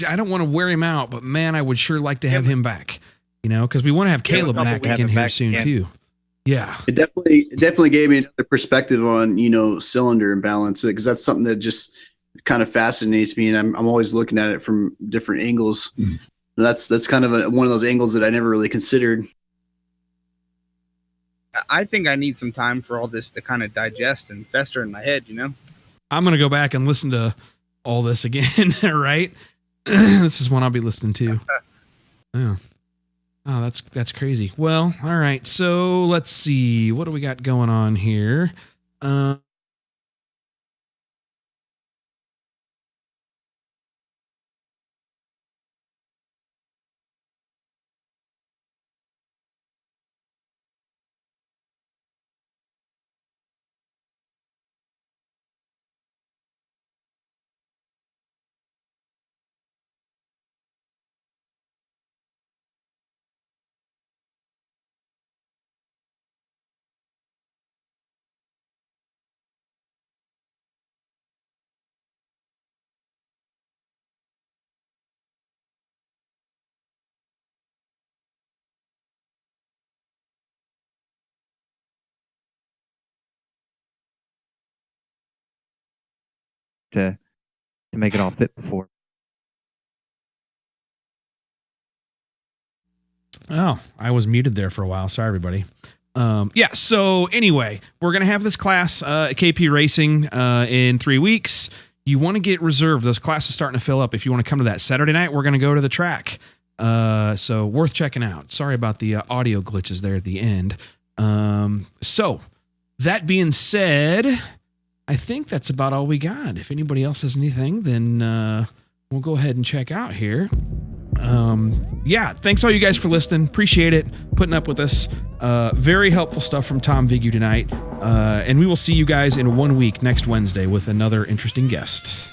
I don't want to wear him out, but man, I would sure like to have him back. Because we want to have Caleb back again here soon too. Yeah. It definitely gave me another perspective on cylinder imbalance, because that's something that just kind of fascinates me, and I'm always looking at it from different angles. And that's kind of one of those angles that I never really considered. I think I need some time for all this to kind of digest and fester in my head, I'm going to go back and listen to all this again, right? This is one I'll be listening to. Yeah. Oh, that's crazy. Well, all right. So let's see. What do we got going on here? To make it all fit before. Oh, I was muted there for a while. Sorry, everybody. So anyway, we're going to have this class at KP Racing in 3 weeks. You want to get reserved. This class is starting to fill up. If you want to come to that Saturday night, we're going to go to the track. So worth checking out. Sorry about the audio glitches there at the end. So that being said, I think that's about all we got. If anybody else has anything, then we'll go ahead and check out here. Thanks all you guys for listening. Appreciate it. Putting up with us. Very helpful stuff from Tom Vigue tonight. And we will see you guys in 1 week next Wednesday with another interesting guest.